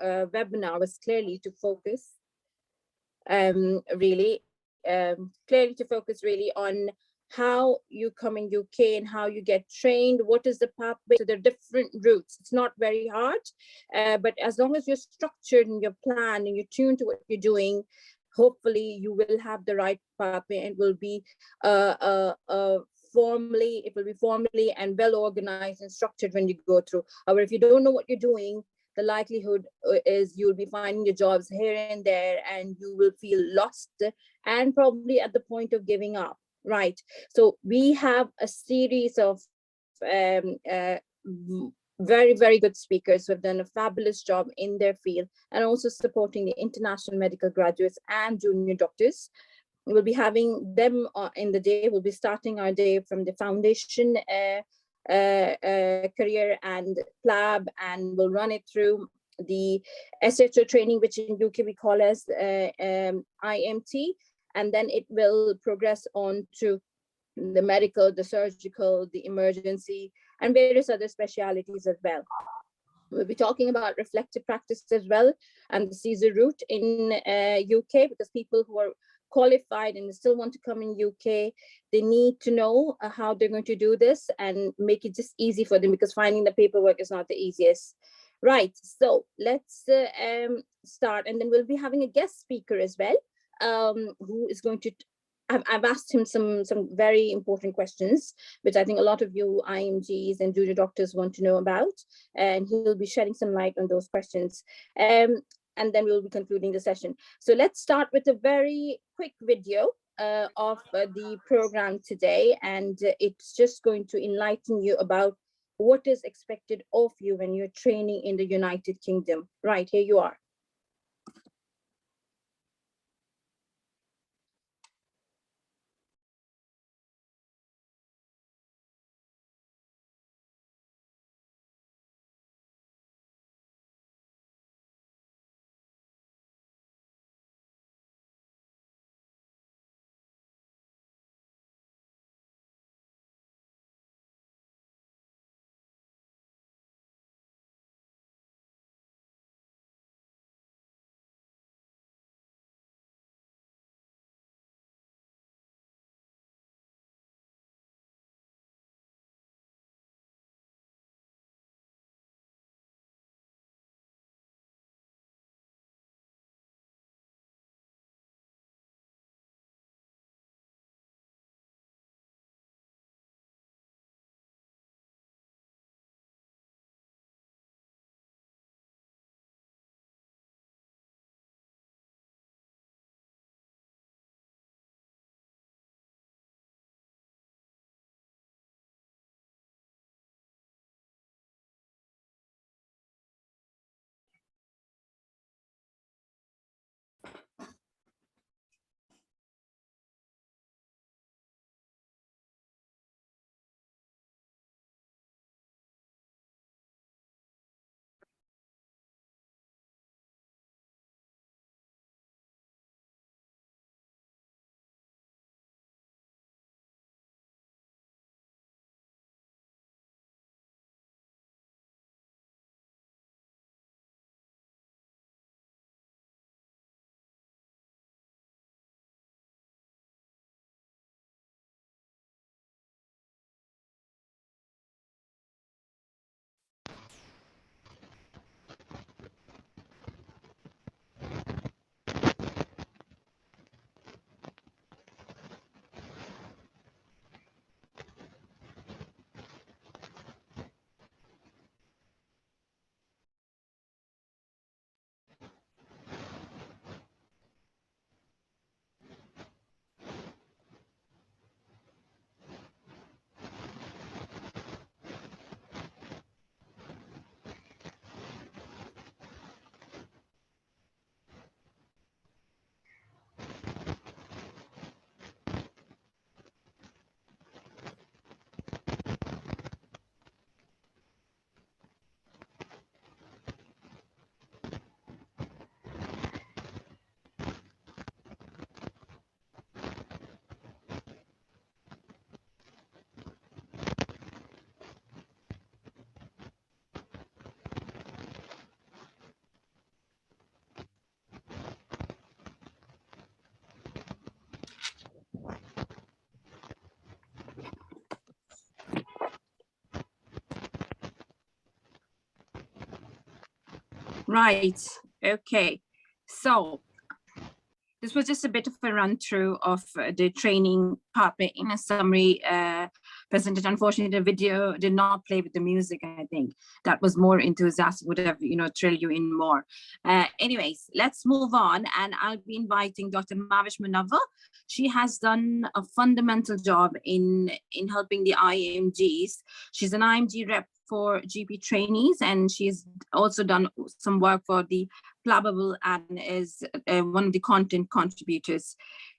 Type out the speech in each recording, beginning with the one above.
webinar was clearly to focus really on how you come in UK and how you get trained, what is the pathway. So there are different routes. It's not very hard, but as long as you're structured in your plan and you're tuned to what you're doing, hopefully you will have the right pathway and will be formally and well organized and structured when you go through. However, if you don't know what you're doing, the likelihood is you'll be finding your jobs here and there, and you will feel lost and probably at the point of giving up, right? So we have a series of very, very good speakers who have done a fabulous job in their field and also supporting the international medical graduates and junior doctors. We'll be having them in the day. We'll be starting our day from the foundation career and PLAB, and we'll run it through the SHO training, which in UK we call as IMT, and then it will progress on to the medical, the surgical, the emergency, and various other specialities as well. We'll be talking about reflective practice as well and the Caesar route in UK, because people who are qualified and still want to come in UK, they need to know how they're going to do this and make it just easy for them, because finding the paperwork is not the easiest. Right, so let's start, and then we'll be having a guest speaker as well, who is going to, I've asked him some very important questions, which I think a lot of you IMGs and junior doctors want to know about, and he'll be shedding some light on those questions. And then we'll be concluding the session. So let's start with a very quick video of the program today, and it's just going to enlighten you about what is expected of you when you're training in the United Kingdom. Right, here you are. Right. Okay. So this was just a bit of a run through of the training pathway in a summary presented. Unfortunately, the video did not play with the music. I think that was more enthusiastic, would have, thrill you in more. Anyways, let's move on. And I'll be inviting Dr. Mavish Manova. She has done a fundamental job in helping the IMGs. She's an IMG rep for GP trainees, and she's also done some work for the Plabbable and is one of the content contributors.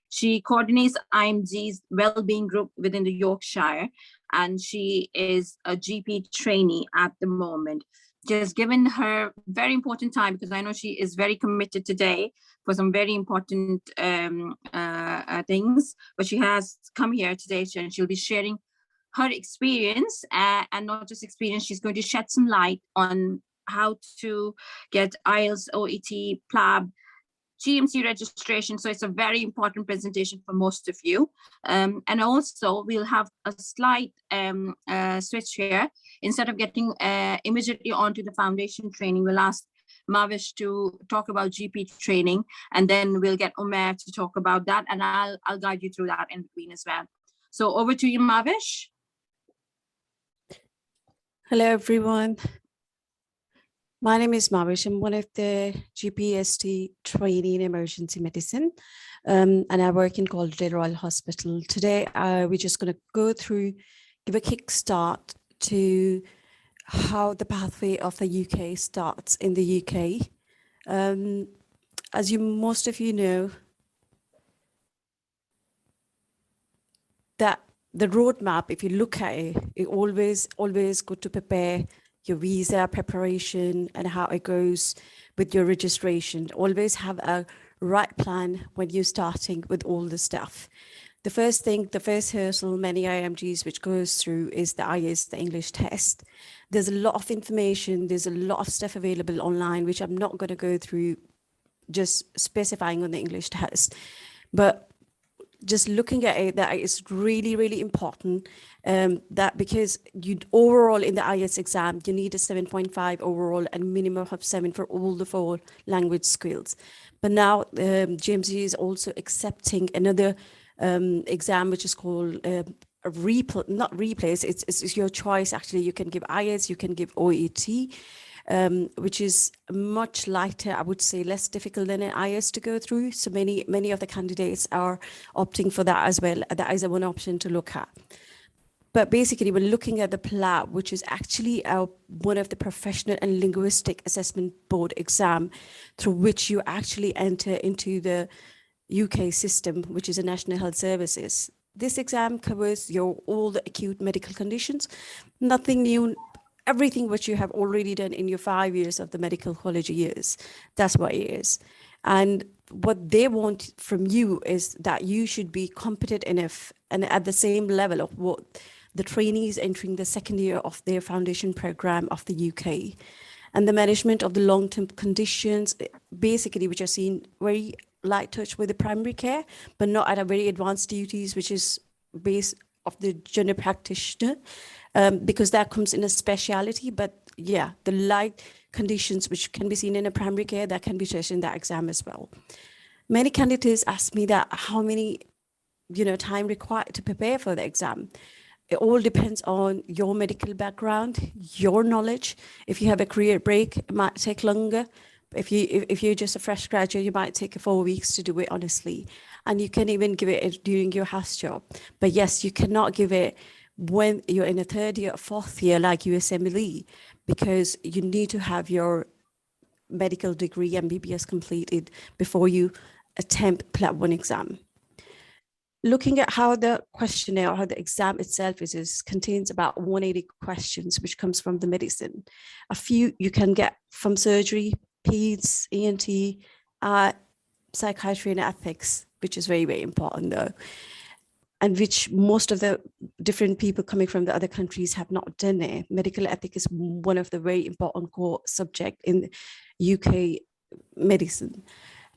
She coordinates IMG's well-being group within the Yorkshire, and she is a GP trainee at the moment. Just given her very important time, because I know she is very committed today for some very important things, but she has come here today and she'll be sharing her experience, and not just experience, she's going to shed some light on how to get IELTS, OET, PLAB, Gmc registration. So it's a very important presentation for most of you. And also we'll have a slight switch here. Instead of getting immediately onto the foundation training, we'll ask Mavish to talk about GP training, and then we'll get Umer to talk about that, and I'll guide you through that in between as well. So over to you, Mavish. Hello, everyone. My name is Mavish. I'm one of the GPST trainee in emergency medicine, and I work in Colchester Royal Hospital. Today, we're just going to go through, give a kickstart to how the pathway of the UK starts in the UK. As most of you know, that the roadmap, if you look at it, it always good to prepare your visa preparation and how it goes with your registration. Always have a right plan when you're starting with all the stuff. The first hurdle many IMGs which goes through is the IELTS, the English test. There's a lot of information, there's a lot of stuff available online, which I'm not going to go through just specifying on the English test. But just looking at it, that is really, really important, that because you overall in the IELTS exam, you need a 7.5 overall and minimum of 7 for all the 4 language skills. But now GMC is also accepting another exam, which is called not replace, it's your choice. Actually, you can give IELTS, you can give OET, which is much lighter, I would say, less difficult than an IELTS to go through. So many of the candidates are opting for that as well. That is one option to look at. But basically, we're looking at the PLAB, which is actually one of the professional and linguistic assessment board exam through which you actually enter into the UK system, which is a National Health Services. This exam covers all the acute medical conditions, nothing new, everything which you have already done in your 5 years of the medical college years. That's what it is. And what they want from you is that you should be competent enough and at the same level of what the trainees entering the second year of their foundation program of the UK. And the management of the long-term conditions, basically, which are seen very light touch with the primary care, but not at a very advanced duties, which is based of the general practitioner, because that comes in a speciality. But yeah, the light conditions which can be seen in a primary care, that can be touched in that exam as well. Many candidates ask me that how many, time required to prepare for the exam. It all depends on your medical background, your knowledge. If you have a career break, it might take longer. If you're just a fresh graduate, you might take 4 weeks to do it, honestly. And you can even give it during your house job. But yes, you cannot give it when you're in a 3rd year or 4th year like USMLE, because you need to have your medical degree MBBS completed before you attempt PLAB 1 exam. Looking at how the questionnaire or how the exam itself is contains about 180 questions, which comes from the medicine. A few you can get from surgery, peds, ENT, psychiatry and ethics, which is very, very important though, and which most of the different people coming from the other countries have not done it. Medical ethics is one of the very important core subject in UK medicine.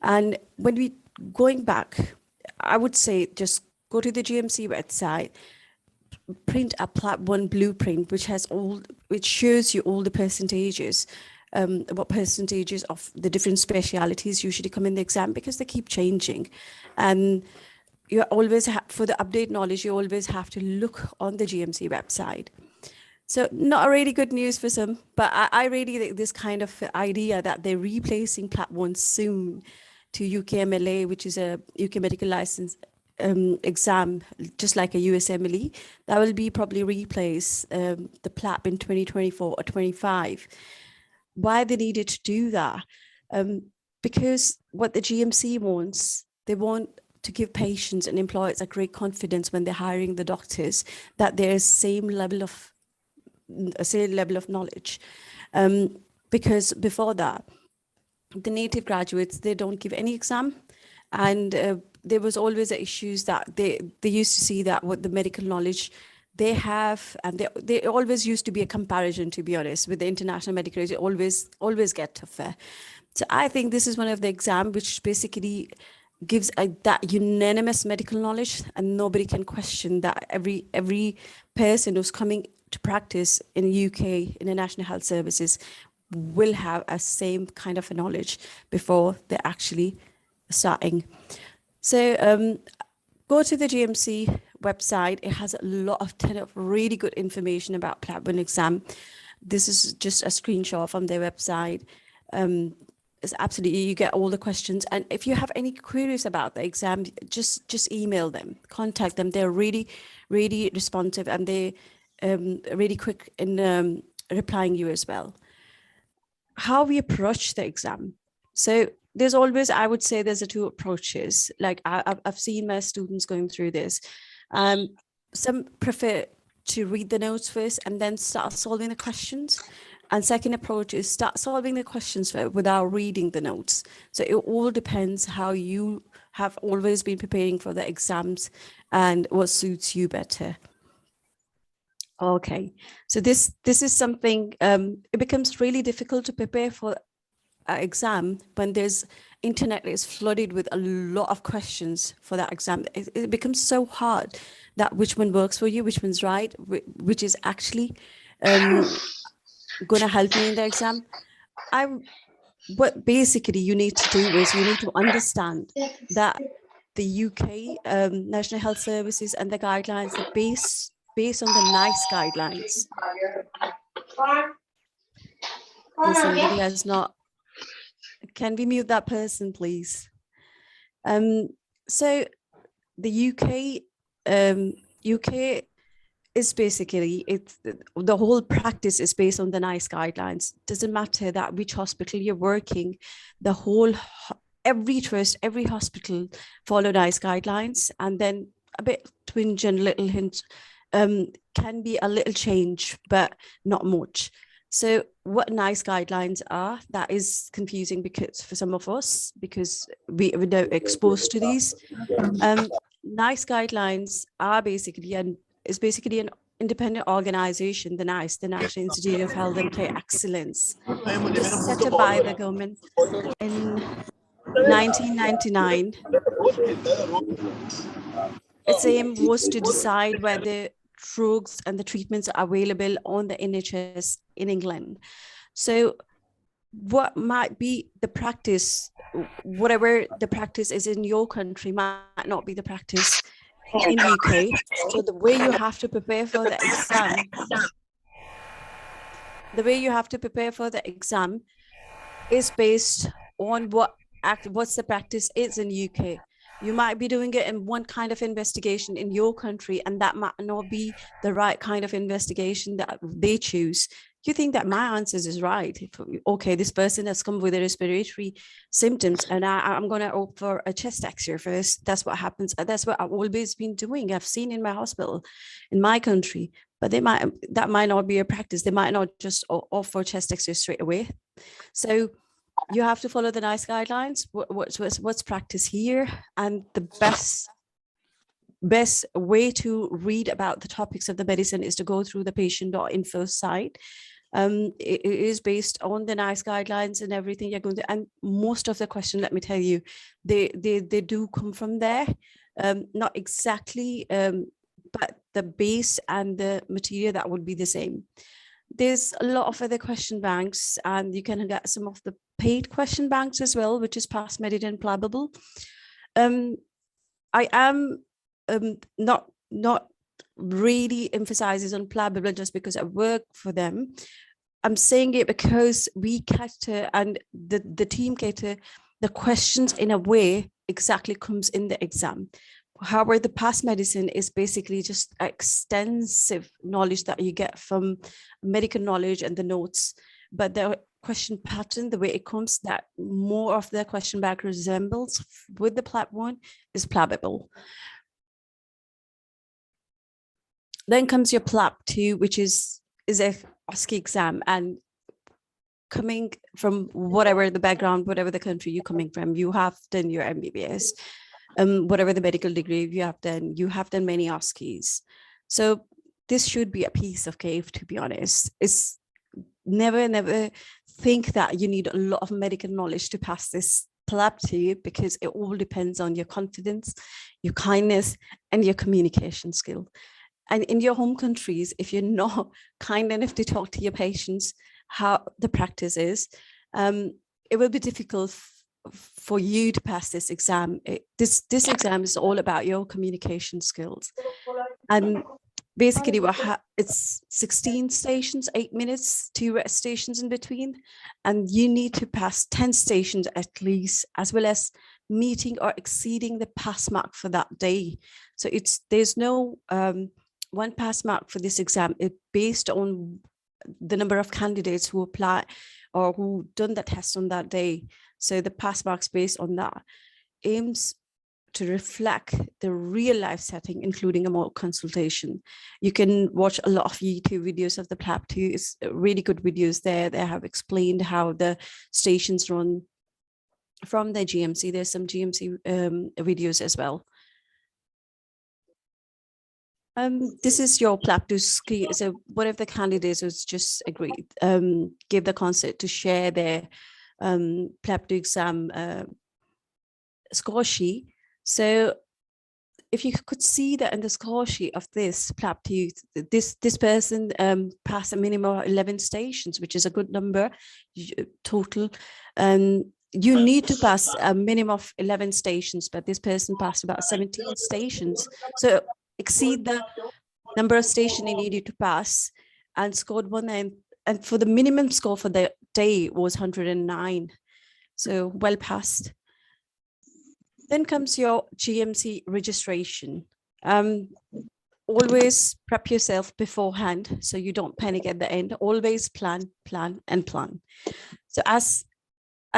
And when we going back, I would say just go to the GMC website, print a PLAB 1 blueprint, which shows you all the percentages what percentages of the different specialities usually come in the exam, because they keep changing. And you always have, for the update knowledge, you always have to look on the GMC website. So not really good news for some, but I really think this kind of idea that they're replacing Plat 1 soon to UKMLA, which is a UK medical license exam, just like a USMLE, that will be probably replace the PLAB in 2024 or 25. Why they needed to do that? Because what the GMC wants, they want to give patients and employers a great confidence when they're hiring the doctors that there's same level of knowledge. Because before that, the native graduates, they don't give any exam, and there was always issues that they used to see that what the medical knowledge they have, and they always used to be a comparison, to be honest, with the international medical, it always get tougher. So I think this is one of the exam which basically gives that unanimous medical knowledge, and nobody can question that. Every person who's coming to practice in the UK in the National Health Services will have a same kind of a knowledge before they're actually starting. So go to the GMC website. It has a ton of really good information about Plat 1 exam. This is just a screenshot from their website. It's absolutely, you get all the questions. And if you have any queries about the exam, just email them, contact them. They're really, really responsive, and they really quick in replying you as well. How we approach the exam. So there's always, I would say there's two approaches. Like I've seen my students going through this. Some prefer to read the notes first and then start solving the questions. And second approach is start solving the questions without reading the notes. So it all depends how you have always been preparing for the exams and what suits you better. Okay, so this is something, it becomes really difficult to prepare for an exam when there's internet is flooded with a lot of questions for that exam. It becomes so hard that which one works for you, which one's right, which is actually going to help me in the exam. What basically you need to do is you need to understand that the UK National Health Services and the guidelines are based on the NICE guidelines. And somebody has not, can we mute that person, please? So the UK is basically, the whole practice is based on the NICE guidelines. Doesn't matter that which hospital you're working, every trust, every hospital follow NICE guidelines, and then a bit twinge and little hints can be a little change, but not much. So what NICE guidelines are, that is confusing because for some of us, because we were not exposed to these. NICE guidelines are basically an independent organization, the NICE, the National Institute of Health and Care Excellence. It was set up by the government in 1999. Its aim was to decide whether drugs and the treatments are available on the NHS in England. So what might be the practice, whatever the practice is in your country might not be the practice in the UK. So the way you have to prepare for the exam, is based on what's the practice is in UK. You might be doing it in one kind of investigation in your country, and that might not be the right kind of investigation that they choose. You think that my answers is right. Okay, this person has come with a respiratory symptoms, and I'm going to opt for a chest X-ray first. That's what happens. That's what I've always been doing. I've seen in my hospital, in my country, but that might not be a practice. They might not just opt for chest X-ray straight away. So you have to follow the NICE guidelines. What's practice here, and the best way to read about the topics of the medicine is to go through the patient.info site. It is based on the NICE guidelines and everything you're going to, and most of the questions, let me tell you, they do come from there. Not exactly, but the base and the material, that would be the same. there's a lot of other question banks, and you can get some of the paid question banks as well, which is Pass, Medit and Plabbable. I am not really emphasizes on Plabbable just because I work for them. I'm saying it because we cater, and the team cater the questions in a way exactly comes in the exam. However, the past medicine is basically just extensive knowledge that you get from medical knowledge and the notes, but the question pattern, the way it comes, that more of the question bank resembles with the PLAB one is Plabbable. Then comes your PLAB 2, which is a OSCE exam, and coming from whatever the background, whatever the country you're coming from, you have done your MBBS. Whatever the medical degree you have done many OSCEs. So this should be a piece of cake, to be honest. It's never think that you need a lot of medical knowledge to pass this PLAB 2, because it all depends on your confidence, your kindness, and your communication skill. And in your home countries, if you're not kind enough to talk to your patients how the practice is, it will be difficult for you to pass this exam. This exam is all about your communication skills. And basically it's 16 stations, 8 minutes, 2 rest stations in between, and you need to pass 10 stations at least, as well as meeting or exceeding the pass mark for that day. So there's no one pass mark for this exam. It's based on the number of candidates who apply or who done the test on that day. So the pass marks based on that aims to reflect the real life setting, including a mock consultation. You can watch a lot of YouTube videos of the PLAB 2. It's really good videos there. They have explained how the stations run from the GMC. There's some GMC videos as well. This is your PLAB 2 screen. So one of the candidates was just agreed, gave the consent to share their PLAB 2 exam score sheet. So if you could see that in the score sheet of this PLAB 2, this person passed a minimum of 11 stations, which is a good number total. You need to pass a minimum of 11 stations, but this person passed about 17 stations. So exceed the number of stations you needed to pass and scored 1, and for the minimum score for the day was 109. So well passed. Then comes your GMC registration. Always prep yourself beforehand so you don't panic at the end. Always plan, and plan. So as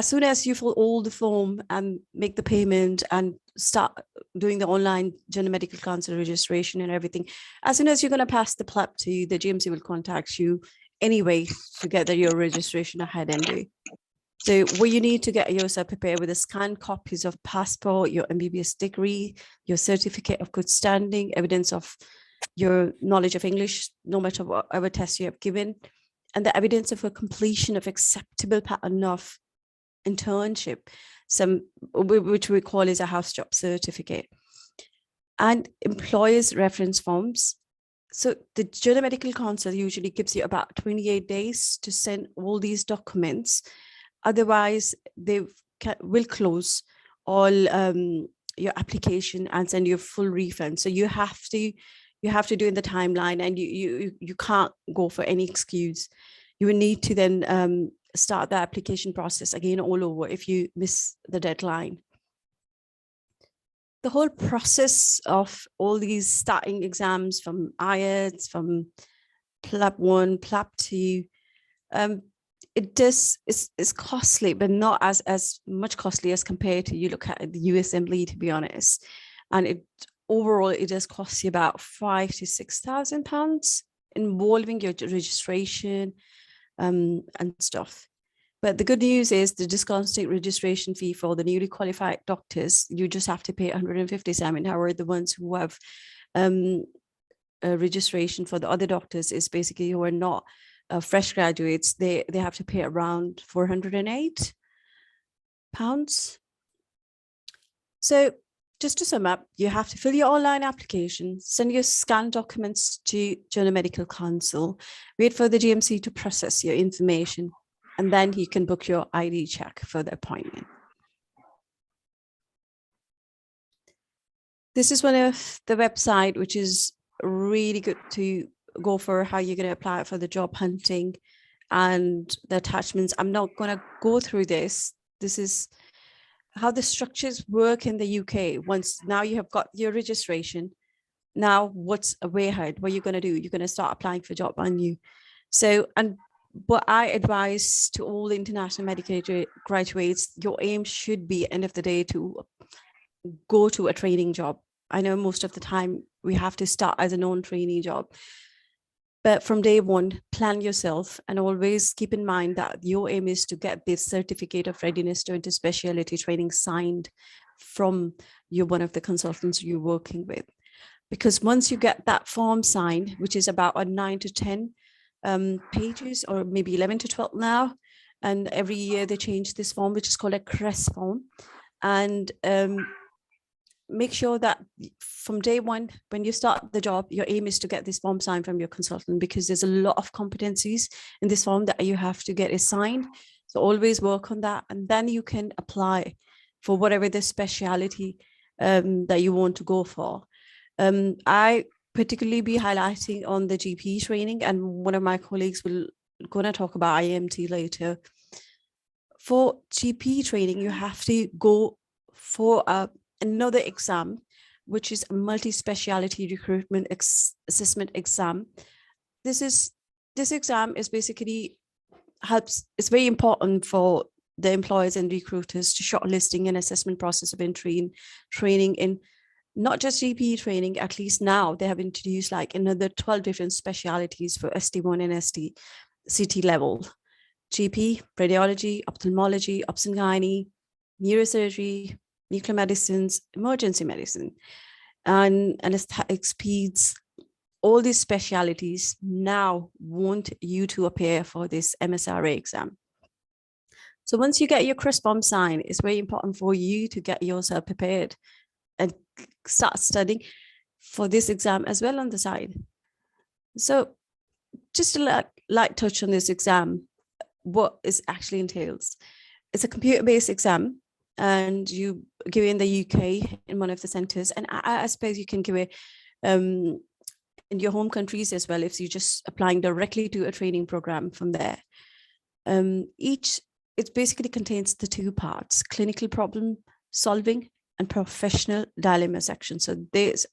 soon as you fill all the form and make the payment and start doing the online general medical council registration and everything, as soon as you're going to pass the PLAB 2, the GMC will contact you anyway to get your registration ahead and do. So what you need to get yourself prepared with the scanned copies of passport, your MBBS degree, your certificate of good standing, evidence of your knowledge of English, no matter whatever test you have given, and the evidence of a completion of acceptable pattern of internship, which we call as a house job certificate, and employers' reference forms. So the General Medical Council usually gives you about 28 days to send all these documents. Otherwise, they will close all your application and send you a full refund. So you have to do in the timeline, and you can't go for any excuse. You will need to then start the application process again all over if you miss the deadline. The whole process of all these starting exams, from IELTS, from PLAB 1, PLAB 2, it's costly, but not as much costly as compared to you look at the USMLE, to be honest. And overall it does cost you about £5,000 to £6,000, involving your registration and stuff. But the good news is the discount state registration fee for the newly qualified doctors, you just have to pay 157. However, the ones who have a registration for the other doctors is basically who are not fresh graduates, they have to pay around £408. So just to sum up, you have to fill your online application, send your scanned documents to Journal Medical Council, wait for the GMC to process your information, and then you can book your ID check for the appointment. This is one of the website, which is really good to go for how you're going to apply for the job hunting and the attachments. I'm not going to go through this. This is how the structures work in the UK. Once now you have got your registration, now what's a way ahead? What are you going to do? You're going to start applying for job, aren't you? So, and what I advise to all international medical graduates, your aim should be, end of the day, to go to a training job. I know most of the time we have to start as a non-trainee job, but from day one, plan yourself and always keep in mind that your aim is to get this certificate of readiness to enter specialty training signed from one of the consultants you're working with. Because once you get that form signed, which is about a 9 to 10 pages, or maybe 11 to 12 now, and every year they change this form, which is called a CRESS form. And make sure that from day one, when you start the job, your aim is to get this form signed from your consultant, because there's a lot of competencies in this form that you have to get it signed. So always work on that, and then you can apply for whatever the specialty that you want to go for. I particularly be highlighting on the GP training, and one of my colleagues will going to talk about IMT later. For GP training, you have to go for another exam, which is a multi-speciality recruitment assessment exam. This exam is basically it's very important for the employers and recruiters to shortlisting and assessment process of entry in training in not just GP training. At least now they have introduced like another 12 different specialities for ST1 and ST level: GP, radiology, ophthalmology, obs and gynae, neurosurgery, nuclear medicines, emergency medicine, and anesthetics, peds. All these specialities now want you to appear for this Msra exam. So once you get your CRESS form signed, it's very important for you to get yourself prepared and start studying for this exam as well on the side. So just a light touch on this exam, what it actually entails. It's a computer-based exam, and you give it in the UK in one of the centers, and I suppose you can give it in your home countries as well if you're just applying directly to a training program from there. It basically contains the two parts: clinical problem solving and professional dilemma section. So this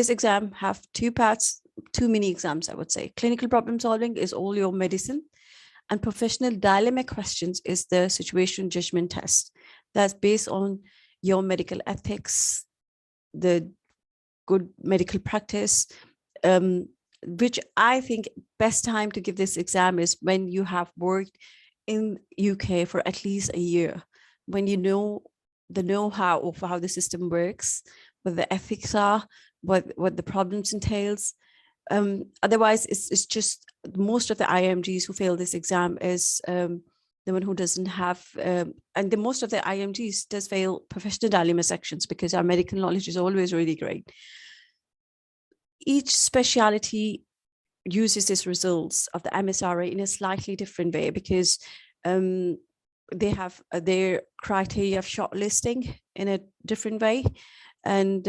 exam have two parts, two mini exams, I would say. Clinical problem solving is all your medicine, and professional dilemma questions is the situation judgment test. That's based on your medical ethics, the good medical practice, which I think best time to give this exam is when you have worked in UK for at least a year, when you know the know-how of how the system works, what the ethics are, what the problems entails. Otherwise, it's just most of the IMGs who fail this exam is the one who doesn't have, and the most of the IMGs does fail professional dilemma sections, because our medical knowledge is always really great. Each specialty uses these results of the Msra in a slightly different way, because they have their criteria of shortlisting in a different way, and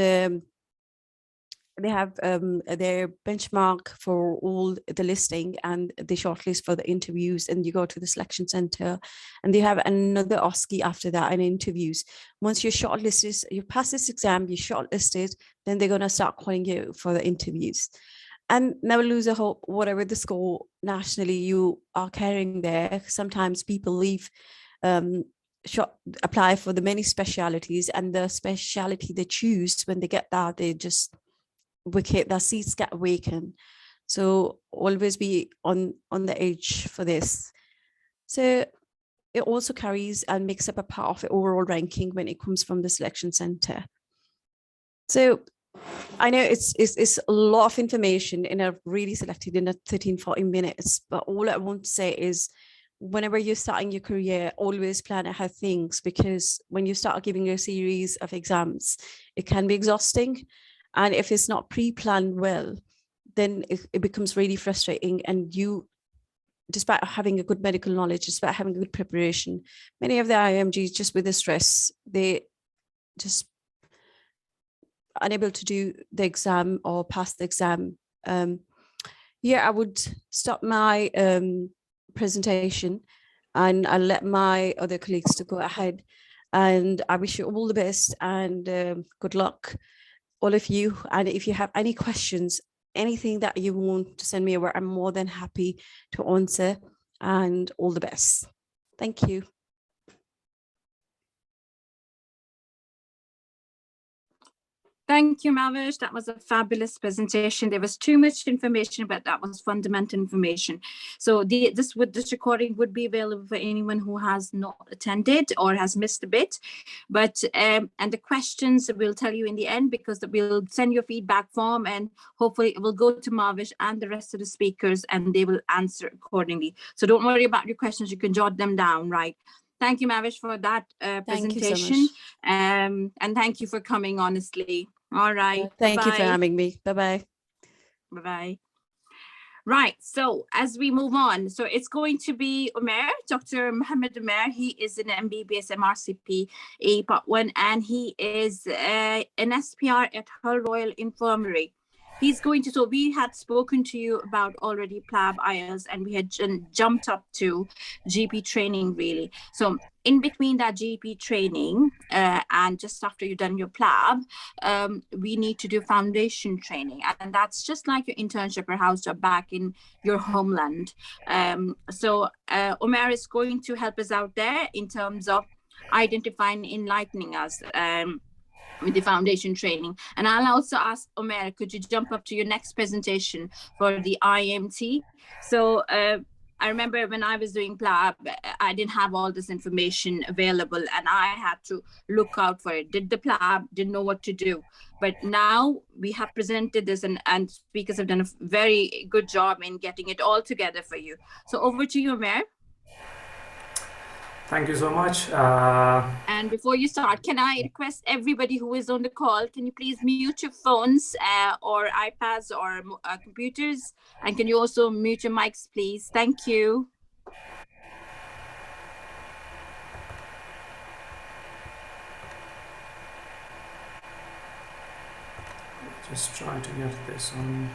they have their benchmark for all the listing, and they shortlist for the interviews, and you go to the selection center, and they have another OSCE after that and interviews. Once you're shortlisted, you pass this exam, you're shortlisted, then they're going to start calling you for the interviews. And never lose a hope, whatever the score nationally you are carrying there. Sometimes people leave, apply for the many specialities, and the specialty they choose, when they get that, they just their seats get vacant. So always be on the edge for this. So it also carries and makes up a part of the overall ranking when it comes from the selection center. So I know it's a lot of information in a really selected in a 13-14 minutes, but all I want to say is whenever you're starting your career, always plan ahead things, because when you start giving a series of exams, it can be exhausting. And if it's not pre-planned well, then it becomes really frustrating. And you, despite having a good medical knowledge, despite having a good preparation, many of the IMGs, just with the stress, they just unable to do the exam or pass the exam. I would stop my presentation, and I'll let my other colleagues to go ahead. And I wish you all the best, and good luck, all of you. And if you have any questions, anything that you want to send me over, I'm more than happy to answer, and all the best. Thank you. Thank you, Mavish. That was a fabulous presentation. There was too much information, but that was fundamental information. So this recording would be available for anyone who has not attended or has missed a bit. But and the questions we'll tell you in the end, because we'll send your feedback form, and hopefully it will go to Mavish and the rest of the speakers, and they will answer accordingly. So don't worry about your questions. You can jot them down, right? Thank you, Mavish, for that presentation. Thank you so much. And thank you for coming, honestly. All right. Thank you for having me. Bye-bye. Bye-bye. Right. So as we move on, so it's going to be Umair, Dr. Mohammed Umair. He is an MBBS MRCP A Part 1, and he is an SPR at Hull Royal Infirmary. He's going to, so we had spoken to you about already PLAB IELTS, and we had jumped up to GP training, really. So in between that GP training and just after you've done your PLAB, we need to do foundation training. And that's just like your internship or house job back in your homeland. So Umair is going to help us out there in terms of identifying, enlightening us with the foundation training. And I'll also ask Umair, could you jump up to your next presentation for the IMT? So I remember when I was doing PLAB, I didn't have all this information available, and I had to look out for it. Did the PLAB, didn't know what to do. But now we have presented this, and speakers have done a very good job in getting it all together for you. So over to you, Umair. Thank you so much. And before you start, can I request everybody who is on the call, can you please mute your phones or iPads or computers? And can you also mute your mics, please? Thank you. Just trying to get this on.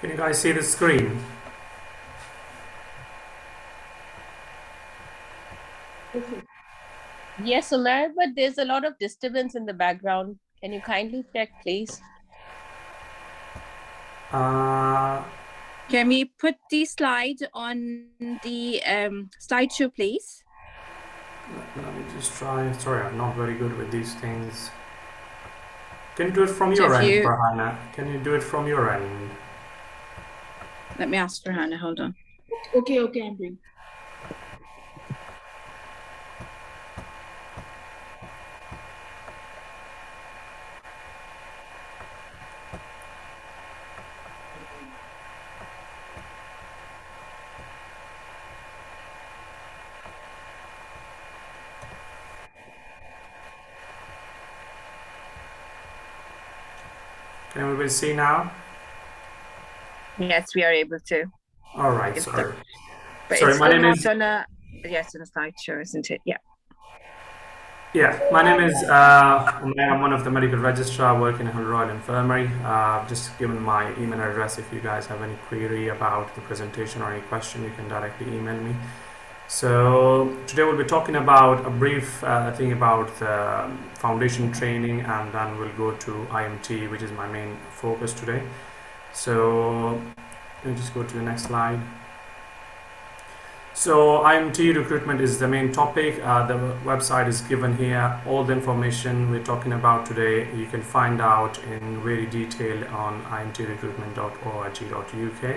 Can you guys see the screen? Yes, Umair, but there's a lot of disturbance in the background. Can you kindly check, please? Can we put the slide on the slideshow, please? Let me just try. Sorry, I'm not very good with these things. Can you do it from your end, Farhana? Can you do it from your end? Let me ask Farhana, hold on. Okay, I'm doing. Can everybody see now? Yes, we are able to. All right, sorry. But sorry, it's my name not is... on a, yes, on a slideshow, isn't it? Yeah. Yeah, my name is Umair. I'm one of the medical registrar working in Hull Royal Infirmary. I've just given my email address. If you guys have any query about the presentation or any question, you can directly email me. So today we'll be talking about a brief thing about the foundation training, and then we'll go to IMT, which is my main focus today. So let me just go to the next slide. So IMT recruitment is the main topic. The website is given here. All the information we're talking about today, you can find out in very detail on imtrecruitment.org.uk.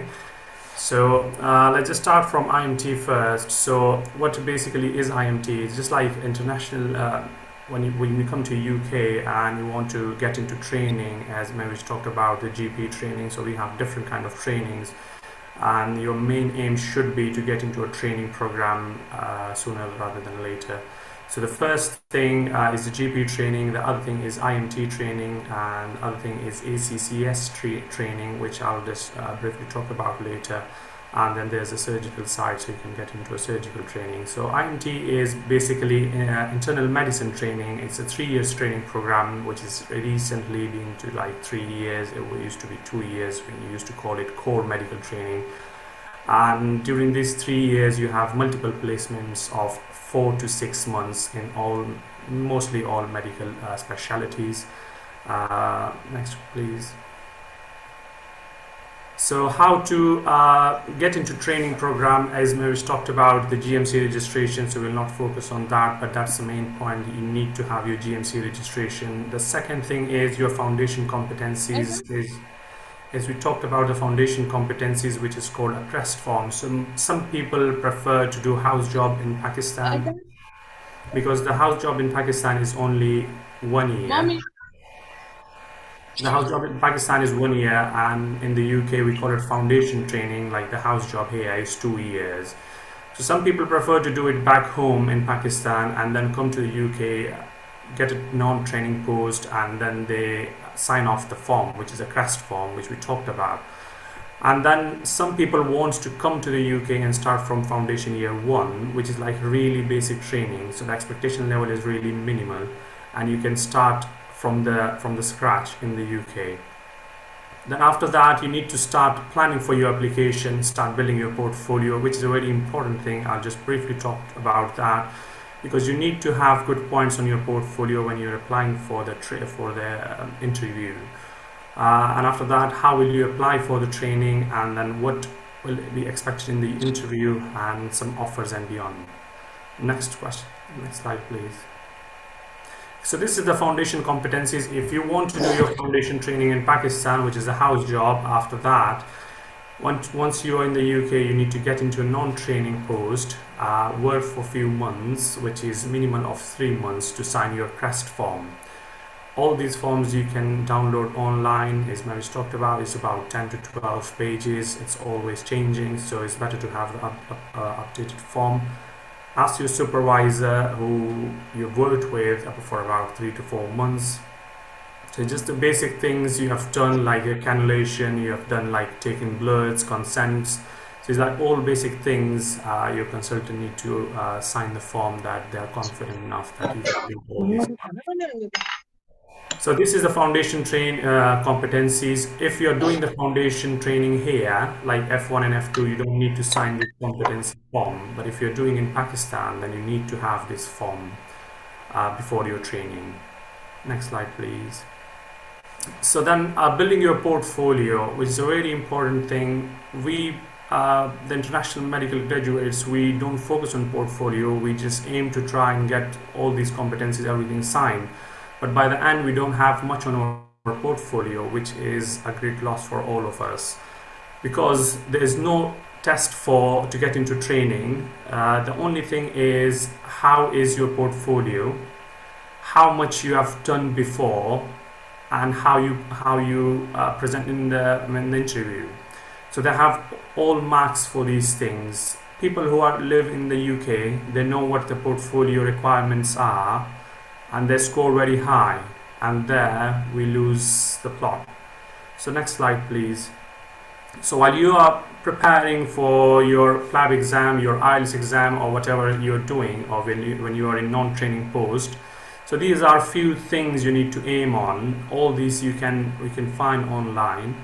So let's just start from IMT first. So what basically is IMT? It's just like international when you come to UK and you want to get into training, as Mavish talked about the GP training, so we have different kind of trainings, and your main aim should be to get into a training program sooner rather than later. So the first thing is the GP training, the other thing is IMT training, and the other thing is ACCS training, which I'll just briefly talk about later. And then there's a surgical side, so you can get into a surgical training. So IMT is basically internal medicine training. It's a 3 years training program, which is recently been to like 3 years. It used to be 2 years. We used to call it core medical training. And during these 3 years, you have multiple placements of 4 to 6 months in mostly all medical specialties. Next, please. So how to get into training program, as Mavish talked about the GMC registration, so we'll not focus on that, but that's the main point. You need to have your GMC registration. The second thing is your foundation competencies. As we talked about the foundation competencies, which is called a CREST form. So some people prefer to do house job in Pakistan because the house job in Pakistan is only 1 year. Mommy. The house job in Pakistan is 1 year, and in the UK we call it foundation training. Like the house job here is 2 years. So some people prefer to do it back home in Pakistan and then come to the UK, get a non-training post, and then they sign off the form, which is a CREST form, which we talked about. And then some people want to come to the UK and start from foundation year 1, which is like really basic training. So the expectation level is really minimal, and you can start from the scratch in the UK. Then after that, you need to start planning for your application, start building your portfolio, which is a very important thing. I'll just briefly talk about that, because you need to have good points on your portfolio when you're applying for the interview. And after that, how will you apply for the training, and then what will be expected in the interview, and some offers and beyond. Next question, next slide, please. So this is the foundation competencies. If you want to do your foundation training in Pakistan, which is a house job, after that, once you are in the UK, you need to get into a non-training post, work for a few months, which is minimum of 3 months, to sign your CREST form. All these forms you can download online, as Mavish talked about. It's about 10 to 12 pages. It's always changing, so it's better to have the updated form. Ask your supervisor who you've worked with for about 3 to 4 months. So just the basic things you have done, like your cannulation, you have done like taking bloods, consents. So it's like all basic things. Your consultant need to sign the form that they are confident enough that you can do all these. So this is the foundation competencies. If you're doing the foundation training here, like F1 and F2, you don't need to sign the competency form. But if you're doing in Pakistan, then you need to have this form before your training. Next slide, please. So then building your portfolio, which is a very important thing. We, the international medical graduates, we don't focus on portfolio. We just aim to try and get all these competencies, everything signed. But by the end, we don't have much on our portfolio, which is a great loss for all of us, because there is no test to get into training. The only thing is, how is your portfolio, how much you have done before, and how you present in the interview. So they have all marks for these things. People who live in the UK, they know what the portfolio requirements are, and they score very high, and there we lose the plot. So next slide, please. So while you are preparing for your PLAB exam, your IELTS exam, or whatever you're doing, or when you are in non-training post, so these are few things you need to aim on. All these we can find online.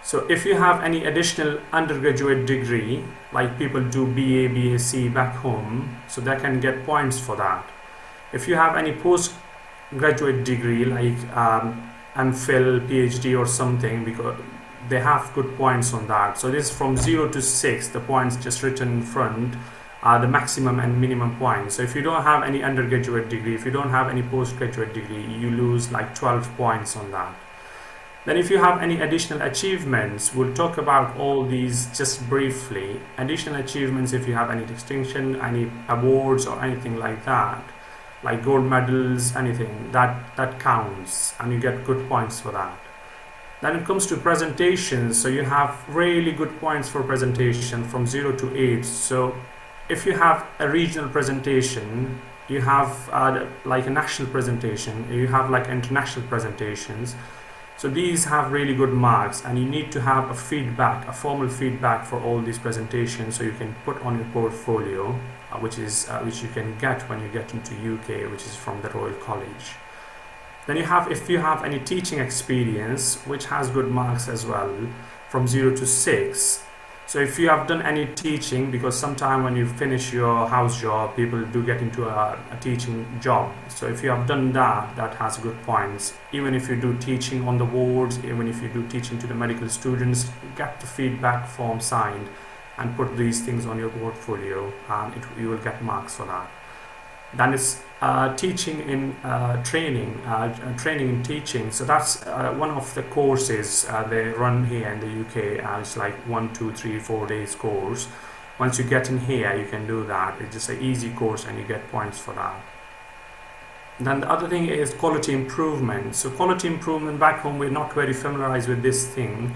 So if you have any additional undergraduate degree, like people do BA, BSc back home, so they can get points for that. If you have any postgraduate degree, like MPhil, PhD or something, because they have good points on that. So this is from 0 to 6, the points just written in front are the maximum and minimum points. So if you don't have any undergraduate degree, if you don't have any postgraduate degree, you lose like 12 points on that. Then if you have any additional achievements, we'll talk about all these just briefly. Additional achievements, if you have any distinction, any awards or anything like that, like gold medals, anything that counts, and you get good points for that. Then it comes to presentations, so you have really good points for presentation from 0 to 8. So if you have a regional presentation, you have like a national presentation, you have like international presentations. So these have really good marks, and you need to have a feedback, a formal feedback for all these presentations, so you can put on your portfolio, which you can get when you get into UK, which is from the Royal College. Then you have, if you have any teaching experience, which has good marks as well, from 0 to 6. So if you have done any teaching, because sometime when you finish your house job, people do get into a teaching job. So if you have done that, that has good points. Even if you do teaching on the wards, even if you do teaching to the medical students, get the feedback form signed and put these things on your portfolio, and you will get marks for that. Then it's teaching in training in teaching. So that's one of the courses they run here in the UK. It's like 1, 2, 3, 4 days course. Once you get in here, you can do that. It's just an easy course, and you get points for that. Then the other thing is quality improvement. So quality improvement back home, we're not very familiarized with this thing,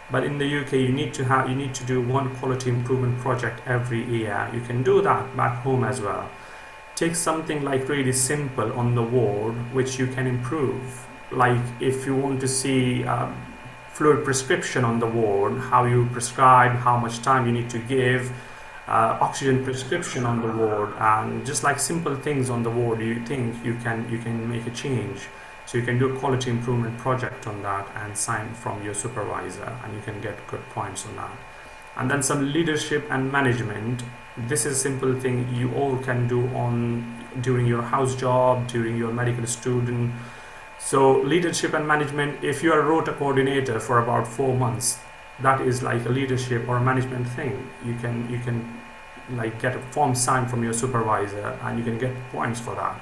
but in the UK you need to do one quality improvement project every year. You can do that back home as well. Take something like really simple on the ward, which you can improve. Like if you want to see fluid prescription on the ward, how you prescribe, how much time you need to give, oxygen prescription on the ward, and just like simple things on the ward, you think you can make a change. So you can do a quality improvement project on that and sign from your supervisor, and you can get good points on that. And then some leadership and management. This is a simple thing you all can do during your house job, during your medical student. So leadership and management, if you are a rota coordinator for about 4 months, that is like a leadership or a management thing. You can like get a form signed from your supervisor, and you can get points for that.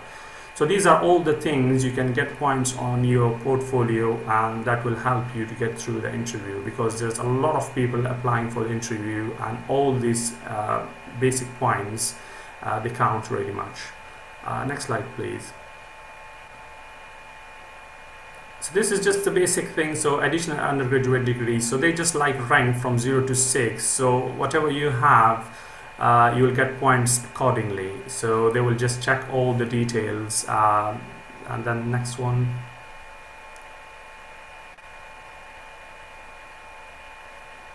So these are all the things you can get points on your portfolio, and that will help you to get through the interview, because there's a lot of people applying for the interview, and all these basic points they count really much. Next slide, please. So this is just the basic thing. So additional undergraduate degree, so they just like rank from 0 to 6. So whatever you have, you will get points accordingly. So they will just check all the details. And then next one.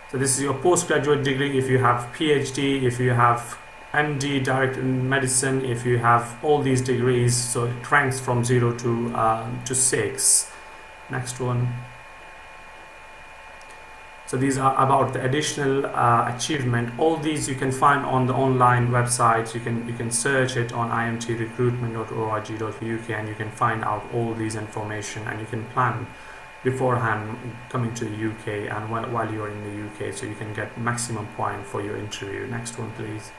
So this is your postgraduate degree. If you have PhD, if you have MD, direct in medicine, if you have all these degrees, so it ranks from 0 to 6. Next one. So these are about the additional achievement. All these you can find on the online websites. You can search it on imtrecruitment.org.uk, and you can find out all these information, and you can plan beforehand coming to the UK and while you're in the UK, so you can get maximum point for your interview. Next one, please.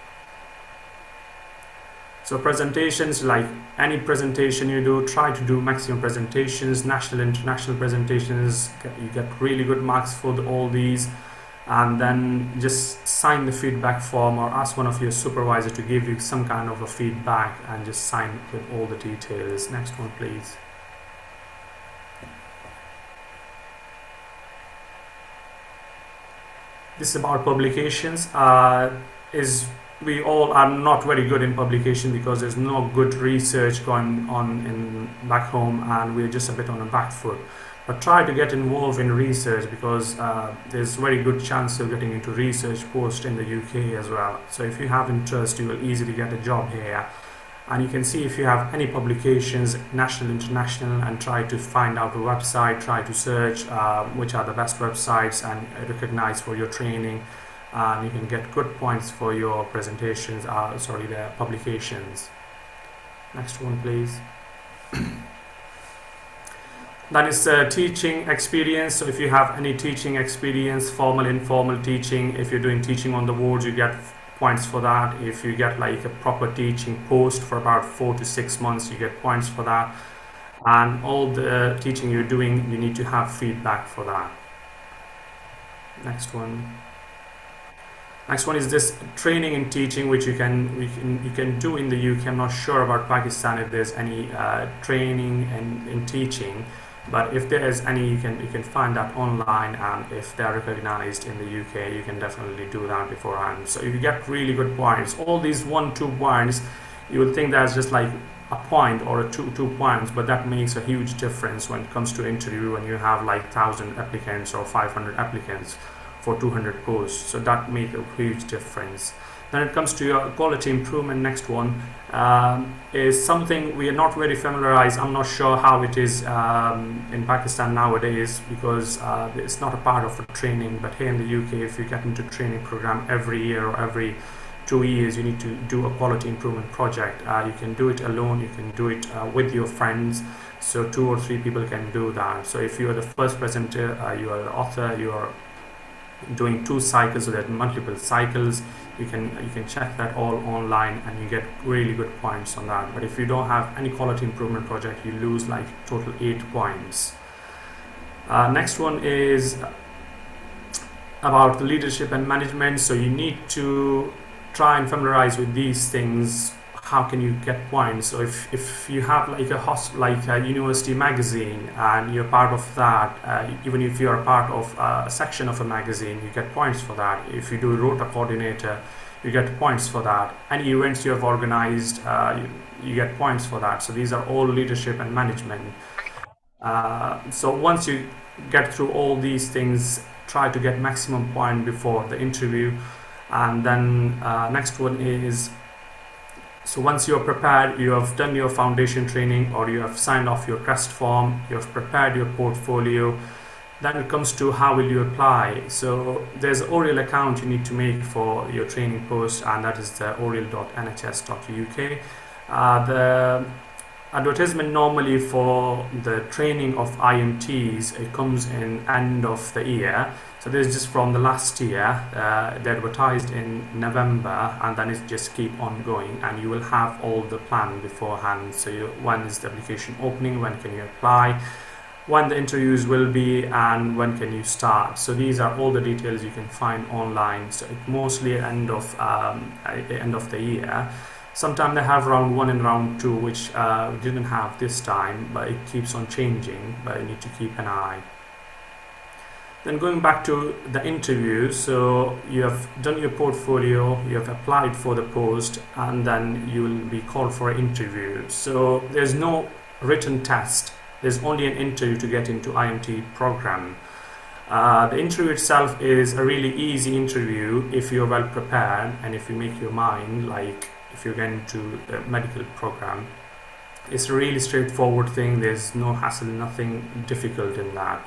So presentations, like any presentation you do, try to do maximum presentations, national, international presentations. You get really good marks for all these, and then just sign the feedback form or ask one of your supervisors to give you some kind of a feedback, and just sign with all the details. Next one, please. This is about publications. We all are not very good in publication, because there's no good research going on back home, and we're just a bit on a back foot. But try to get involved in research, because there's very good chance of getting into research post in the UK as well. So if you have interest, you will easily get a job here. And you can see if you have any publications, national, international, and try to find out a website, try to search which are the best websites and recognize for your training. You can get good points for your presentations, the publications. Next one, please. That is teaching experience. So if you have any teaching experience, formal, informal teaching, if you're doing teaching on the wards, you get points for that. If you get like a proper teaching post for about 4 to 6 months, you get points for that. And all the teaching you're doing, you need to have feedback for that. Next one. Next one is this training and teaching, which you can do in the UK. I'm not sure about Pakistan if there's any training and in teaching, but if there is any, you can find that online, and if they're recognized in the UK, you can definitely do that beforehand. So if you get really good points, all these 1-2 points, you will think that's just like a point or a two points, but that makes a huge difference when it comes to interview, when you have like 1,000 applicants or 500 applicants for 200 posts. So that makes a huge difference. Then it comes to your quality improvement. Next one is something we are not very familiarized. I'm not sure how it is in Pakistan nowadays, because it's not a part of a training. But here in the UK, if you get into training program every year or every 2 years, you need to do a quality improvement project. You can do it alone, you can do it with your friends. So 2 or 3 people can do that. So if you are the first presenter, you are the author, you are doing 2 cycles, so that multiple cycles, you can check that all online, and you get really good points on that. But if you don't have any quality improvement project, you lose like total 8 points. Next one is about the leadership and management. So you need to try and familiarize with these things. How can you get points? So if you have like a university magazine and you're part of that, even if you're a part of a section of a magazine, you get points for that. If you do rota coordinator, you get points for that. Any events you have organized, you get points for that. So these are all leadership and management. So once you get through all these things, try to get maximum point before the interview. And then next one is, so once you're prepared, you have done your foundation training, or you have signed off your CREST form, you have prepared your portfolio, then it comes to how will you apply. So there's an Oriel account you need to make for your training post, and that is the oriel.nhs.uk. The advertisement normally for the training of IMTs, it comes in end of the year. So this is just from the last year. They advertised in November, and then it just keep on going, and you will have all the plan beforehand. So when is the application opening, when can you apply, when the interviews will be, and when can you start. So these are all the details you can find online. So it mostly end of the year. Sometimes they have round 1 and round 2, which we didn't have this time, but it keeps on changing, but you need to keep an eye. Then going back to the interview, so you have done your portfolio, you have applied for the post, and then you will be called for an interview. So there's no written test, there's only an interview to get into IMT program. The interview itself is a really easy interview if you're well prepared, and if you make your mind, like if you get into the medical program, it's a really straightforward thing. There's no hassle, nothing difficult in that.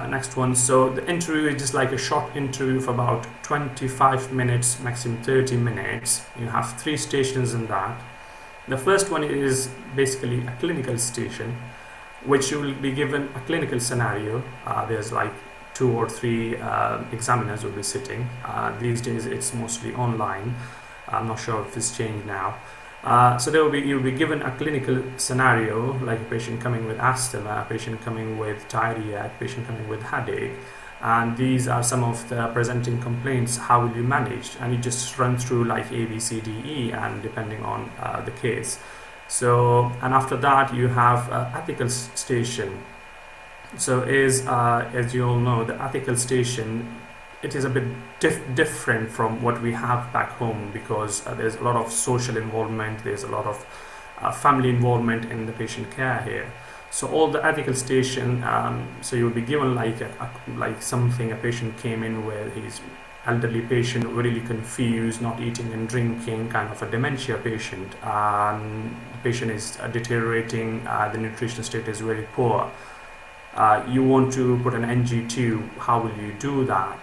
Next one, so the interview is just like a short interview for about 25 minutes, maximum 30 minutes. You have 3 stations in that. The first one is basically a clinical station, which you will be given a clinical scenario. There's like 2 or 3 examiners will be sitting. These days it's mostly online. I'm not sure if it's changed now. So you'll be given a clinical scenario, like a patient coming with asthma, a patient coming with diarrhea, a patient coming with headache, and these are some of the presenting complaints. How will you manage? And you just run through like A, B, C, D, E, and depending on the case. So, and after that you have ethical station. So as you all know, the ethical station, it is a bit different from what we have back home, because there's a lot of social involvement, there's a lot of family involvement in the patient care here. So all the ethical station, so you'll be given like something a patient came in with, his elderly patient, really confused, not eating and drinking, kind of a dementia patient. The patient is deteriorating, the nutrition state is very poor. You want to put an NG tube, how will you do that?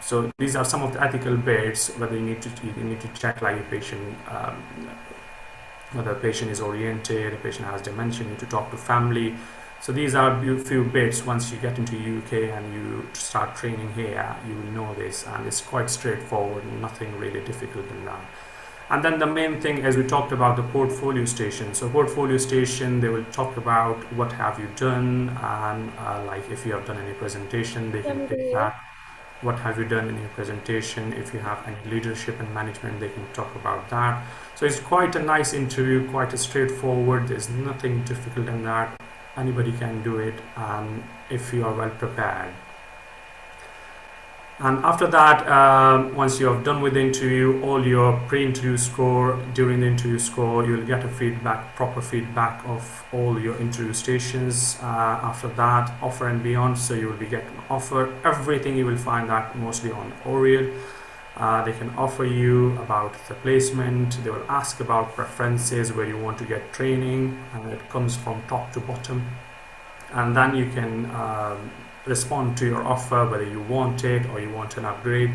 So these are some of the ethical bits, whether you need to check like a patient, whether the patient is oriented, the patient has dementia, you need to talk to family. So these are a few bits. Once you get into UK and you start training here, you will know this, and it's quite straightforward, nothing really difficult in that. And then the main thing, as we talked about, the portfolio station. So portfolio station, they will talk about what have you done, and like if you have done any presentation, they can pick that. what have you done in your presentation. If you have any leadership and management, they can talk about that. So it's quite a nice interview, quite a straightforward. There's nothing difficult in that. Anybody can do it, if you are well prepared. And after that, once you have done with the interview, all your pre-interview score, during the interview score, you'll get a feedback, proper feedback of all your interview stations. After that, offer and beyond. So you will be getting offer. Everything you will find that mostly on Oriel. They can offer you about the placement. They will ask about preferences, where you want to get training, and it comes from top to bottom. And then you can respond to your offer, whether you want it or you want an upgrade.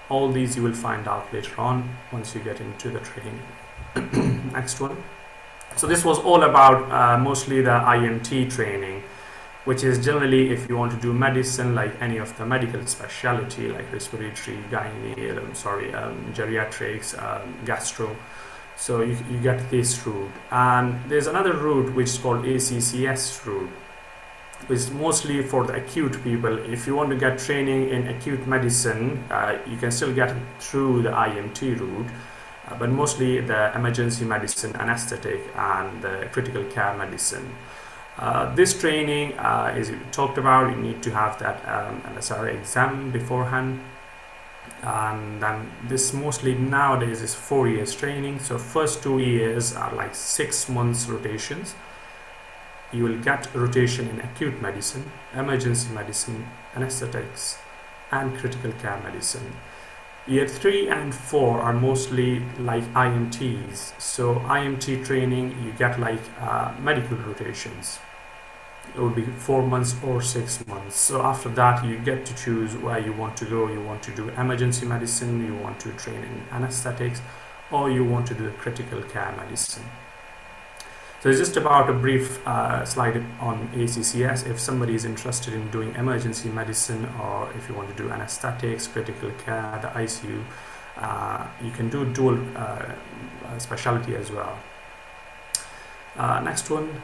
All these you will find out later on once you get into the training. Next one. So this was all about mostly the IMT training, which is generally if you want to do medicine, like any of the medical specialty, like respiratory, geriatrics, gastro. So you get this route. And there's another route which is called ACCS route, which is mostly for the acute people. If you want to get training in acute medicine, you can still get it through the IMT route, but mostly the emergency medicine, anesthetic, and the critical care medicine. This training is talked about. You need to have that Msra exam beforehand, and then this mostly nowadays is 4 years training. So first 2 years are like 6 months rotations. You will get rotation in acute medicine, emergency medicine, anesthetics, and critical care medicine. Year 3 and 4 are mostly like IMTs. So IMT training, you get like medical rotations. It will be 4 months or 6 months. So after that, you get to choose where you want to go. You want to do emergency medicine, you want to train in anesthetics, or you want to do critical care medicine. So it's just about a brief slide on ACCS. If somebody is interested in doing emergency medicine, or if you want to do anesthetics, critical care, the ICU, you can do dual specialty as well. Next one.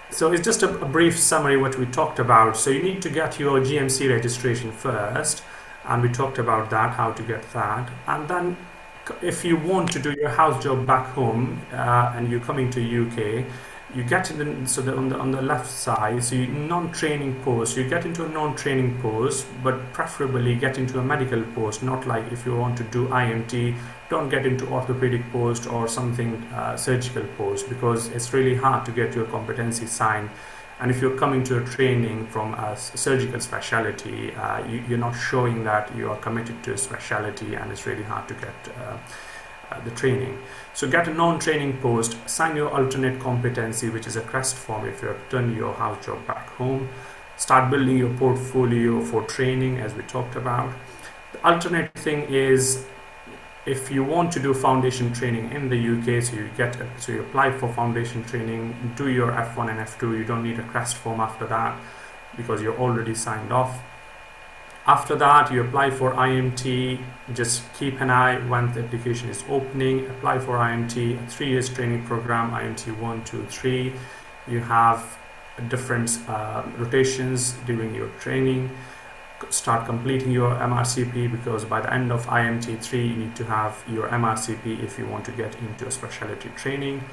So it's just a brief summary what we talked about. So you need to get your GMC registration first, and we talked about that, how to get that. And then if you want to do your house job back home and you're coming to UK, you get in on the left side, so you non-training post, you get into a non-training post, but preferably get into a medical post. Not like if you want to do IMT, don't get into orthopedic post or something surgical post, because it's really hard to get your competency signed. And if you're coming to a training from a surgical specialty, you're not showing that you are committed to a specialty, and it's really hard to get the training. So get a non-training post, sign your alternate competency, which is a crest form if you have done your house job back home. Start building your portfolio for training, as we talked about. The alternate thing is, if you want to do foundation training in the UK, so you apply for foundation training, do your F1 and F2. You don't need a crest form after that, because you're already signed off. After that, you apply for IMT. Just keep an eye when the application is opening. Apply for IMT, a 3 years training program, IMT 1, 2, 3. You have different rotations during your training. Start completing your MRCP, because by the end of IMT 3 you need to have your MRCP if you want to get into a specialty training.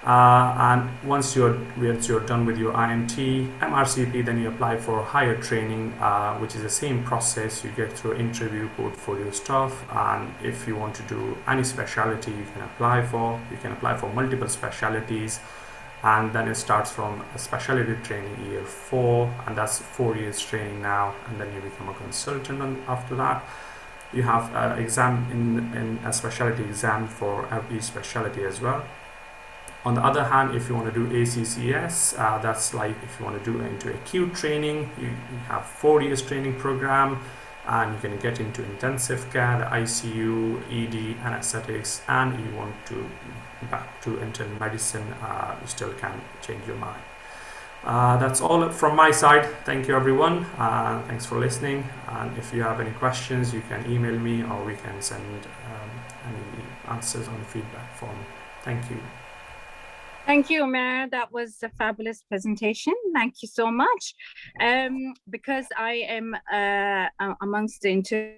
And once you're done with your IMT, MRCP, then you apply for higher training, which is the same process. You get through interview, portfolio stuff, and if you want to do any specialty, you can apply for multiple specialties. And then it starts from a specialty training year 4, and that's 4 years training now, and then you become a consultant. And after that, you have an exam in a specialty exam for every specialty as well. On the other hand, if you want to do ACCS, that's like if you want to do into acute training, you have 4 years training program, and you can get into intensive care, the ICU, ED, anesthetics, and you want to back to internal medicine, you still can change your mind. That's all from my side. Thank you, everyone. Thanks for listening. And if you have any questions, you can email me, or we can send any answers on the feedback form. Thank you. Thank you, Umair. That was a fabulous presentation. Thank you so much. Because I am amongst the interns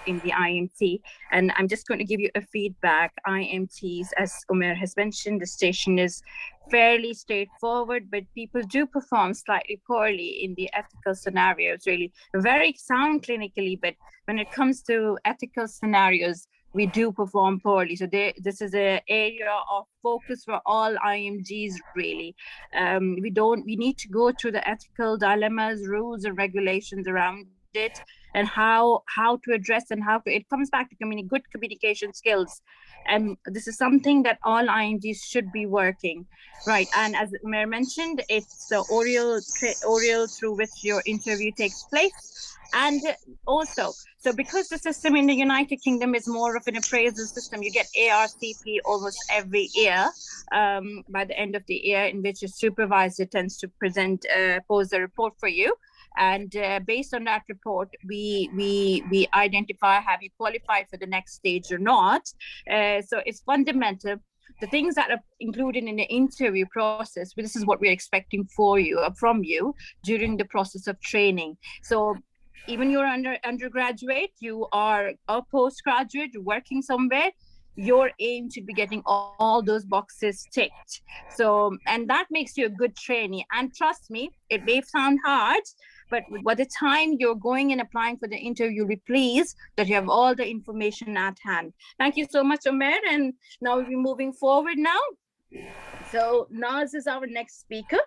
in the IMT, and I'm just going to give you a feedback. IMTs, as Umair has mentioned, the station is fairly straightforward, but people do perform slightly poorly in the ethical scenarios, really. Very sound clinically, but when it comes to ethical scenarios, we do perform poorly. So this is an area of focus for all IMGs, really. We need to go through the ethical dilemmas, rules and regulations around it, and how to address and it comes back to good communication skills. And this is something that all IMGs should be working, right? And as Umair mentioned, it's the oral through which your interview takes place. And also, so because the system in the United Kingdom is more of an appraisal system, you get ARCP almost every year by the end of the year, in which a supervisor tends to pose a report for you. And based on that report, we identify, have you qualified for the next stage or not? So it's fundamental. The things that are included in the interview process, this is what we're expecting from you during the process of training. So even you're undergraduate, you are a postgraduate, you're working somewhere, your aim should be getting all those boxes ticked. So, and that makes you a good trainee. And trust me, it may sound hard, but by the time you're going and applying for the interview, you'll be pleased that you have all the information at hand. Thank you so much, Umair. And now we'll be moving forward now. So Naz is our next speaker.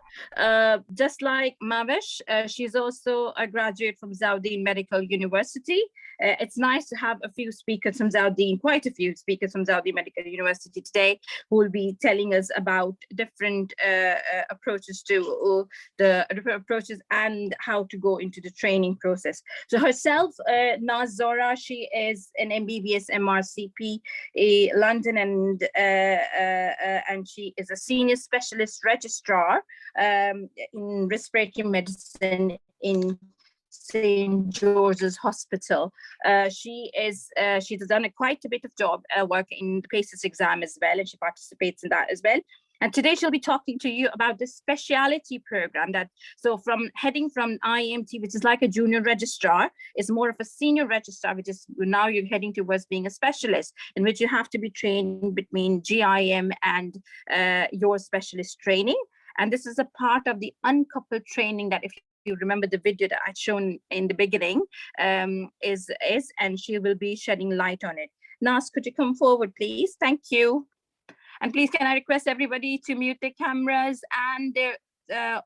Just like Mavish, she's also a graduate from Tazeen Medical University. It's nice to have a few speakers from Tazeen, quite a few speakers from Tazeen Medical University today, who will be telling us about different approaches to different approaches and how to go into the training process. So herself, Naz Zora, she is an MBBS MRCP in London, and she is a senior specialist registrar in respiratory medicine in St. George's Hospital. She's done quite a bit of job work in the PACES exam as well, and she participates in that as well. And today she'll be talking to you about the speciality program heading from IMT, which is like a junior registrar, is more of a senior registrar, which is now you're heading towards being a specialist, in which you have to be trained between GIM and your specialist training. And this is a part of the uncoupled training that, if you remember the video that I'd shown in the beginning, and she will be shedding light on it. Nas, could you come forward, please? Thank you. And please, can I request everybody to mute their cameras and their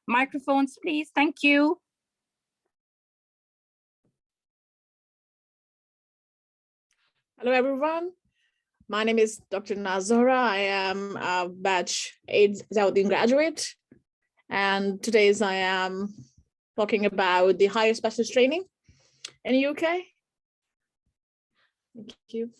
microphones, please? Thank you. Hello, everyone. My name is Dr. Nazora. I am a batch 8 Tazeen graduate. And today I am talking about the higher specialist training in the UK. Thank you.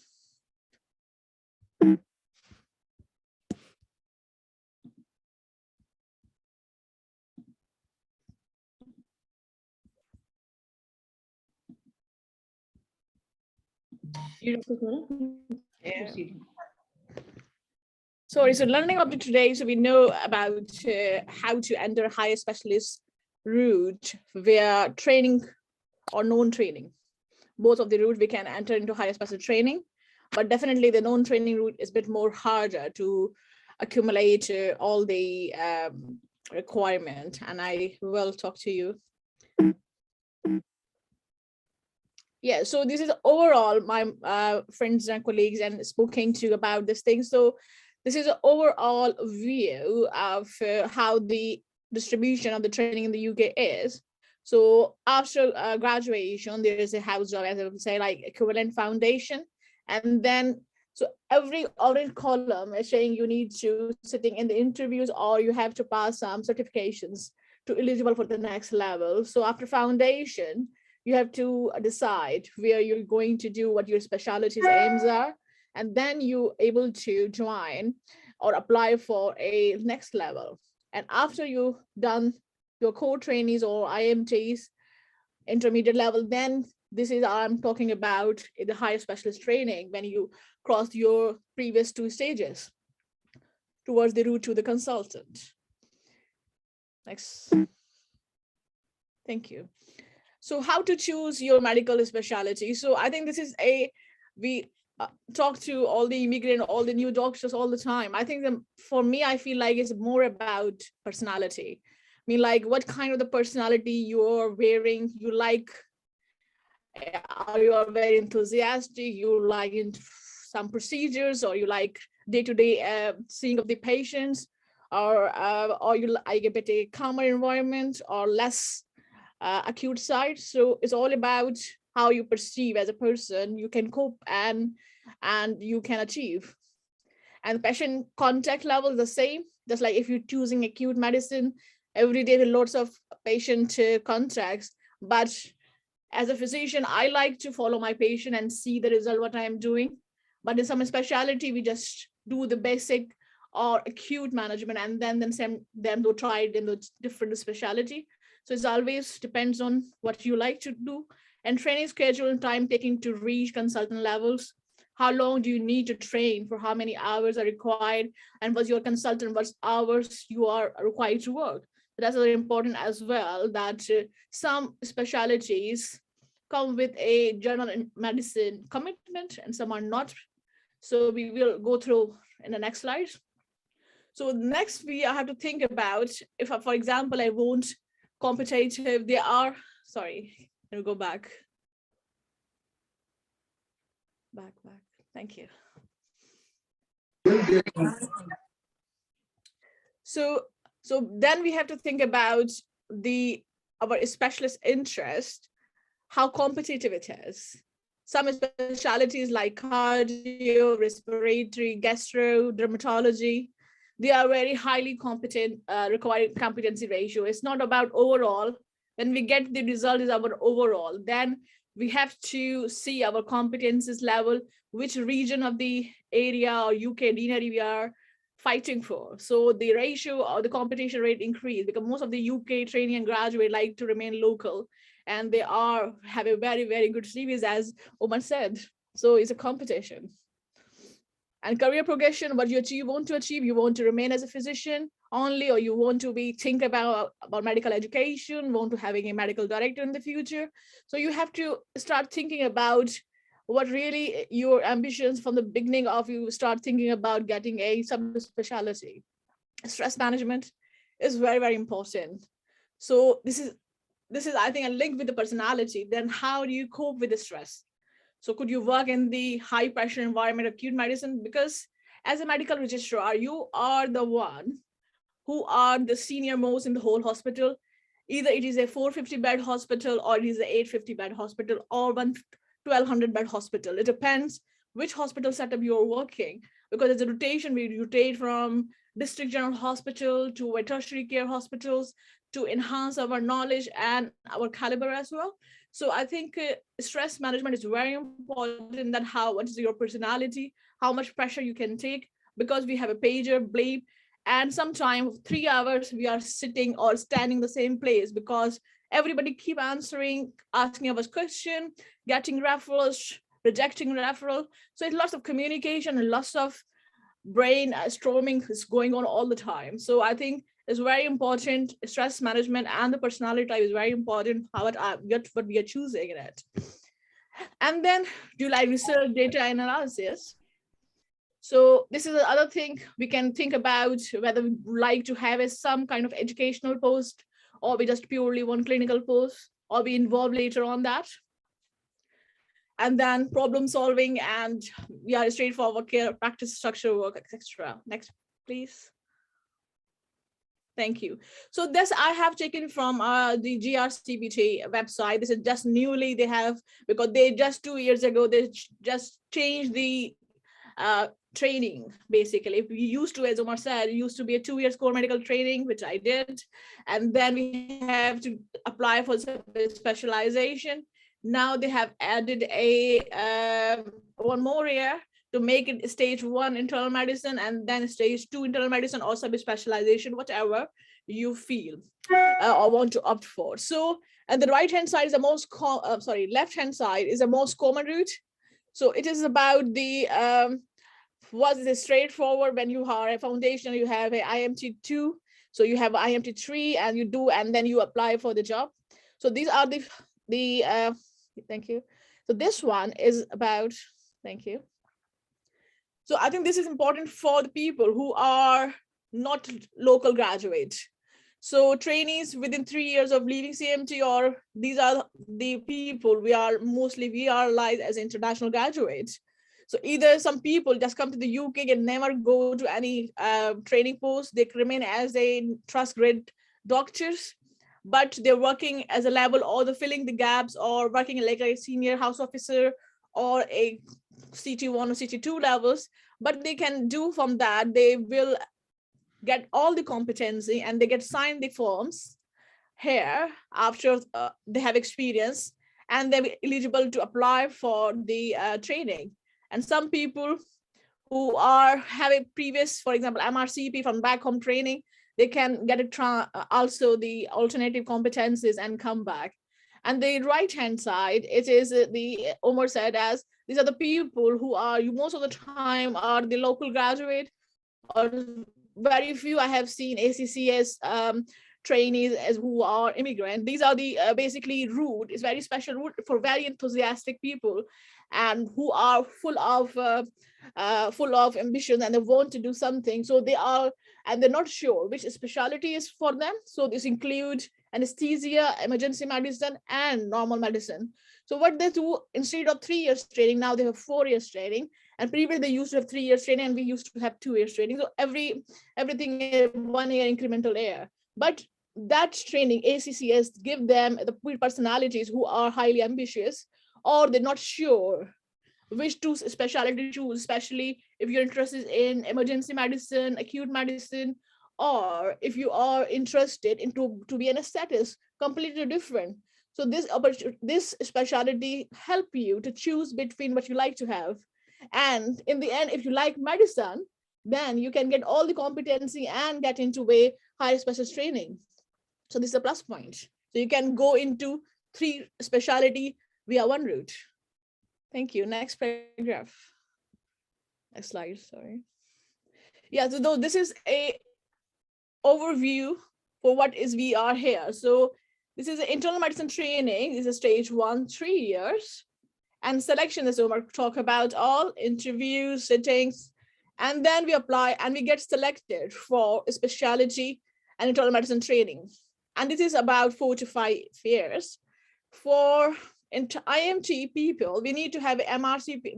Yeah. Sorry, so learning object today, so we know about how to enter a higher specialist route via training or non-training. Both of the routes we can enter into higher specialist training, but definitely the non-training route is a bit more harder to accumulate all the requirement, and I will talk to you. Yeah, so this is overall my friends and colleagues and spoken to about this thing. So this is an overall view of how the distribution of the training in the UK is. So after graduation, there is a house job, as I would say, like equivalent foundation. And then, so every orange column is saying you need to sitting in the interviews or you have to pass some certifications to eligible for the next level. So after foundation, you have to decide where you're going to do, what your specialties aims are, and then you're able to join or apply for a next level. And after you've done your core trainees or IMTs, intermediate level, then this is I'm talking about the higher specialist training when you cross your previous 2 stages. towards the route to the consultant. Next. Thank you. So how to choose your medical specialty? So I think this is we talk to all the immigrant, all the new doctors all the time. I think for me, I feel like it's more about personality. I mean, like what kind of the personality you're wearing, you like, you are very enthusiastic, you like some procedures, or you like day-to-day seeing of the patients, or you like a bit a calmer environment or less acute side. So it's all about how you perceive as a person, you can cope and you can achieve. And patient contact level is the same, just like if you're choosing acute medicine, every day there are lots of patient contacts. But as a physician, I like to follow my patient and see the result, what I am doing. But in some specialty, we just do the basic or acute management, and then they'll try it in the different specialty. So it's always depends on what you like to do. And training schedule and time taking to reach consultant levels. How long do you need to train, for how many hours are required, and what's your consultant, what hours you are required to work. So that's very important as well, that some specialties come with a general medicine commitment and some are not. So we will go through in the next slide. So next I have to think about, if for example, I want competitive, they are, sorry, let me go back. Back. Thank you. So then we have to think about our specialist interest, how competitive it is. Some specialties like cardio, respiratory, gastro, dermatology, they are very highly competent, requiring competency ratio. It's not about overall. When we get the result is our overall, then we have to see our competencies level, which region of the area or UK DNR we are fighting for. So the ratio or the competition rate increase, because most of the UK training and graduate like to remain local, and they have a very, very good CVs, as Omar said. So it's a competition. And career progression, what you want to achieve, you want to remain as a physician only, or you want to think about medical education, want to having a medical director in the future. So you have to start thinking about what really your ambitions from the beginning of, you start thinking about getting a subspecialty. Stress management is very, very important. So this is I think a link with the personality. Then how do you cope with the stress? So could you work in the high pressure environment of acute medicine? Because as a medical registrar, you are the one who are the senior most in the whole hospital. Either it is a 450 bed hospital, or it is a 850 bed hospital, or 1200 bed hospital. It depends which hospital setup you're working, because it's a rotation. We rotate from district general hospital to tertiary care hospitals to enhance our knowledge and our caliber as well. So I think stress management is very important, that what is your personality, how much pressure you can take, because we have a pager, bleep, and sometimes 3 hours we are sitting or standing the same place because everybody keep asking us question, getting referrals, rejecting referral. So it's lots of communication and lots of brain storming is going on all the time. So I think it's very important. Stress management and the personality type is very important. What we are choosing in it. And then do you like research, data analysis? So this is the other thing we can think about, whether we like to have some kind of educational post, or we just purely one clinical post, or be involved later on that. And then problem solving, and we are straightforward care, practice structure work, etc. Next, please. Thank you. So this I have taken from the GRCBT website. This is just newly they have, because they just 2 years ago, they just changed the training. Basically, we used to, as Omar said, used to be a 2 years core medical training, which I did. And then we have to apply for specialization. Now they have added a one more year to make it stage 1 internal medicine, and then stage 2 internal medicine or sub-specialization, whatever you feel or want to opt for. So, and the right-hand side is the most, left-hand side is the most common route. So it is about the was straightforward. When you are a foundation, you have a IMT2, so you have IMT3, and you do, and then you apply for the job. So these are the thank you. So this one is about, thank you. So I think this is important for the people who are not local graduates. So trainees within 3 years of leaving CMT, or these are the people we are live as international graduates. So either some people just come to the UK and never go to any training post, they remain as a trust grade doctors, but they're working as a level, or they're filling the gaps, or working like a senior house officer or a CT1 or CT2 levels. But they can do from that, they will get all the competency, and they get signed the forms here after they have experience, and they're eligible to apply for the training. And some people who have a previous, for example, MRCP from back home training, they can get it also the alternative competencies and come back. And the right hand side, it is the Omar said, as these are the people who are, most of the time are the local graduate, or very few I have seen ACCS trainees as who are immigrant. These are the basically route, it's very special route for very enthusiastic people, and who are full of ambition, and they want to do something. So they are, and they're not sure which specialty is for them. So this includes anesthesia, emergency medicine, and normal medicine. So what they do, instead of 3 years training, now they have 4 years training. And previously they used to have 3 years training, and we used to have 2 years training. So everything is 1 year incremental year. But that training, ACCS, give them the personalities who are highly ambitious, or they're not sure which two specialty to choose, especially if you're interested in emergency medicine, acute medicine, or if you are interested into to be an aesthetist, completely different. So this specialty help you to choose between what you like to have. And in the end, if you like medicine, then you can get all the competency and get into a higher specialist training. So this is a plus point. So you can go into 3 specialty via 1 route. Thank you. Next paragraph. Next slide, sorry. Yeah, so this is a overview for what is we are here. So this is an internal medicine training. This is stage 1, 3 years. And selection is over, talk about all interviews, sittings, and then we apply and we get selected for a specialty and internal medicine training. And this is about 4 to 5 years. For IMT people, we need to have MRCP,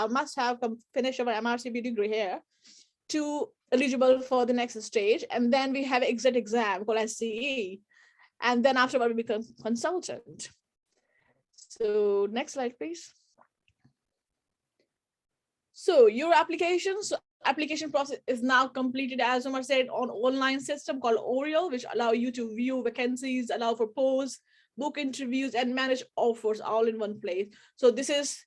must have finished our MRCP degree here to eligible for the next stage. And then we have exit exam called SCE. And then afterward, we become consultant. So next slide, please. So your application process is now completed, as Omar said, on online system called Oriel, which allow you to view vacancies, allow for posts, book interviews, and manage offers all in one place. So this is,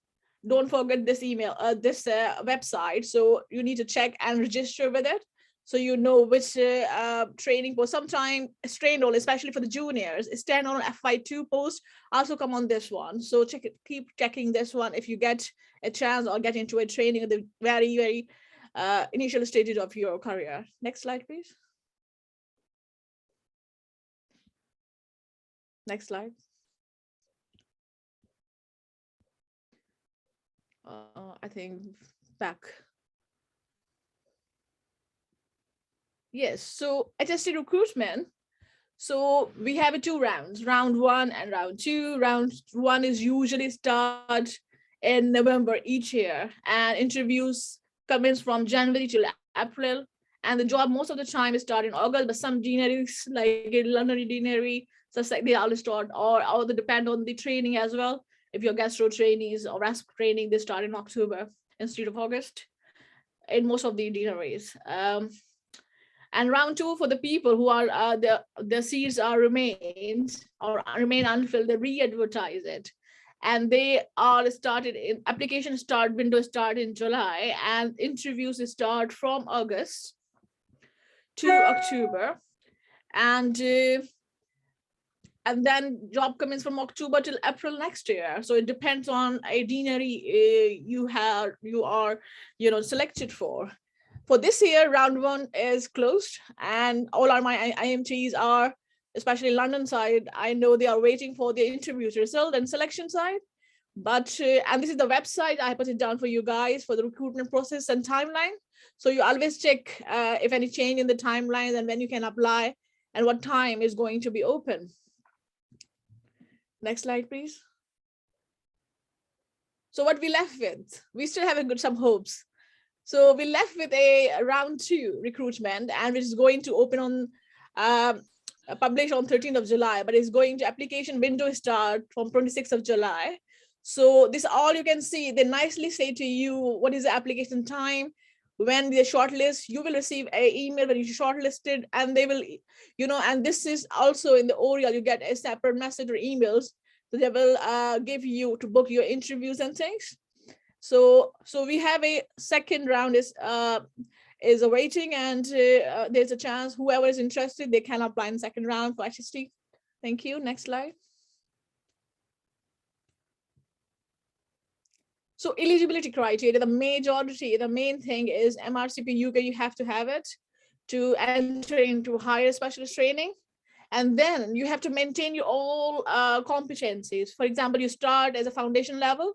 don't forget this email, this website. So you need to check and register with it, so you know which training post. Sometimes strain role, especially for the juniors, stand on FY2 post also come on this one. So keep checking this one if you get a chance or get into a training at the very, very initial stages of your career. Next slide, please. Next slide. I think back. Yes, so attested recruitment. So we have 2 rounds, round 1 and round 2. Round 1 is usually start in November each year, and interviews commence from January till April. And the job most of the time is start in August, but some deaneries like London deanery, such like they all start, or they depend on the training as well. If you're gastro trainees or RASP training, they start in October instead of August in most of the deaneries. And round 2 for the people who are the seats are remain unfilled, they re-advertise it. And they are started in application start window start in July, and interviews start from August to October. And and then job commence from October till April next year. So it depends on a deanery you are selected for. For this year, round 1 is closed, and all my IMTs are, especially London side, I know they are waiting for the interviews result and selection side. But and this is the website, I put it down for you guys for the recruitment process and timeline. So you always check if any change in the timeline and when you can apply and what time is going to be open. Next slide, please. So what we left with, we still have some hopes. So we left with a round 2 recruitment, and which is going to open on published on 13th of July, but it's going to application window start from 26th of July. So this all you can see, they nicely say to you what is the application time. When they shortlist, you will receive an email when you shortlisted, and they will, and this is also in the Oriel, you get a separate message or emails. So they will give you to book your interviews and things. So we have a second round is awaiting, and there's a chance whoever is interested, they can apply in second round for HST. Thank you. Next slide. So eligibility criteria, the main thing is MRCP UK, you have to have it to enter into higher specialist training. And then you have to maintain your all competencies. For example, you start as a foundation level.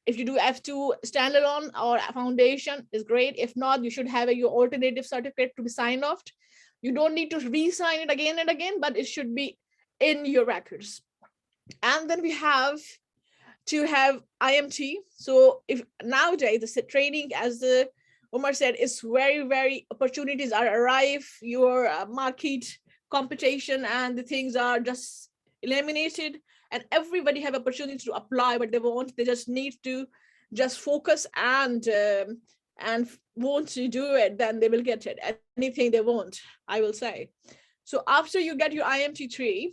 If you do F2 standalone or foundation is great. If not, you should have your alternative certificate to be signed off. You don't need to re-sign it again and again, but it should be in your records. And then we have to have IMT. So if nowadays the training, as the Umar said, is very opportunities are arrive, your market competition and the things are just eliminated, and everybody have opportunity to apply, but they just need to just focus and want to do it, then they will get it. Anything they want, I will say. So after you get your IMT3,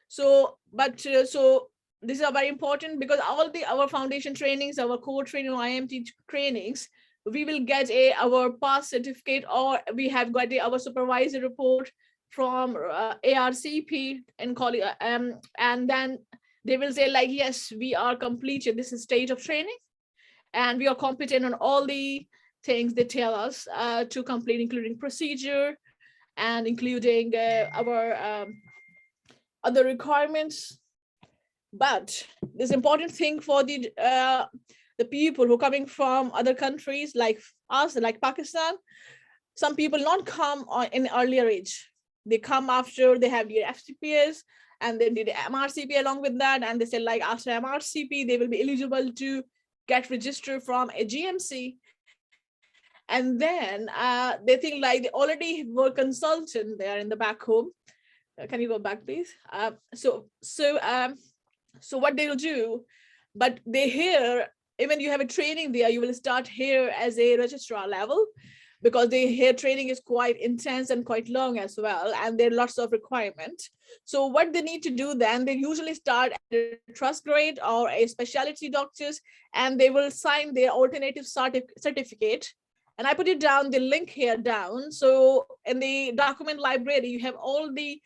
so this is very important, because all our foundation trainings, our core training, IMT trainings, we will get our pass certificate, or we have got our supervisor report from ARCP and college, and then they will say like, yes, we are completed this stage of training, and we are competent on all the things they tell us to complete, including procedure and including our other requirements. But this important thing for the people who are coming from other countries like us, like Pakistan, some people not come in earlier age. They come after they have their FCPS, and they did MRCP along with that. And they said like after MRCP, they will be eligible to get registered from a GMC. And then they think like they already were consultant there in the back home. Can you go back, please? So what they will do, but they here, even you have a training there, you will start here as a registrar level, because the here training is quite intense and quite long as well, and there are lots of requirements. So what they need to do then, they usually start at a trust grade or a specialty doctors, and they will sign their alternative certificate. And I put it down, the link here down. So in the document library, you have all the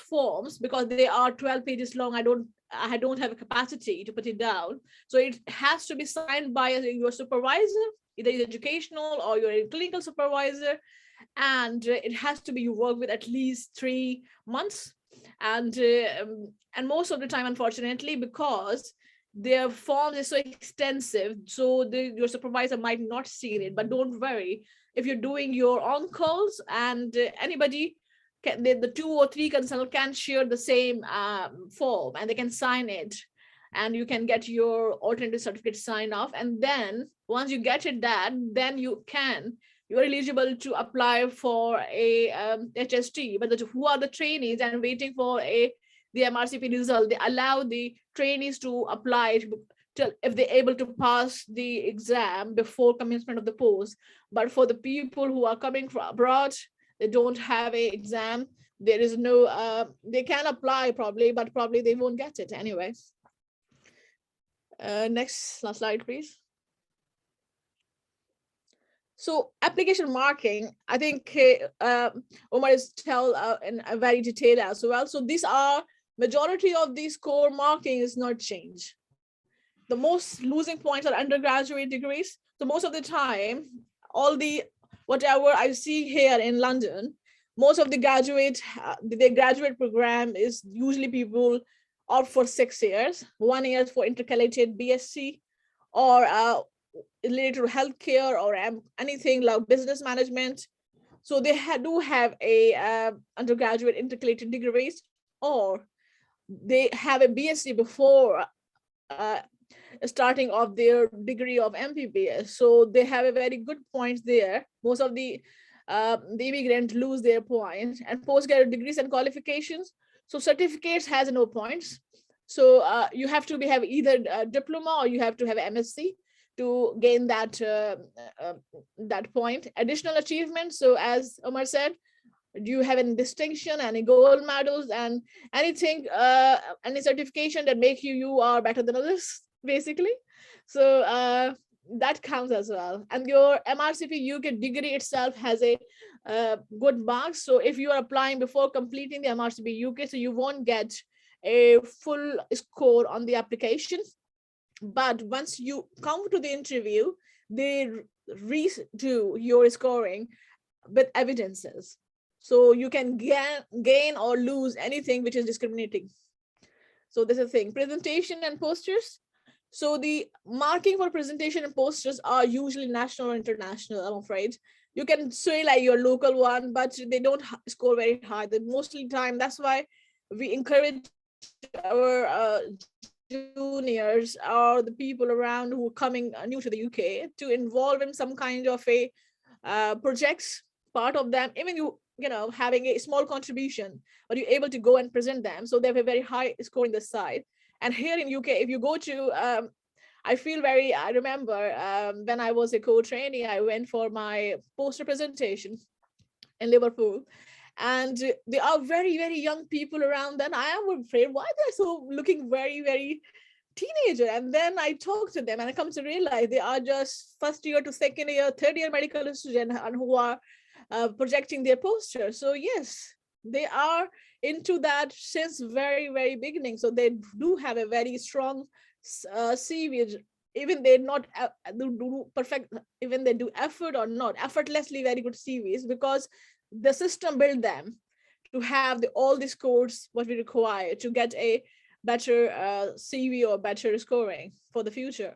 forms, because they are 12 pages long. I don't have a capacity to put it down. So it has to be signed by your supervisor, either educational or your clinical supervisor. And it has to be you work with at least 3 months. And most of the time, unfortunately, because their forms is so extensive, so your supervisor might not see it. But don't worry, if you're doing your on calls, and anybody the 2 or 3 consultants can share the same form, and they can sign it, and you can get your alternative certificate signed off. And then once you get it, then you are eligible to apply for a HST. But who are the trainees and waiting for the MRCP result, they allow the trainees to apply if they're able to pass the exam before commencement of the post. But for the people who are coming from abroad, they don't have an exam, there is no, they can apply probably, but probably they won't get it anyway. Next slide, please. So application marking, I think Omar is tell in a very detailed as well. So these are majority of these core marking is not changed. The most losing points are undergraduate degrees. So most of the time, all the whatever I see here in London, most of the graduate program is usually people opt for 6 years, 1 year for intercalated BSc or related to healthcare or anything like business management. So they do have a undergraduate intercalated degrees, or they have a BSc before starting off their degree of MBBS. So they have a very good points there. Most of the immigrants lose their points. And postgraduate degrees and qualifications. So certificates has no points. So you have to have either a diploma or you have to have MSc to gain that that point. Additional achievements. So as Omar said, do you have any distinction, any gold medals, and anything, any certification that make you are better than others, basically? So that counts as well. And your MRCP UK degree itself has a good marks. So if you are applying before completing the MRCP UK, so you won't get a full score on the application. But once you come to the interview, they redo your scoring with evidences. So you can gain or lose anything which is discriminating. So this is the thing. Presentation and posters. So the marking for presentation and posters are usually national or international, I'm afraid. You can say like your local one, but they don't score very high. The mostly time, that's why we encourage our juniors or the people around who are coming new to the UK to involve in some kind of a projects, part of them, even you know, having a small contribution, but you're able to go and present them. So they have a very high score in this side. And here in UK, if you go to, I remember when I was a co-trainee, I went for my poster presentation in Liverpool. And there are very, very young people around, and I am afraid why they're so looking very, very teenager. And then I talk to them and I come to realize they are just first year to second year, third year medical student, and who are projecting their poster. So yes, they are into that since very, very beginning. So they do have a very strong CV, even they not do perfect, even they do effort or not, effortlessly very good CVs, because the system built them to have all the scores what we require to get a better CV or better scoring for the future.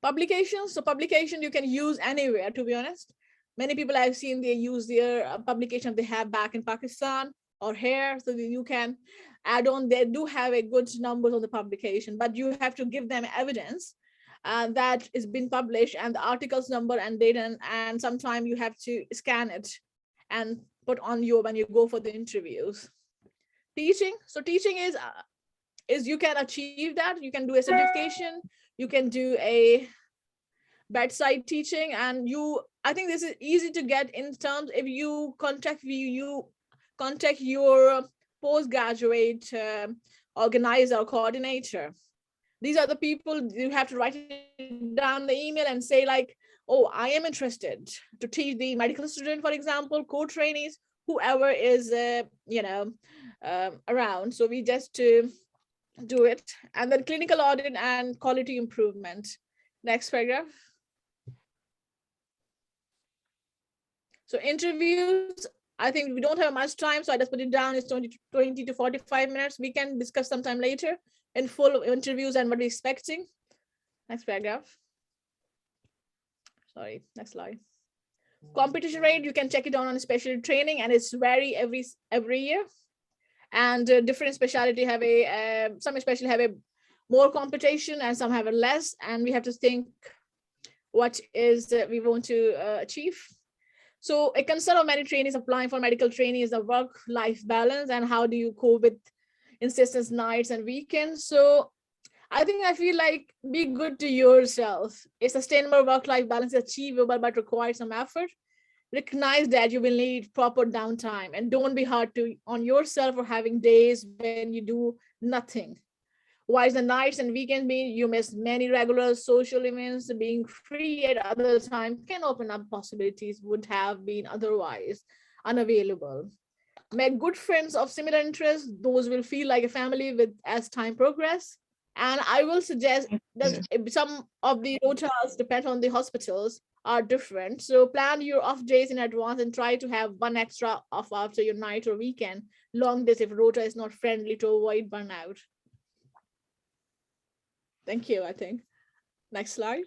Publications. So publication you can use anywhere, to be honest. Many people I've seen, they use their publication they have back in Pakistan or here, so that you can add on. They do have a good numbers on the publication, but you have to give them evidence that is been published and the articles number and date, and sometimes you have to scan it and put on you when you go for the interviews. Teaching. So teaching is you can achieve that. You can do a certification, you can do a bedside teaching, and I think this is easy to get in terms if you contact your postgraduate organizer or coordinator. These are the people you have to write it down the email and say like, oh, I am interested to teach the medical student, for example, co-trainees, whoever is around. So we just do it. And then clinical audit and quality improvement. Next paragraph. So interviews, I think we don't have much time, so I just put it down. It's 20 to 45 minutes. We can discuss sometime later in full interviews and what we're expecting. Next paragraph. Sorry, next slide. Competition rate, you can check it on Specialty Training, and it's vary every year. And different specialty have some especially have a more competition and some have a less, and we have to think what is we want to achieve. So a concern of many trainees applying for medical training is the work-life balance and how do you cope with insistence nights and weekends. So I feel like be good to yourself. A sustainable work-life balance is achievable but requires some effort. Recognize that you will need proper downtime and don't be hard on yourself for having days when you do nothing. While the nights and weekends mean you miss many regular social events, being free at other times can open up possibilities would have been otherwise unavailable. make good friends of similar interests. Those will feel like a family with as time progress. And I will suggest that some of the rotas, depend on the hospitals, are different. So plan your off days in advance and try to have one extra off after your night or weekend long days if rota is not friendly, to avoid burnout. Thank you, I think. Next slide.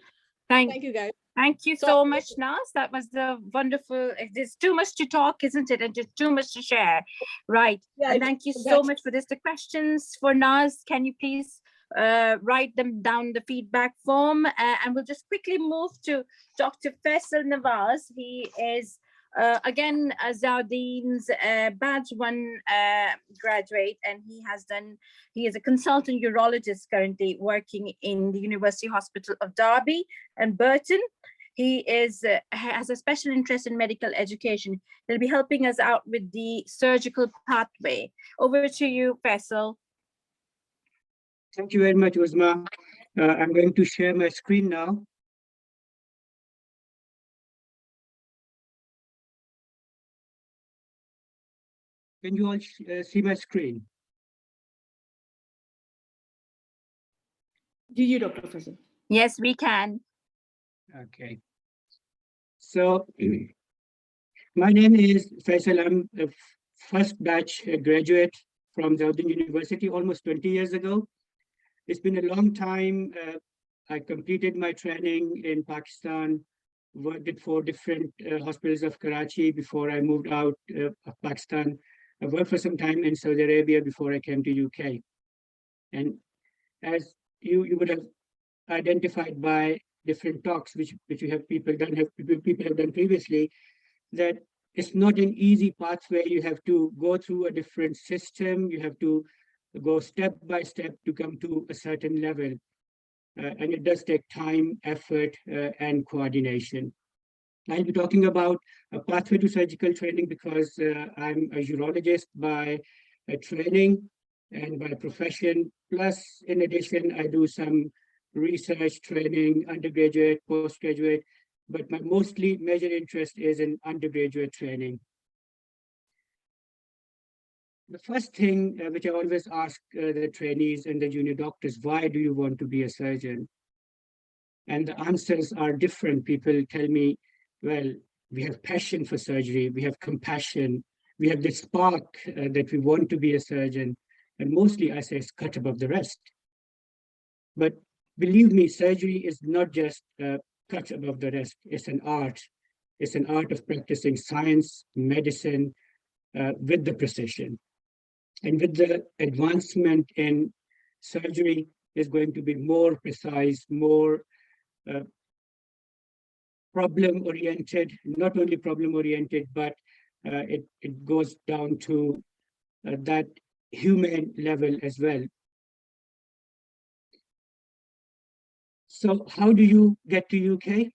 Thank you, guys. Thank you so much, Naz. That was the wonderful. There's too much to talk, isn't it? And just too much to share. Right. Yeah, and thank you so much for this. The questions for Naz, can you please write them down the feedback form? And we'll just quickly move to Dr. Faisal Nawaz. He is again Zawdeen's badge 1 graduate, and he is a consultant urologist currently working in the University Hospital of Derby and Burton. He has a special interest in medical education. He'll be helping us out with the surgical pathway. Over to you, Faisal. Thank you very much, Uzma. I'm going to share my screen now. Can you all see my screen? Do you, Dr. Faisal? Yes, we can. Okay. So my name is Faisal. I'm a first batch graduate from Zawdeen University almost 20 years ago. It's been a long time. I completed my training in Pakistan, worked at 4 different hospitals of Karachi before I moved out of Pakistan. I worked for some time in Saudi Arabia before I came to UK. And as you would have identified by different talks which you have people have done previously, that it's not an easy pathway. You have to go through a different system. You have to go step by step to come to a certain level. And it does take time, effort, and coordination. I'll be talking about a pathway to surgical training because I'm a urologist by training and by profession. Plus, in addition, I do some research training, undergraduate, postgraduate, but my mostly major interest is in undergraduate training. The first thing which I always ask the trainees and the junior doctors, why do you want to be a surgeon? And the answers are different. People tell me, well, we have passion for surgery, we have compassion, we have this spark that we want to be a surgeon. And mostly I say it's cut above the rest. But believe me, surgery is not just cut above the rest. It's an art. It's an art of practicing science, medicine with the precision. And with the advancement in surgery, is going to be more precise, more problem-oriented, not only problem-oriented, but it goes down to that human level as well. So how do you get to UK?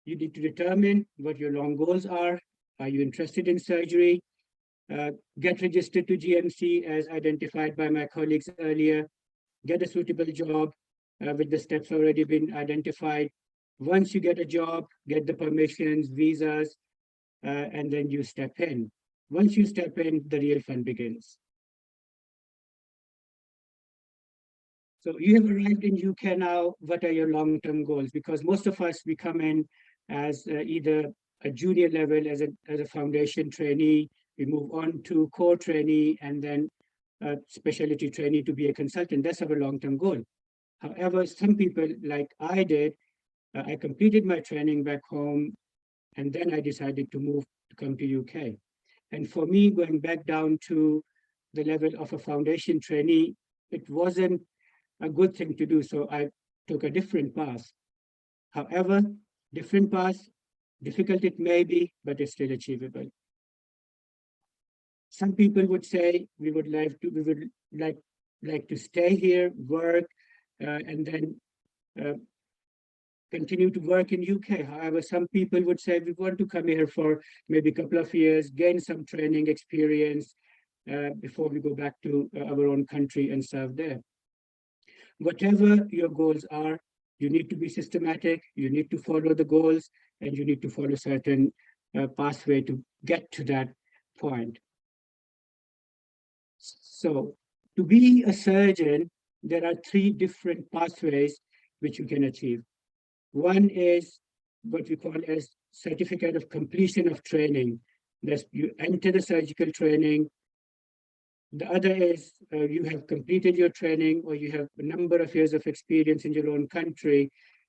You need to determine what your long goals are. Are you interested in surgery? Get registered to GMC as identified by my colleagues earlier. Get a suitable job with the steps already been identified. Once you get a job, get the permissions, visas, and then you step in. Once you step in, the real fun begins. So you have arrived in UK now. What are your long-term goals? Because most of us, we come in as either a junior level, as a foundation trainee, we move on to core trainee, and then specialty trainee to be a consultant. That's our long-term goal. However, some people, like I did, I completed my training back home, and then I decided to come to UK. And for me, going back down to the level of a foundation trainee, it wasn't a good thing to do. So I took a different path. However, different path, difficult it may be, but it's still achievable. Some people would say we would like to stay here, work, and then continue to work in UK. However, some people would say we want to come here for maybe a couple of years, gain some training experience before we go back to our own country and serve there. Whatever your goals are, you need to be systematic, you need to follow the goals, and you need to follow certain pathway to get to that point. So to be a surgeon, there are 3 different pathways which you can achieve. One is what we call as certificate of completion of training. That's you enter the surgical training. The other is you have completed your training, or you have a number of years of experience in your own country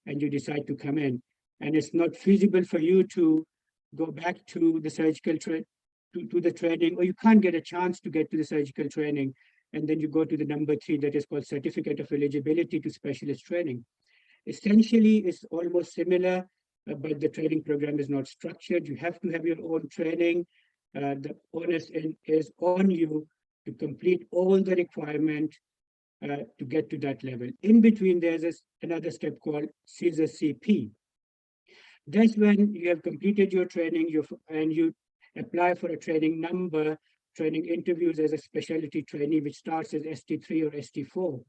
and you decide to come in. And it's not feasible for you to go back to the surgical to the training, or you can't get a chance to get to the surgical training. And then you go to the number 3, that is called certificate of eligibility to specialist training. Essentially, it's almost similar, but the training program is not structured. You have to have your own training. The onus is on you to complete all the requirement to get to that level. In between, there's another step called CSER CP. That's when you have completed your training and you apply for a training number, training interviews as a specialty trainee, which starts as ST3 or ST4.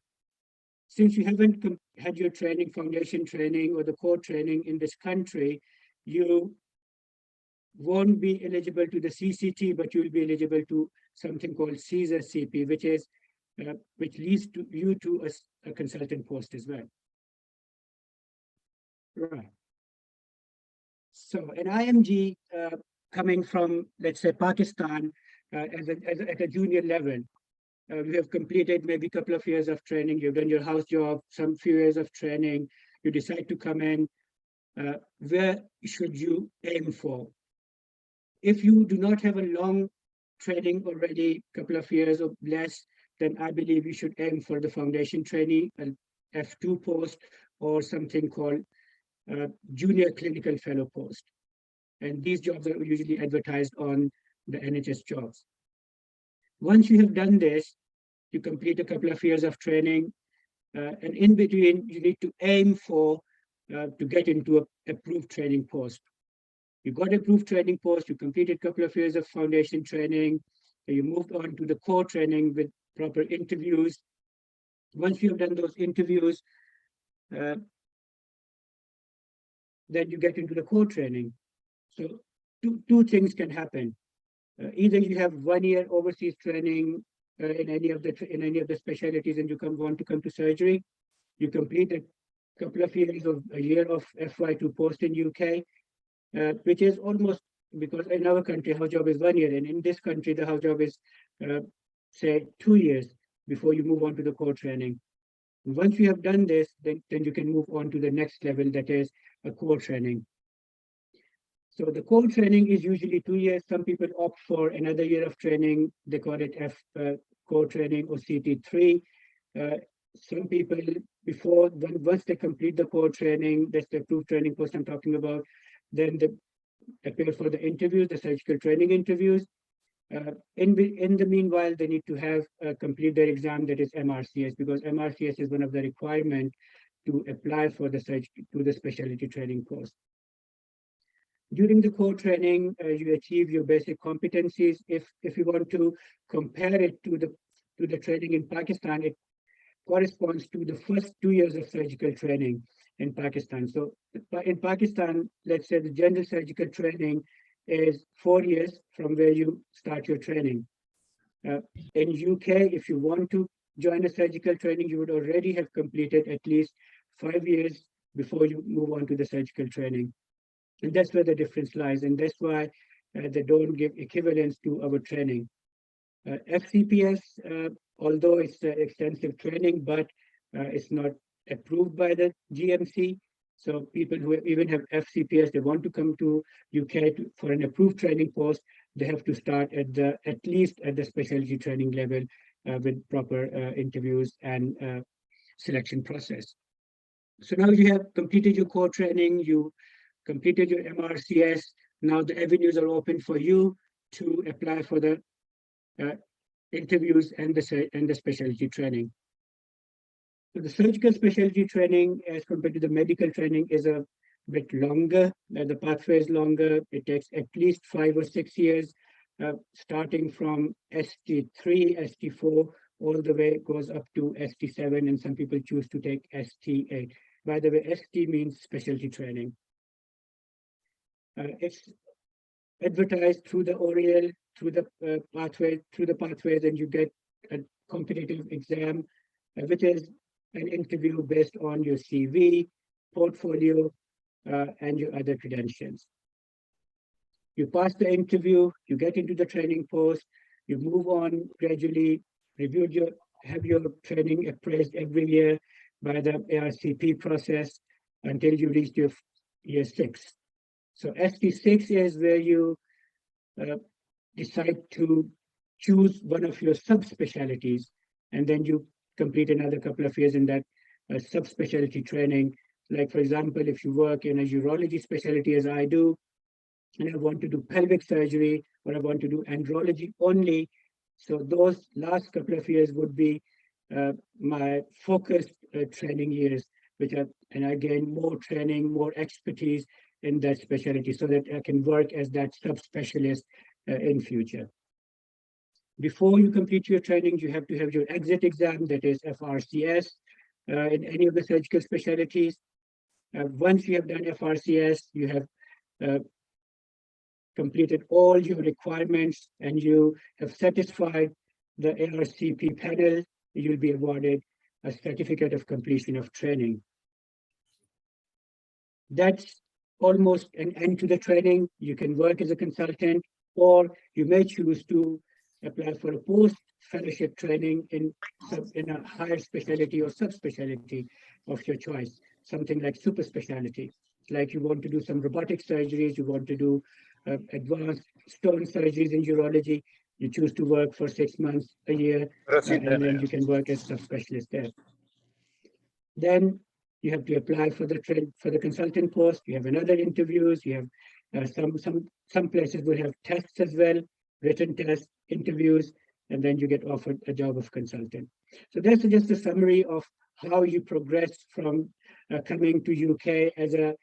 Since you haven't had your training, foundation training or the core training in this country, you won't be eligible to the CCT, but you'll be eligible to something called CSER CP, which leads to you to a consultant post as well. Right. So an IMG coming from, let's say, Pakistan at a junior level, you have completed maybe a couple of years of training, you've done your house job, some few years of training, you decide to come in, where should you aim for? If you do not have a long training already, a couple of years or less, then I believe you should aim for the foundation trainee, an F2 post, or something called junior clinical fellow post. And these jobs are usually advertised on the NHS jobs. Once you have done this, you complete a couple of years of training, and in between, you need to aim for to get into an approved training post. You got approved training post, you completed a couple of years of foundation training, and you moved on to the core training with proper interviews. Once you've done those interviews, then you get into the core training. So two things can happen. Either you have 1 year overseas training in any of the specialties, and you want to come to surgery. You complete a couple of years of a year of FY2 post in UK, which is almost, because in our country house job is 1 year, and in this country the house job is say 2 years before you move on to the core training. Once you have done this, then you can move on to the next level, that is a core training. So the core training is usually 2 years. Some people opt for another year of training. They call it core training or CT3. Some people, once they complete the core training, that's the approved training post I'm talking about, then they appear for the interviews, the surgical training interviews. In the meanwhile, they need to have complete their exam, that is MRCS, because MRCS is one of the requirements to apply for the specialty training post. During the core training, you achieve your basic competencies. If you want to compare it to the training in Pakistan, it corresponds to the first 2 years of surgical training in Pakistan. So in Pakistan, let's say the general surgical training is 4 years from where you start your training. In UK, if you want to join a surgical training, you would already have completed at least 5 years before you move on to the surgical training. And that's where the difference lies. And that's why they don't give equivalence to our training. FCPS, although it's extensive training, but it's not approved by the GMC. So people who even have FCPS, they want to come to UK for an approved training post, they have to start at least at the specialty training level with proper interviews and selection process. So now you have completed your core training, you completed your MRCS. Now the avenues are open for you to apply for the interviews and the specialty training. So the surgical specialty training, as compared to the medical training, is a bit longer. The pathway is longer. It takes at least 5 or 6 years, starting from ST3, ST4, all the way goes up to ST7, and some people choose to take ST8. By the way, ST means specialty training. It's advertised through the Oriel through the pathways, and you get a competitive exam, which is an interview based on your CV, portfolio, and your other credentials. You pass the interview, you get into the training post, you move on gradually, have your training appraised every year by the ARCP process until you reach your year 6. So ST6 is where you decide to choose one of your subspecialties, and then you complete another couple of years in that subspecialty training. Like, for example, if you work in a urology specialty as I do, and I want to do pelvic surgery, or I want to do andrology only, so those last couple of years would be my focused training years, which are, and I gain more training, more expertise in that specialty, so that I can work as that subspecialist in future. Before you complete your training, you have to have your exit exam, that is FRCS, in any of the surgical specialties. Once you have done FRCS, you have completed all your requirements and you have satisfied the ARCP panel, you'll be awarded a certificate of completion of training. That's almost an end to the training. You can work as a consultant, or you may choose to apply for a post-fellowship training in a higher specialty or subspecialty of your choice, something like super specialty. Like you want to do some robotic surgeries, you want to do advanced stone surgeries in urology, you choose to work for 6 months, a year, and then you can work as subspecialist there. Then you have to apply for the consultant post. You have another interviews. You have some places will have tests as well, written tests, interviews, and then you get offered a job of consultant. So that's just a summary of how you progress from coming to UK as a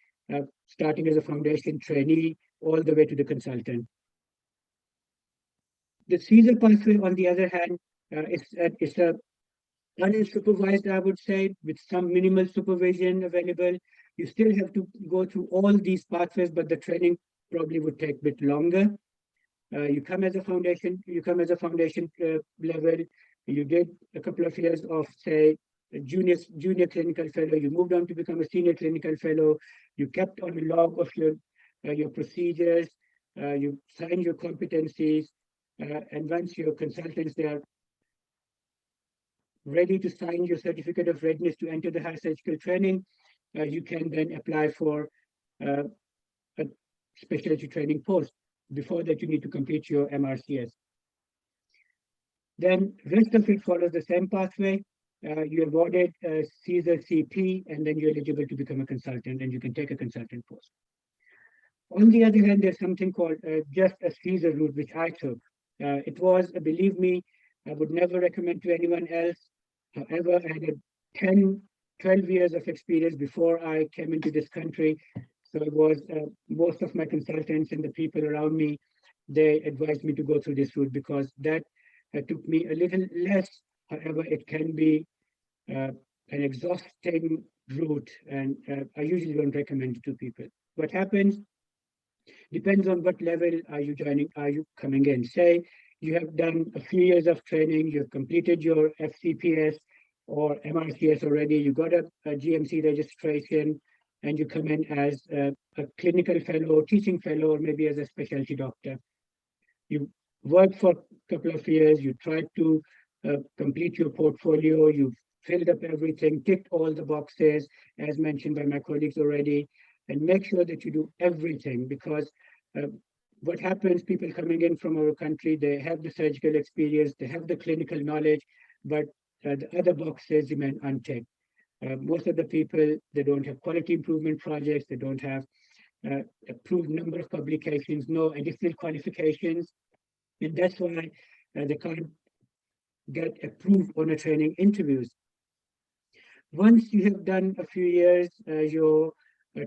starting as a foundation trainee all the way to the consultant. The Caesar pathway, on the other hand, it's a unsupervised, I would say, with some minimal supervision available. You still have to go through all these pathways, but the training probably would take a bit longer. You come as a foundation level. You did a couple of years of, say, a junior clinical fellow. You moved on to become a senior clinical fellow. You kept on a log of your procedures. You signed your competencies, and once your consultants, they are ready to sign your certificate of readiness to enter the higher surgical training, you can then apply for a specialty training post. Before that, you need to complete your MRCS. Then rest of it follows the same pathway. You're awarded Caesar CP, and then you're eligible to become a consultant, and you can take a consultant post. On the other hand, there's something called just a Caesar route, which I took. It was, believe me, I would never recommend to anyone else. However, I had 12 years of experience before I came into this country. So it was most of my consultants and the people around me, they advised me to go through this route because that took me a little less. However, it can be an exhausting route, and I usually don't recommend it to people. What happens depends on what level are you joining, are you coming in. Say you have done a few years of training, you've completed your FCPS or MRCS already, you got a GMC registration, and you come in as a clinical fellow, teaching fellow, or maybe as a specialty doctor. You work for a couple of years, you try to complete your portfolio, you've filled up everything, ticked all the boxes, as mentioned by my colleagues already, and make sure that you do everything, because what happens, people coming in from our country, they have the surgical experience, they have the clinical knowledge, but the other boxes remain unchecked. Most of the people, they don't have quality improvement projects, they don't have approved number of publications, no additional qualifications, and that's why they can't get approved on a training interviews. Once you have done a few years, your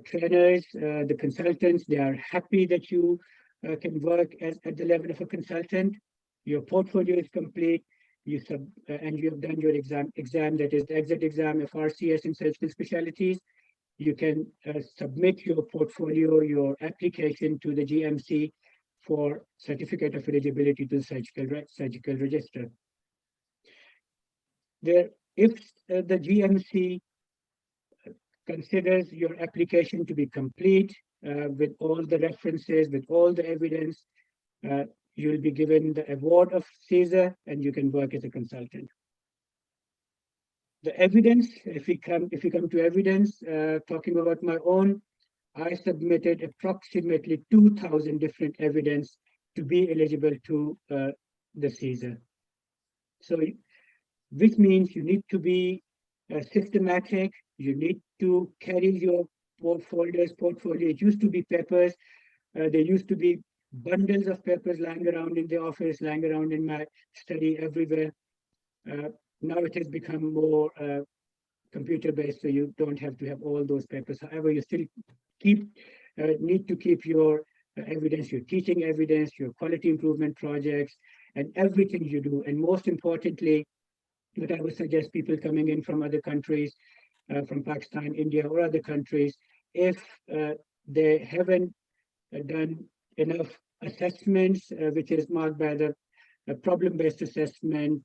trainers, the consultants, they are happy that you can work at the level of a consultant. Your portfolio is complete. And you have done your exam, that is the exit exam, FRCS in surgical specialties. You can submit your portfolio, your application to the GMC for certificate of eligibility to the surgical register. If the GMC considers your application to be complete with all the references, with all the evidence, you'll be given the award of CSER and you can work as a consultant. The evidence, if we come to evidence, talking about my own, I submitted approximately 2,000 different evidence to be eligible to the CSER. So, which means you need to be systematic, you need to carry your portfolio. It used to be papers, there used to be bundles of papers lying around in the office, lying around in my study everywhere. Now it has become more computer-based, so you don't have to have all those papers. However, you still need to keep your evidence, your teaching evidence, your quality improvement projects, and everything you do. And most importantly, what I would suggest people coming in from other countries, from Pakistan, India, or other countries, if they haven't done enough assessments, which is marked by the problem-based assessment,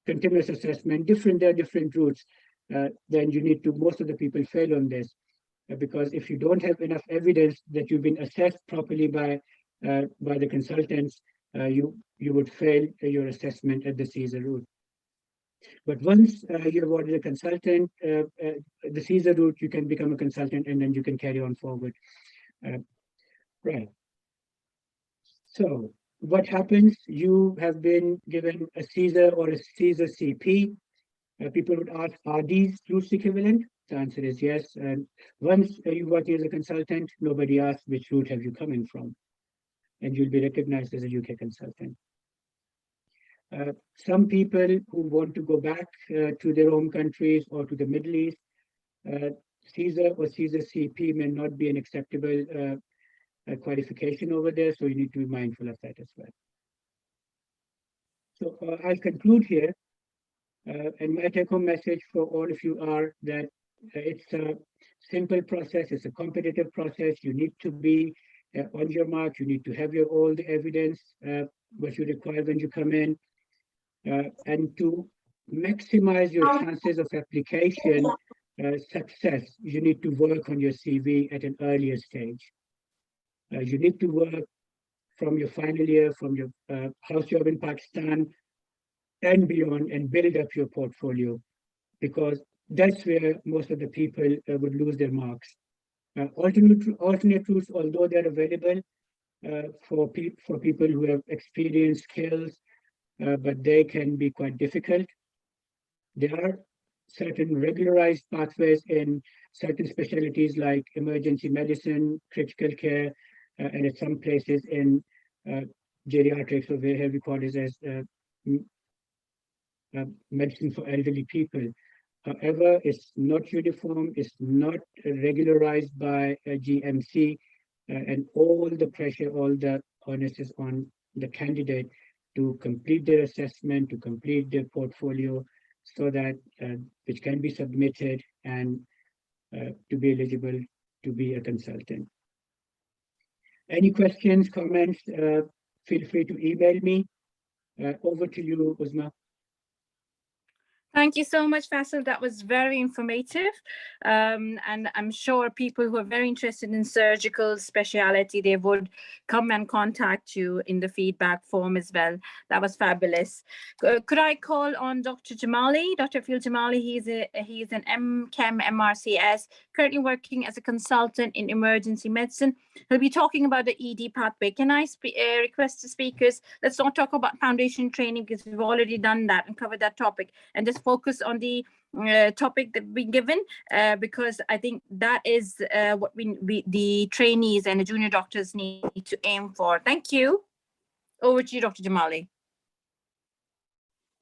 continuous assessment, there are different routes, then you need to, most of the people fail on this. Because if you don't have enough evidence that you've been assessed properly by the consultants, you would fail your assessment at the CSER route. But once you're awarded a consultant, the CSER route, you can become a consultant and then you can carry on forward. Right. So what happens? You have been given a CSER or a CSER CP. People would ask, are these routes equivalent? The answer is yes. And once you work as a consultant, nobody asks which route have you come in from, and you'll be recognized as a UK consultant. Some people who want to go back to their home countries or to the Middle East, CSER or CSER CP may not be an acceptable qualification over there, so you need to be mindful of that as well. So I'll conclude here, and my take-home message for all of you are that it's a simple process, it's a competitive process. You need to be on your mark, you need to have all the evidence, what you require when you come in, and to maximize your chances of application success, you need to work on your CV at an earlier stage. You need to work from your final year, from your house job in Pakistan and beyond, and build up your portfolio, because that's where most of the people would lose their marks. Alternate routes, although they're available for people who have experience, skills, but they can be quite difficult. There are certain regularized pathways in certain specialties like emergency medicine, critical care, and in some places in geriatrics, or where we call it as medicine for elderly people. However, it's not uniform, it's not regularized by GMC, and all the pressure, all the onus is on the candidate to complete their assessment, to complete their portfolio, so that which can be submitted and to be eligible to be a consultant. Any questions, comments, feel free to email me. Over to you, Uzma. Thank you so much, Faisal. That was very informative. And I'm sure people who are very interested in surgical specialty, they would come and contact you in the feedback form as well. That was fabulous. Could I call on Dr. Jamali? Dr. Phil Jamali, he's an MChem MRCS, currently working as a consultant in emergency medicine. He'll be talking about the ED pathway. Can I request the speakers, let's not talk about foundation training because we've already done that and covered that topic, and just focus on the topic that we've been given, because I think that is what the trainees and the junior doctors need to aim for. Thank you. Over to you, Dr. Jamali.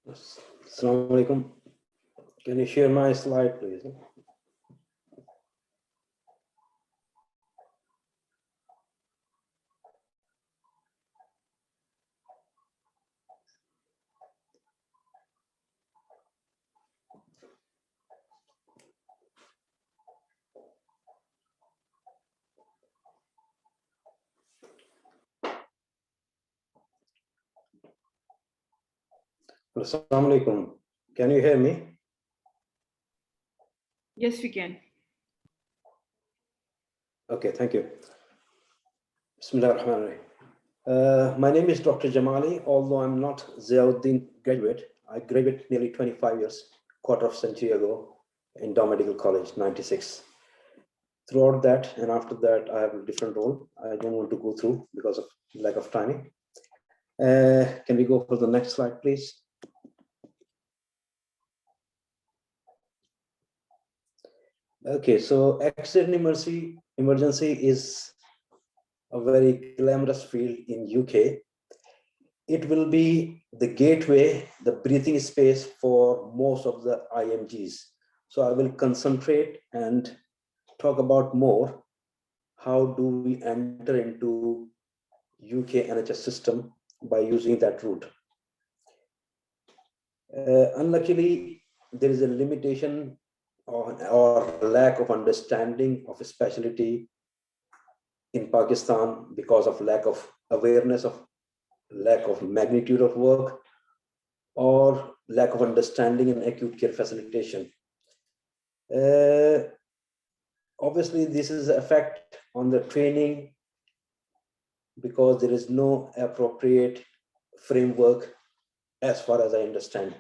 Assalamu alaikum. Can you share my slide, please? Assalamu alaikum. Can you hear me? Yes, we can. Okay, thank you. Bismillah ar-Rahman ar-Rahim. My name is Dr. Jamali. Although I'm not Ziauddin graduate, I graduated nearly 25 years, quarter of century ago in Dow Medical College, 96. Throughout that and after that, I have a different role. I don't want to go through because of lack of timing. Can we go for the next slide, please? Okay, so accident emergency is a very glamorous field in UK. It will be the gateway, the breathing space for most of the IMGs. So I will concentrate and talk about more. How do we enter into UK NHS system by using that route? Unluckily, there is a limitation or lack of understanding of a specialty in Pakistan because of lack of awareness of lack of magnitude of work or lack of understanding in acute care facilitation. Obviously, this is an effect on the training because there is no appropriate framework as far as I understand.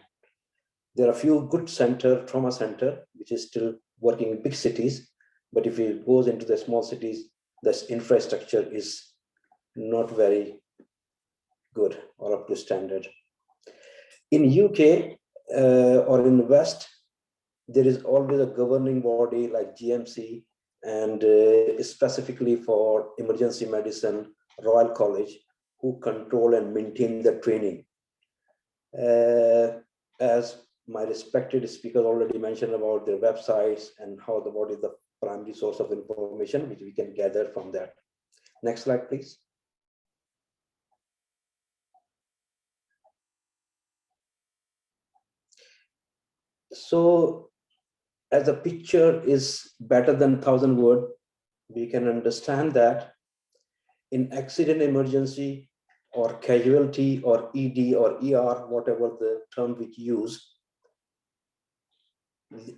There are a few good trauma center, which is still working in big cities, but if it goes into the small cities, this infrastructure is not very good or up to standard. In UK or in the West, there is always a governing body like GMC and specifically for emergency medicine, Royal College, who control and maintain the training. As my respected speakers already mentioned about their websites and how what is the primary source of information which we can gather from that. Next slide, please. So as a picture is better than 1,000 words, we can understand that in accident emergency or casualty or ED or ER, whatever the term we use,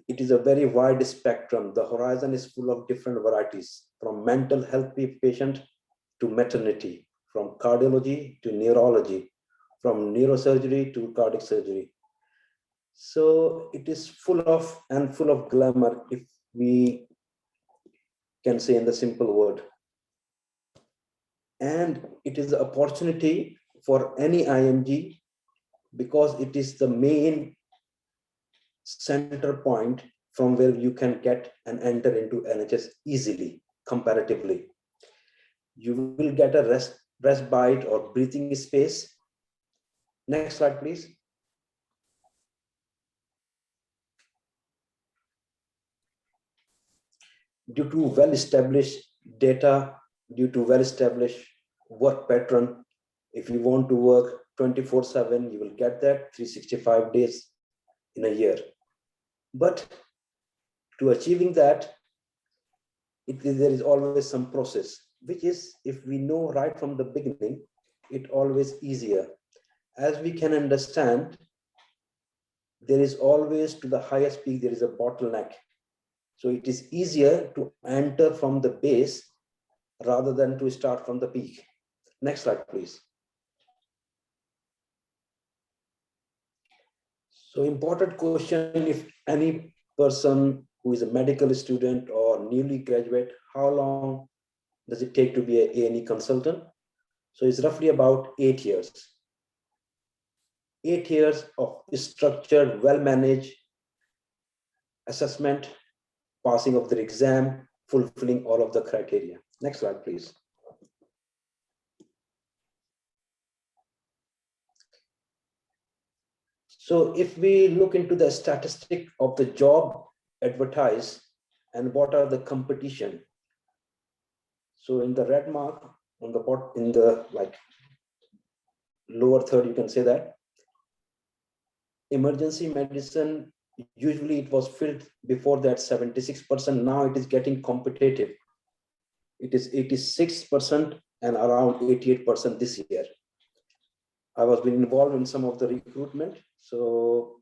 it is a very wide spectrum. The horizon is full of different varieties, from mental health patient to maternity, from cardiology to neurology, from neurosurgery to cardiac surgery. So it is full of glamour, if we can say in the simple word. And it is an opportunity for any IMG because it is the main center point from where you can get and enter into NHS easily, comparatively. You will get a respite or breathing space. Next slide, please. Due to well-established data, due to well-established work pattern, if you want to work 24/7, you will get that 365 days in a year. But to achieving that, there is always some process, which is, if we know right from the beginning, it always easier. As we can understand, there is always to the highest peak, there is a bottleneck. So it is easier to enter from the base rather than to start from the peak. Next slide, please. So important question, if any person who is a medical student or newly graduate, how long does it take to be an A&E consultant? So it's roughly about 8 years. 8 years of structured, well-managed assessment, passing of the exam, fulfilling all of the criteria. Next slide, please. So if we look into the statistic of the job advertised and what are the competition. So in the red mark on the bottom, in the lower third, you can say that emergency medicine, usually it was filled before that 76%. Now it is getting competitive. It is 86% and around 88% this year. I was been involved in some of the recruitment So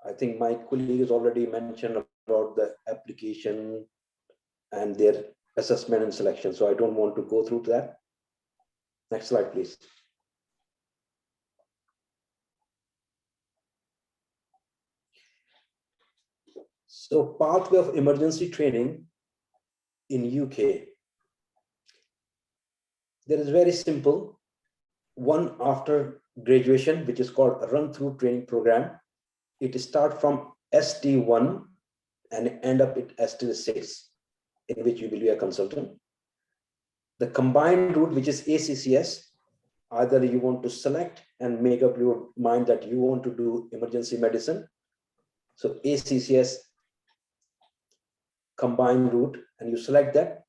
I think my colleague has already mentioned about the application and their assessment and selection. So I don't want to go through that. Next slide, please. So pathway of emergency training in UK. There is very simple. One after graduation, which is called a run-through training program. It starts from ST1 and end up at ST6, in which you will be a consultant. The combined route, which is ACCS, either you want to select and make up your mind that you want to do emergency medicine. So ACCS combined route, and you select that.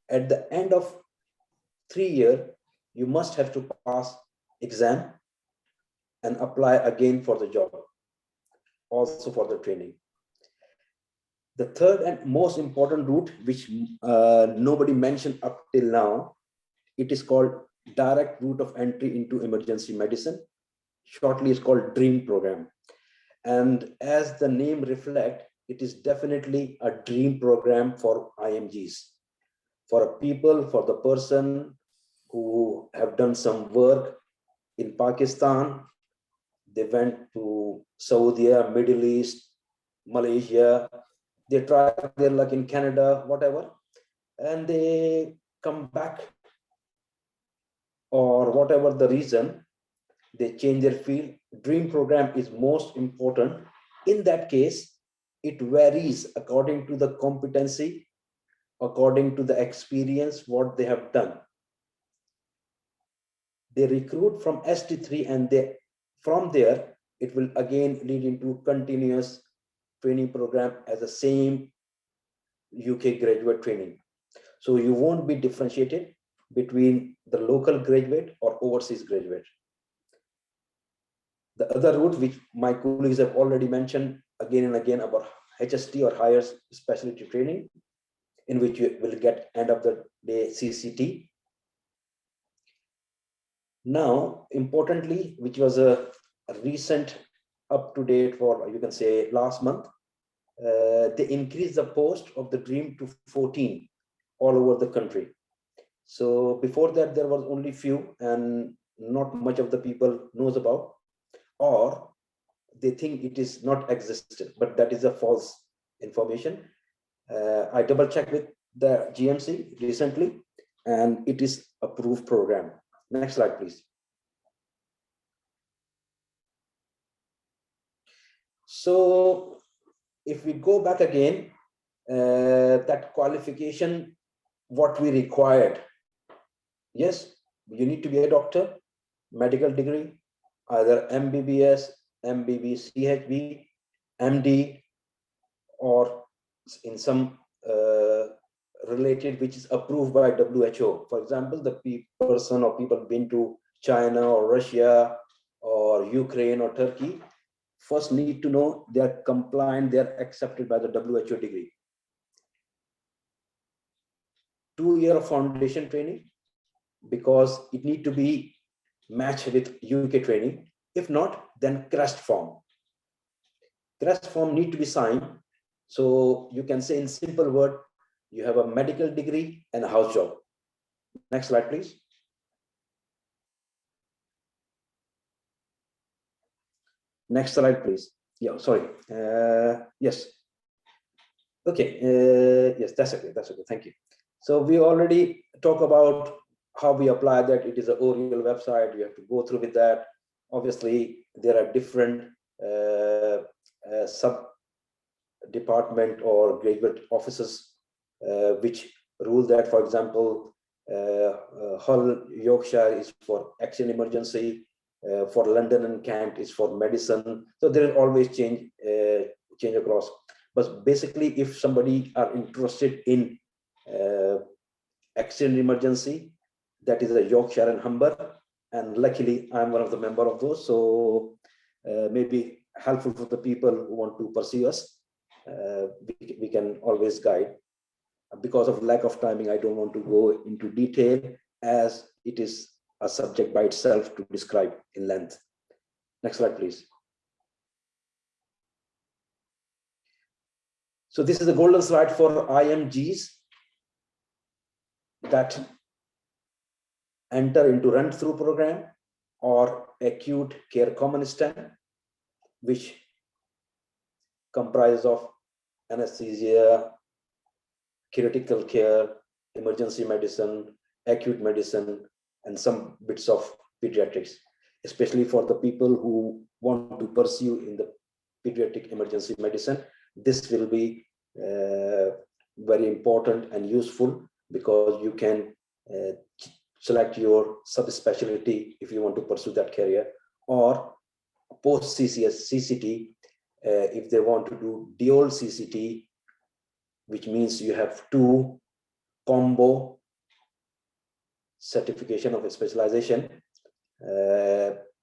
At the end of 3 years, you must have to pass exam and apply again for the job, also for the training. The third and most important route, which nobody mentioned up till now, it is called direct route of entry into emergency medicine. Shortly, it's called DREAM program. And as the name reflects, it is definitely a dream program for IMGs, for a people, for the person who have done some work in Pakistan. They went to Saudi, Middle East, Malaysia. They tried their luck in Canada, whatever, and they come back, or whatever the reason, they change their field. Dream program is most important. In that case, it varies according to the competency, according to the experience, what they have done. They recruit from ST3, and from there, it will again lead into continuous training program as the same UK graduate training. So you won't be differentiated between the local graduate or overseas graduate. The other route, which my colleagues have already mentioned again and again, about HST or higher specialty training, in which you will get end of the day CCT. Now, importantly, which was a recent up to date for, you can say, last month, they increased the post of the DREAM to 14 all over the country. So before that, there was only few, and not much of the people knows about, or they think it is not existed, but that is a false information. I double checked with the GMC recently, and it is approved program. Next slide, please. So if we go back again, that qualification, what we required. Yes, you need to be a doctor, medical degree, either MBBS, MBB, CHB, MD, or in some related which is approved by WHO. For example, the person or people been to China or Russia or Ukraine or Turkey, first need to know they are compliant, they are accepted by the WHO degree. 2 years of foundation training, because it need to be matched with UK training. If not, then CREST form. CREST form need to be signed. So you can say in simple word, you have a medical degree and a house job. Next slide, please. Next slide, please. Yeah, sorry. Yes. Okay. Yes, that's okay. That's okay. Thank you. So we already talk about how we apply that. It is an ORIAL website. You have to go through with that. Obviously, there are different sub department or graduate offices which rule that. For example, Hull, Yorkshire is for accident emergency. For London and Kent is for medicine. So there is always change across. But basically, if somebody are interested in accident emergency, that is a Yorkshire and Humber, and luckily I'm one of the member of those. So maybe helpful for the people who want to pursue us. We can always guide. Because of lack of timing, I don't want to go into detail, as it is a subject by itself to describe in length. Next slide, please. So this is a golden slide for IMGs that enter into run-through program or acute care common STEM, which comprises of anesthesia, critical care, emergency medicine, acute medicine, and some bits of pediatrics, especially for the people who want to pursue in the pediatric emergency medicine. This will be very important and useful because you can select your subspecialty if you want to pursue that career, or post CCS CCT if they want to do dual CCT, which means you have two combo certification of a specialization.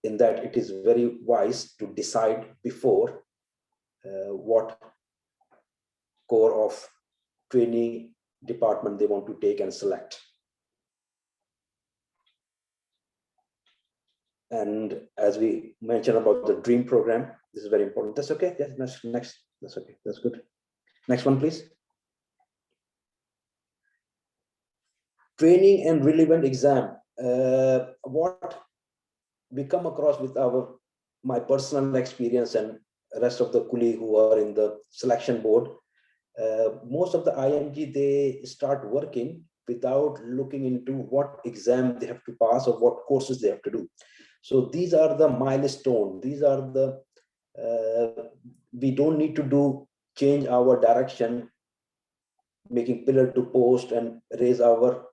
In that, it is very wise to decide before what core of training department they want to take and select. And as we mentioned about the DREAM program, this is very important. That's okay. Yes, next. That's okay. That's good. Next one, please. Training and relevant exam. What we come across with my personal experience and rest of the colleagues who are in the selection board, most of the IMG, they start working without looking into what exam they have to pass or what courses they have to do. So these are the milestones. These are the, we don't need to change our direction, making pillar to post and raise our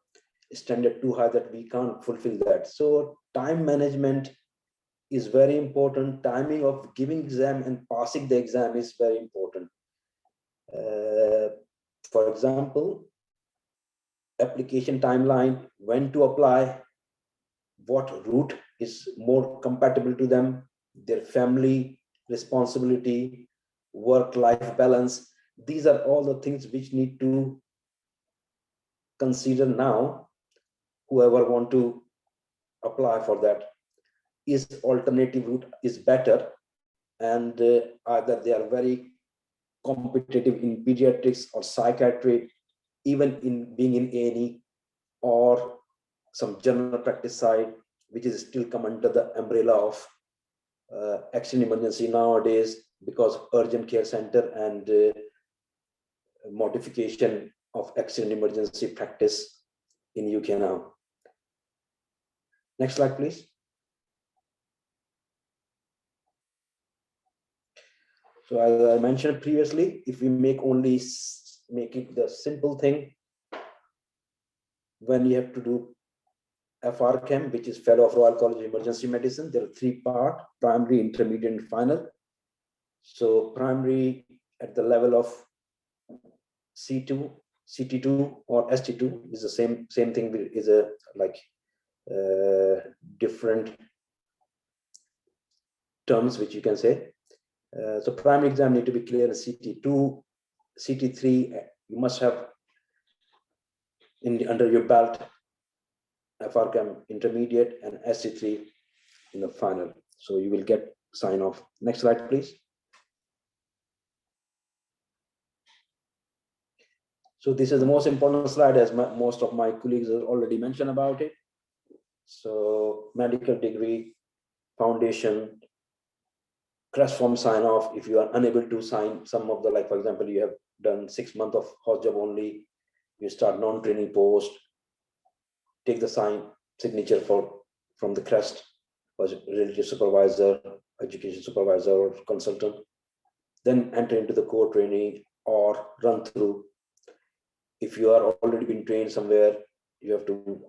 standard too high that we can't fulfill that. So time management is very important. Timing of giving exam and passing the exam is very important. For example, application timeline, when to apply, what route is more compatible to them, their family responsibility, work-life balance. These are all the things which need to consider now. Whoever want to apply for that, is alternative route is better, and either they are very competitive in pediatrics or psychiatry, even in being in A&E, or some general practice side, which is still come under the umbrella of accident emergency nowadays because of urgent care center and modification of accident emergency practice in UK now. Next slide, please. So as I mentioned previously, if we make it the simple thing, when you have to do FRChem, which is Fellow of Royal College of Emergency Medicine, there are 3 parts: primary, intermediate, and final. So primary at the level of C2, CT2, or ST2 is the same thing. Is a like different terms which you can say. So primary exam need to be clear in CT2, CT3. You must have under your belt FRChem intermediate and ST3 in the final. So you will get sign off. Next slide, please. So this is the most important slide, as most of my colleagues have already mentioned about it. So medical degree, foundation, CREST form sign off. If you are unable to sign some of the, like for example, you have done 6 months of house job only, you start non-training post, take the signature from the CREST, was relative supervisor, education supervisor, or consultant, then enter into the core training or run through. If you are already been trained somewhere, you have to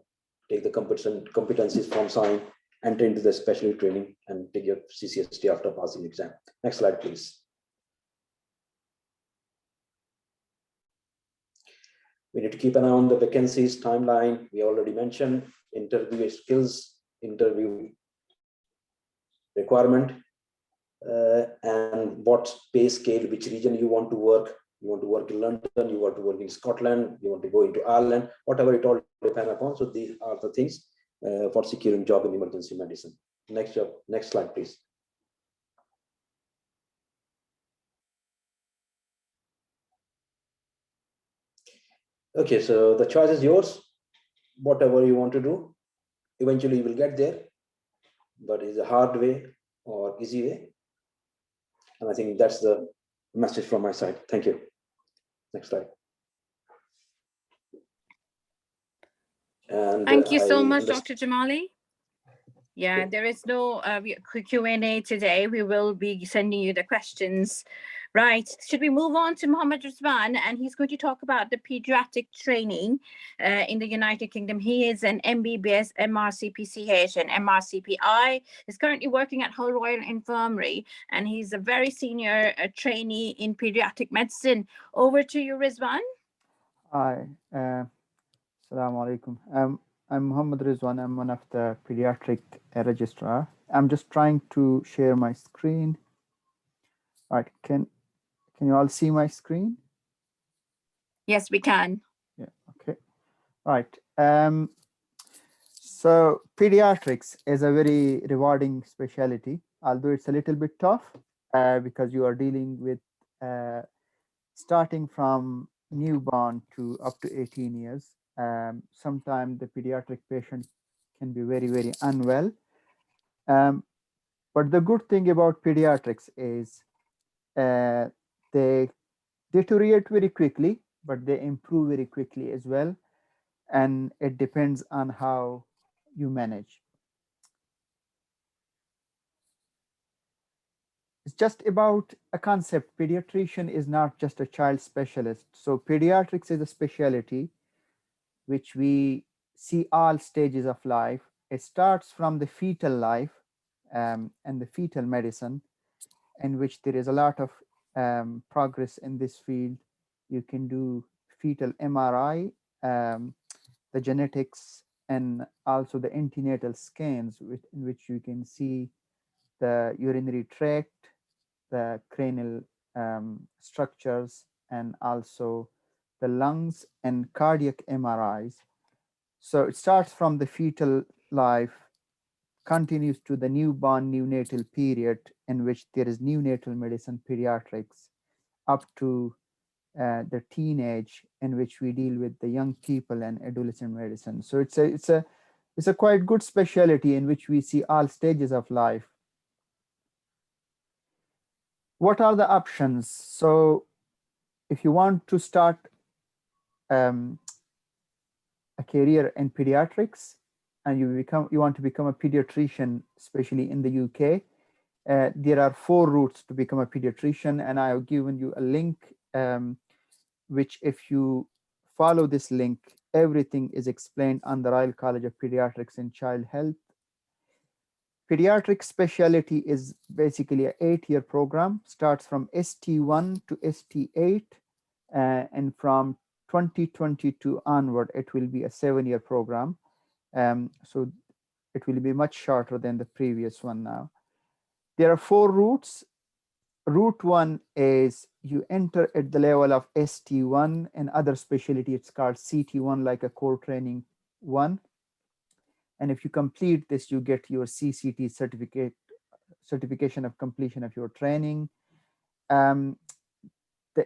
take the competencies from sign, enter into the specialty training, and take your CCST after passing exam. Next slide, please. We need to keep an eye on the vacancies timeline. We already mentioned interview skills, interview requirement, and what pay scale, which region you want to work. You want to work in London, you want to work in Scotland, you want to go into Ireland, whatever it all depends upon. So these are the things for securing job in emergency medicine. Next slide, please. Okay, so the choice is yours. Whatever you want to do, eventually you will get there, but is a hard way or easy way. And I think that's the message from my side. Thank you. Next slide. And Thank you so I much, understand. Dr. Jamali. Yeah, there is no Q&A today. We will be sending you the questions. Right, should we move on to Mohammed Rizwan? And he's going to talk about the pediatric training in the United Kingdom. He is an MBBS, MRCPCH and MRCPI. He's currently working at Hull Royal Infirmary, and he's a very senior trainee in pediatric medicine. Over to you, Rizwan. Hi, Assalamu alaikum. I'm Muhammad Rizwan. I'm one of the pediatric registrar. I'm just trying to share my screen. All right, can you all see my screen? Yes, we can. Yeah, okay. All right. So pediatrics is a very rewarding specialty, although it's a little bit tough because you are dealing with starting from newborn to up to 18 years. Sometimes the pediatric patient can be very, very unwell. But the good thing about pediatrics is they deteriorate very quickly, but they improve very quickly as well. And it depends on how you manage. It's just about a concept. Pediatrician is not just a child specialist. So pediatrics is a specialty which we see all stages of life. It starts from the fetal life and the fetal medicine, in which there is a lot of progress in this field. You can do fetal MRI, the genetics, and also the antenatal scans, in which you can see the urinary tract, the cranial structures, and also the lungs and cardiac MRIs. So it starts from the fetal life, continues to the newborn neonatal period, in which there is neonatal medicine pediatrics, up to the teenage, in which we deal with the young people and adolescent medicine. So it's a quite good specialty in which we see all stages of life. What are the options? So if you want to start a career in pediatrics and you want to become a pediatrician, especially in the UK, there are 4 routes to become a pediatrician, and I have given you a link which, if you follow this link, everything is explained on the Royal College of Pediatrics and Child Health. Pediatric specialty is basically an 8-year program, starts from ST1 to ST8, and from 2022 onward, it will be a 7-year program. So it will be much shorter than the previous one now. There are 4 routes. Route 1 is you enter at the level of ST1, and other specialty, it's called CT1, like a core training 1. And if you complete this, you get your CCT certification of completion of your training. The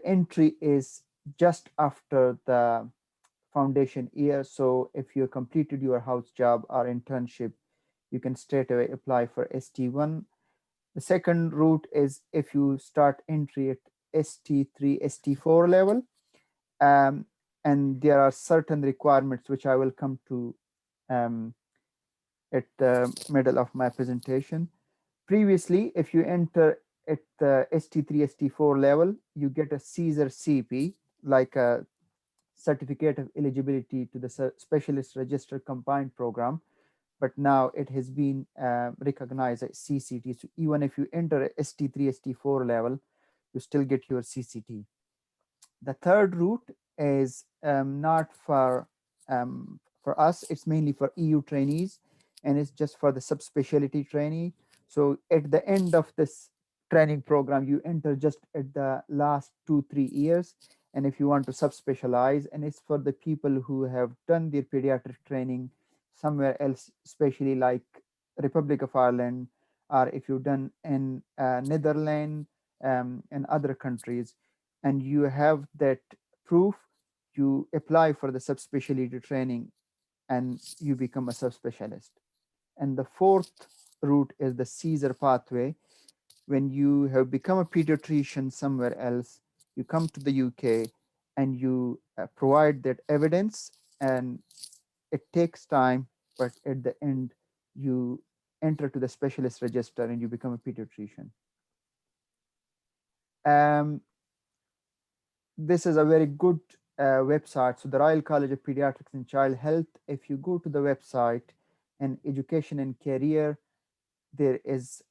entry is just after the foundation year. So if you completed your house job or internship, you can straight away apply for ST1. The second route is if you start entry at ST3, ST4 level, and there are certain requirements which I will come to at the middle of my presentation. Previously, if you enter at the ST3, ST4 level, you get a CSER CP, like a certificate of eligibility to the specialist register combined program. But now it has been recognized as CCT. So even if you enter ST3, ST4 level, you still get your CCT. The third route is not for us, it's mainly for EU trainees, and it's just for the subspecialty trainee. So at the end of this training program, you enter just at the last 2-3 years. And if you want to subspecialize, and it's for the people who have done their pediatric training somewhere else, especially like Republic of Ireland, or if you've done in Netherlands and other countries, and you have that proof, you apply for the subspecialty training and you become a subspecialist. And the fourth route is the Caesar pathway. When you have become a pediatrician somewhere else, you come to the UK and you provide that evidence, and it takes time, but at the end, you enter to the specialist register and you become a pediatrician. This is a very good website. So the Royal College of Pediatrics and Child Health, if you go to the website and education and career, there is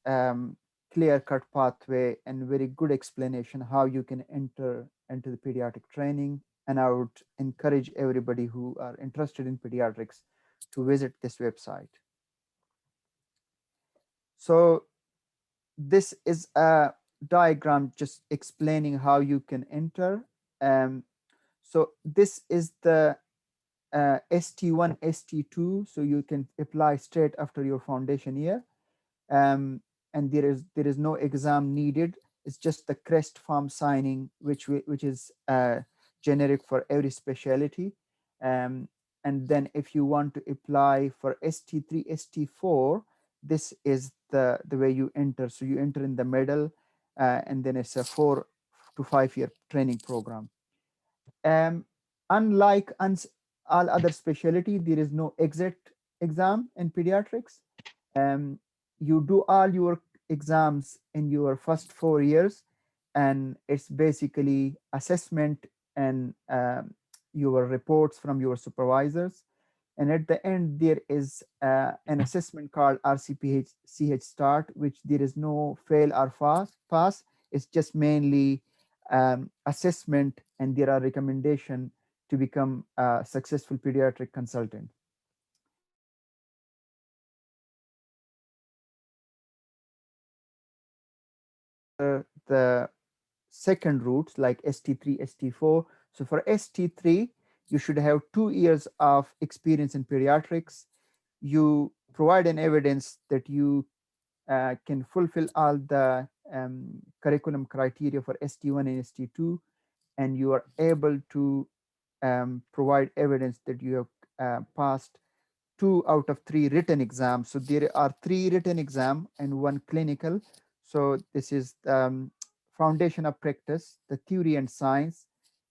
clear-cut pathway and very good explanation how you can enter into the pediatric training. And I would encourage everybody who are interested in pediatrics to visit this website. So this is a diagram just explaining how you can enter. So this is the ST1, ST2, so you can apply straight after your foundation year. And there is no exam needed. It's just the CREST form signing, which is generic for every specialty. And then if you want to apply for ST3, ST4, this is the way you enter. So you enter in the middle, and then it's a 4 to 5 year training program. Unlike all other specialty, there is no exit exam in pediatrics. You do all your exams in your first 4 years, and it's basically assessment and your reports from your supervisors. And at the end, there is an assessment called RCPH Start, which there is no fail or pass. It's just mainly assessment, and there are recommendations to become a successful pediatric consultant. The second route, like ST3, ST4. So for ST3, you should have 2 years of experience in pediatrics. You provide an evidence that you can fulfill all the curriculum criteria for ST1 and ST2, and you are able to provide evidence that you have passed 2 out of 3 written exams. So there are 3 written exams and 1 clinical. So this is foundation of practice, the theory and science,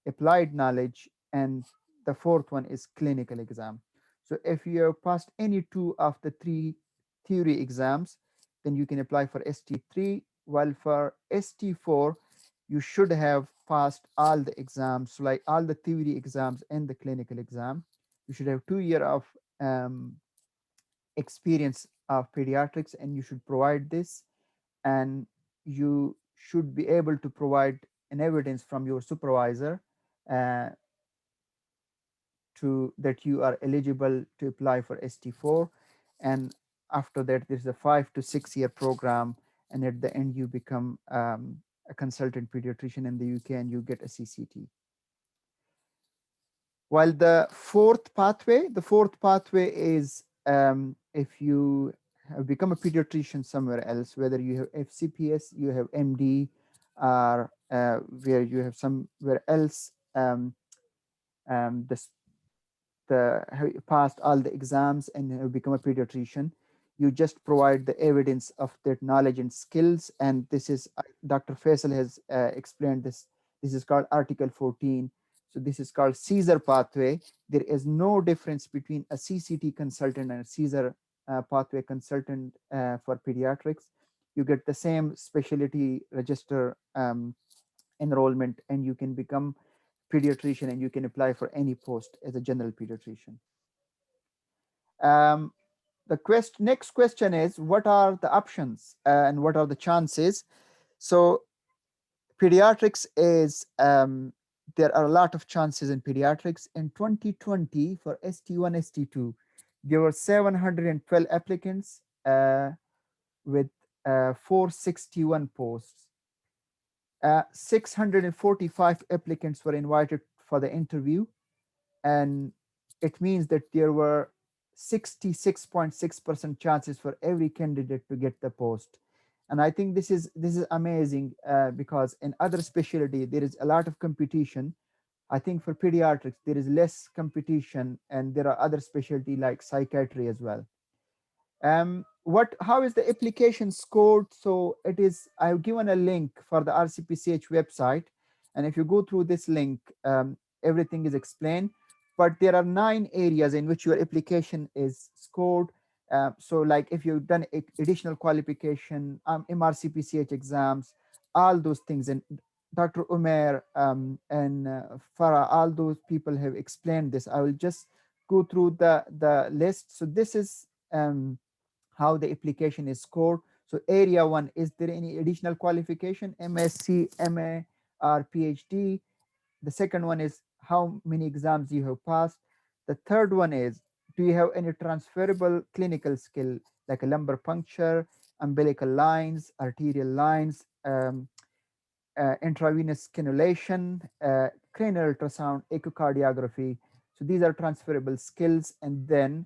applied knowledge, and the 4th one is clinical exam. So if you have passed any 2 of the 3 theory exams, then you can apply for ST3, while for ST4, you should have passed all the exams, so like all the theory exams and the clinical exam. You should have 2 years of experience of pediatrics, and you should provide this, and you should be able to provide an evidence from your supervisor to that you are eligible to apply for ST4. And after that, there's a 5 to 6 year program, and at the end you become a consultant pediatrician in the UK, and you get a CCT. While the fourth pathway is if you have become a pediatrician somewhere else, whether you have FCPS, you have MD, or where you have somewhere else have passed all the exams and have become a pediatrician, you just provide the evidence of that knowledge and skills. And this is Dr. Faisal has explained this. This is called Article 14. So this is called Caesar pathway. There is no difference between a CCT consultant and a Caesar pathway consultant for pediatrics. You get the same specialty register enrollment, and you can become pediatrician, and you can apply for any post as a general pediatrician. The next question is, what are the options and what are the chances? So pediatrics is, there are a lot of chances in pediatrics. In 2020 for ST1, ST2, there were 712 applicants with 461 posts. 645 applicants were invited for the interview, and it means that there were 66.6% chances for every candidate to get the post. And I think this is amazing because in other specialty there is a lot of competition, I think for pediatrics, there is less competition and there are other specialty like psychiatry as well. How is the application scored? So it is, I've given a link for the RCPCH website. And if you go through this link, everything is explained, but there are 9 areas in which your application is scored. So like if you've done additional qualification, MRCPCH exams, all those things, and Dr. Umair and Farah, all those people have explained this. I will just go through the list. So this is how the application is scored. So area 1, is there any additional qualification, MSc, MA, or PhD? The second one is how many exams you have passed. The third one is, do you have any transferable clinical skill like a lumbar puncture, umbilical lines, arterial lines, intravenous cannulation, cranial ultrasound, echocardiography. So these are transferable skills. And then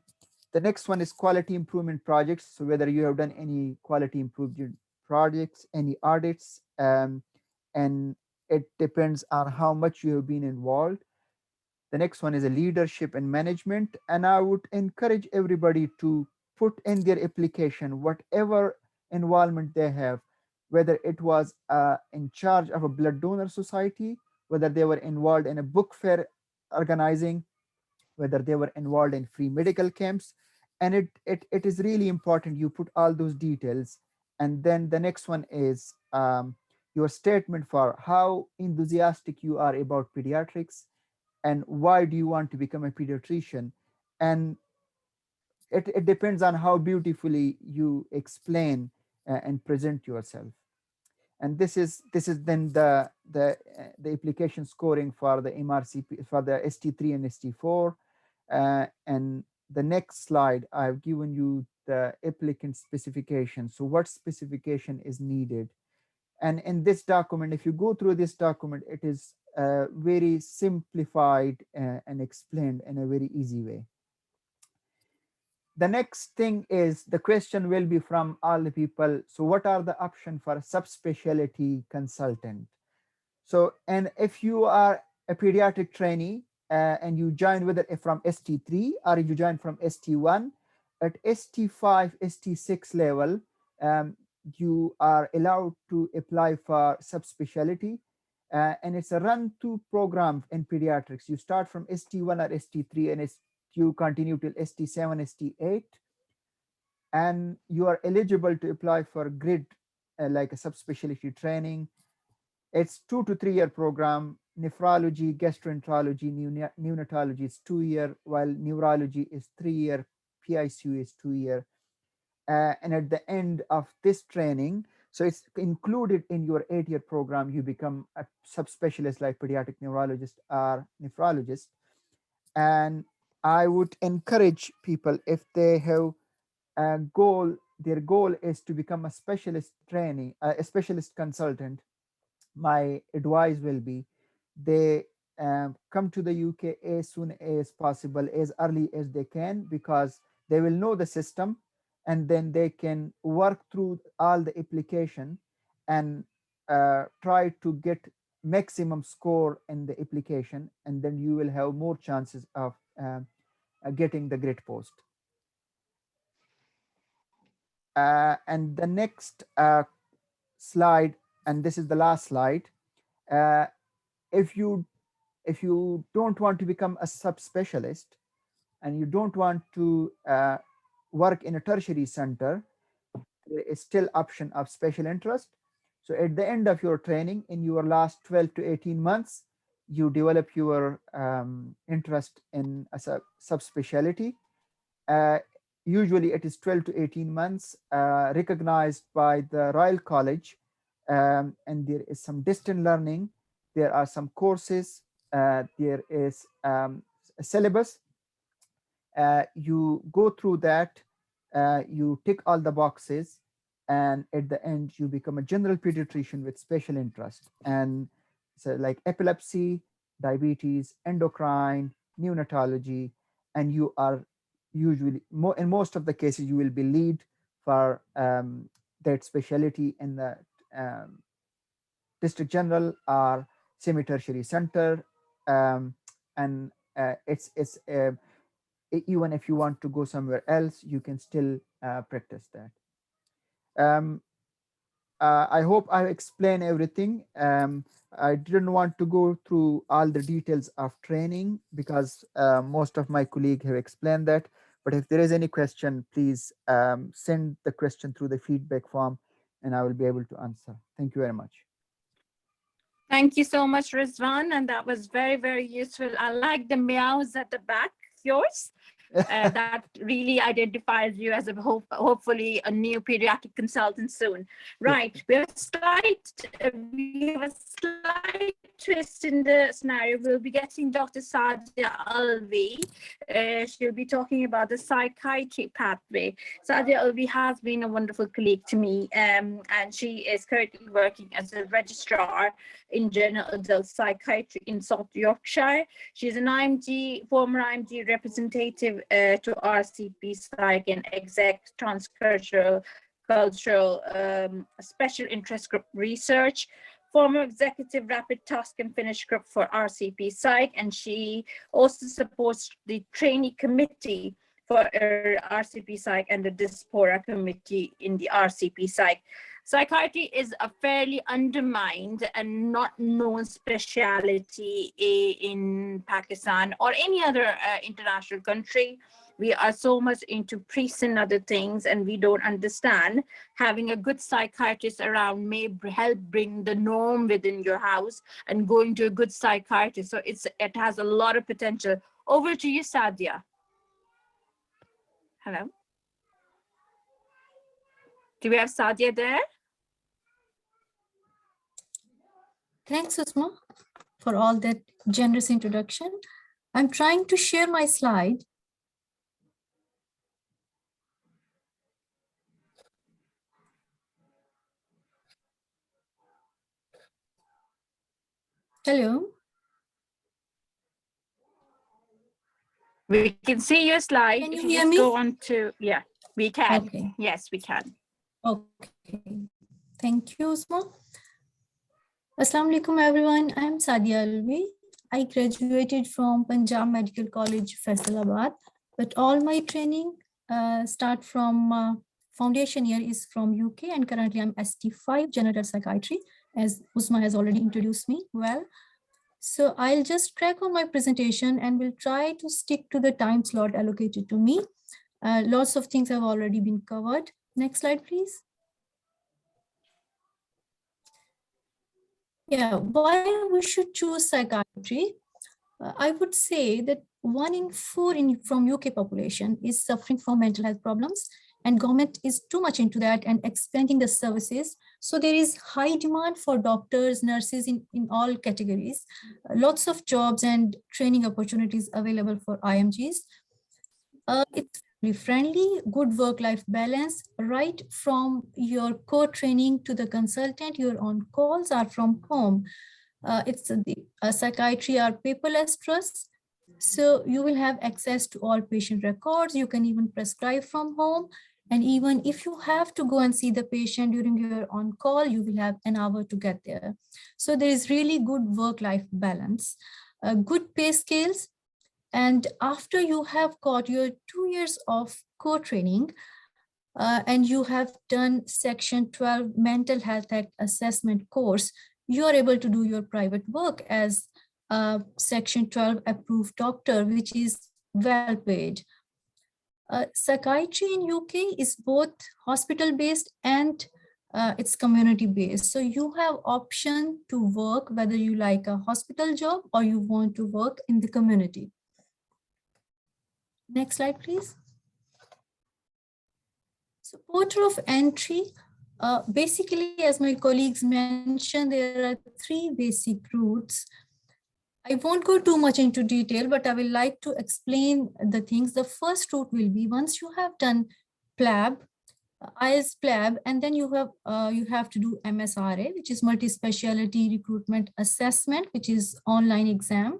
the next one is quality improvement projects. So whether you have done any quality improvement projects, any audits, and it depends on how much you have been involved. The next one is a leadership and management. And I would encourage everybody to put in their application whatever involvement they have, whether it was in charge of a blood donor society, whether they were involved in a book fair organizing, whether they were involved in free medical camps. And it is really important you put all those details. And then the next one is your statement for how enthusiastic you are about pediatrics and why do you want to become a pediatrician. And it depends on how beautifully you explain and present yourself. And this is then the application scoring for the MRCP, for the ST3 and ST4. And the next slide, I've given you the applicant specification. So what specification is needed? And in this document, if you go through this document, it is very simplified and explained in a very easy way. The next thing is the question will be from all the people. So what are the options for a subspecialty consultant? So, and if you are a pediatric trainee and you join with it from ST3 or you join from ST1, at ST5, ST6 level, you are allowed to apply for subspecialty. And it's a run-through program in pediatrics. You start from ST1 or ST3 and you continue till ST7, ST8. And you are eligible to apply for grid, like a subspecialty training. It's 2 to 3 year program. Nephrology, gastroenterology, neonatology is 2 year, while neurology is 3 year, PICU is 2 year. And at the end of this training, so it's included in your 8-year program, you become a subspecialist like pediatric neurologist or nephrologist. And I would encourage people, if they have a goal, their goal is to become a specialist trainee, a specialist consultant, my advice will be they come to the UK as soon as possible, as early as they can, because they will know the system and then they can work through all the application and try to get maximum score in the application, and then you will have more chances of getting the great post. And the next slide, and this is the last slide. If you don't want to become a subspecialist and you don't want to work in a tertiary center, there is still option of special interest. So at the end of your training, in your last 12 to 18 months, you develop your interest in a subspecialty. Usually it is 12 to 18 months, recognized by the Royal College, and there is some distant learning. There are some courses, there is a syllabus. You go through that, you tick all the boxes, and at the end you become a general pediatrician with special interest. And so like epilepsy, diabetes, endocrine, neonatology, and you are usually, in most of the cases, you will be lead for that specialty in the district general or semi-tertiary center, and even if you want to go somewhere else, you can still practice that. I hope I explained everything. I didn't want to go through all the details of training because most of my colleagues have explained that. But if there is any question, please send the question through the feedback form and I will be able to answer. Thank you very much. Thank you so much, Rizwan. And that was very, very useful. I like the meows at the back of yours. That really identifies you as hopefully a new pediatric consultant soon. Right, we have a slight twist in the scenario. We'll be getting Dr. Sadia Alvi. She'll be talking about the psychiatric pathway. Sadia Alvi has been a wonderful colleague to me, and she is currently working as a registrar in general adult psychiatry in South Yorkshire. She's an IMG, former IMG representative to RCP Psych and exec transcultural special interest group research, former executive rapid task and finish group for RCP Psych, and she also supports the trainee committee for RCP Psych and the Diaspora committee in the RCP Psych. Psychiatry is a fairly undermined and not known specialty in Pakistan or any other international country. We are so much into priests and other things, and we don't understand having a good psychiatrist around may help bring the norm within your house and going to a good psychiatrist. So it has a lot of potential. Over to you, Sadia. Hello. Do we have Sadia there? Thanks, Uzma, for all that generous introduction. I'm trying to share my slide. Hello. We can see your slide. Can you If hear just me? Go on to, yeah, we can. Okay. Yes, we can. Okay. Thank you, Uzma. Assalamu alaikum, everyone. I'm Sadia Alvi. I graduated from Punjab Medical College, Faisalabad, but all my training start from foundation year is from UK, and currently I'm ST5 General Psychiatry, as Uzma has already introduced me well. So I'll just crack on my presentation and will try to stick to the time slot allocated to me. Lots of things have already been covered. Next slide, please. Yeah, why we should choose psychiatry? I would say that 1 in 4 from UK population is suffering from mental health problems, and government is too much into that and expanding the services. So there is high demand for doctors, nurses in all categories, lots of jobs and training opportunities available for IMGs. It's friendly, good work-life balance, right from your core training to the consultant, your on calls are from home. Psychiatry are paperless trusts, so you will have access to all patient records. You can even prescribe from home, and even if you have to go and see the patient during your on call, you will have an hour to get there. So there is really good work-life balance, good pay scales. And after you have got your 2 years of core training and you have done Section 12 Mental Health Act assessment course, you are able to do your private work as a Section 12 approved doctor, which is well paid. Psychiatry in UK is both hospital-based and it's community-based. So you have option to work whether you like a hospital job or you want to work in the community. Next slide, please. So portal of entry, basically, as my colleagues mentioned, there are 3 basic routes. I won't go too much into detail, but I will like to explain the things. The first route will be once you have done PLAB, IELTS PLAB, and then you have to do MSRA, which is multi-speciality recruitment assessment, which is online exam.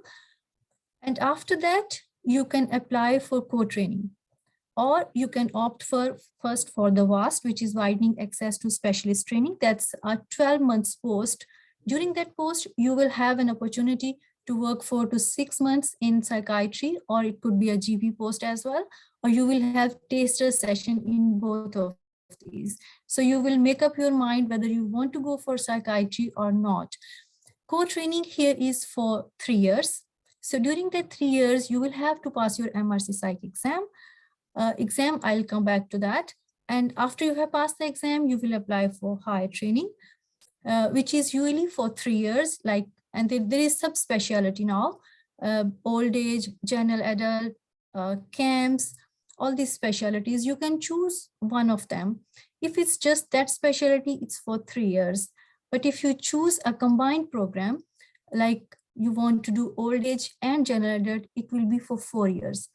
And after that, you can apply for core training, or you can opt first for the VAST, which is widening access to specialist training. That's a 12 months post. During that post, you will have an opportunity to work 4 to 6 months in psychiatry, or it could be a GP post as well, or you will have taster session in both of these. So you will make up your mind whether you want to go for psychiatry or not. Core training here is for 3 years. So during that 3 years, you will have to pass your MRC Psych exam. I'll come back to that. And after you have passed the exam, you will apply for higher training, which is usually for 3 years. And there is subspecialty now, old age, general adult, camps, all these specialties. You can choose one of them. If it's just that specialty, it's for 3 years. But if you choose a combined program, like you want to do old age and general adult, it will be for 4 years.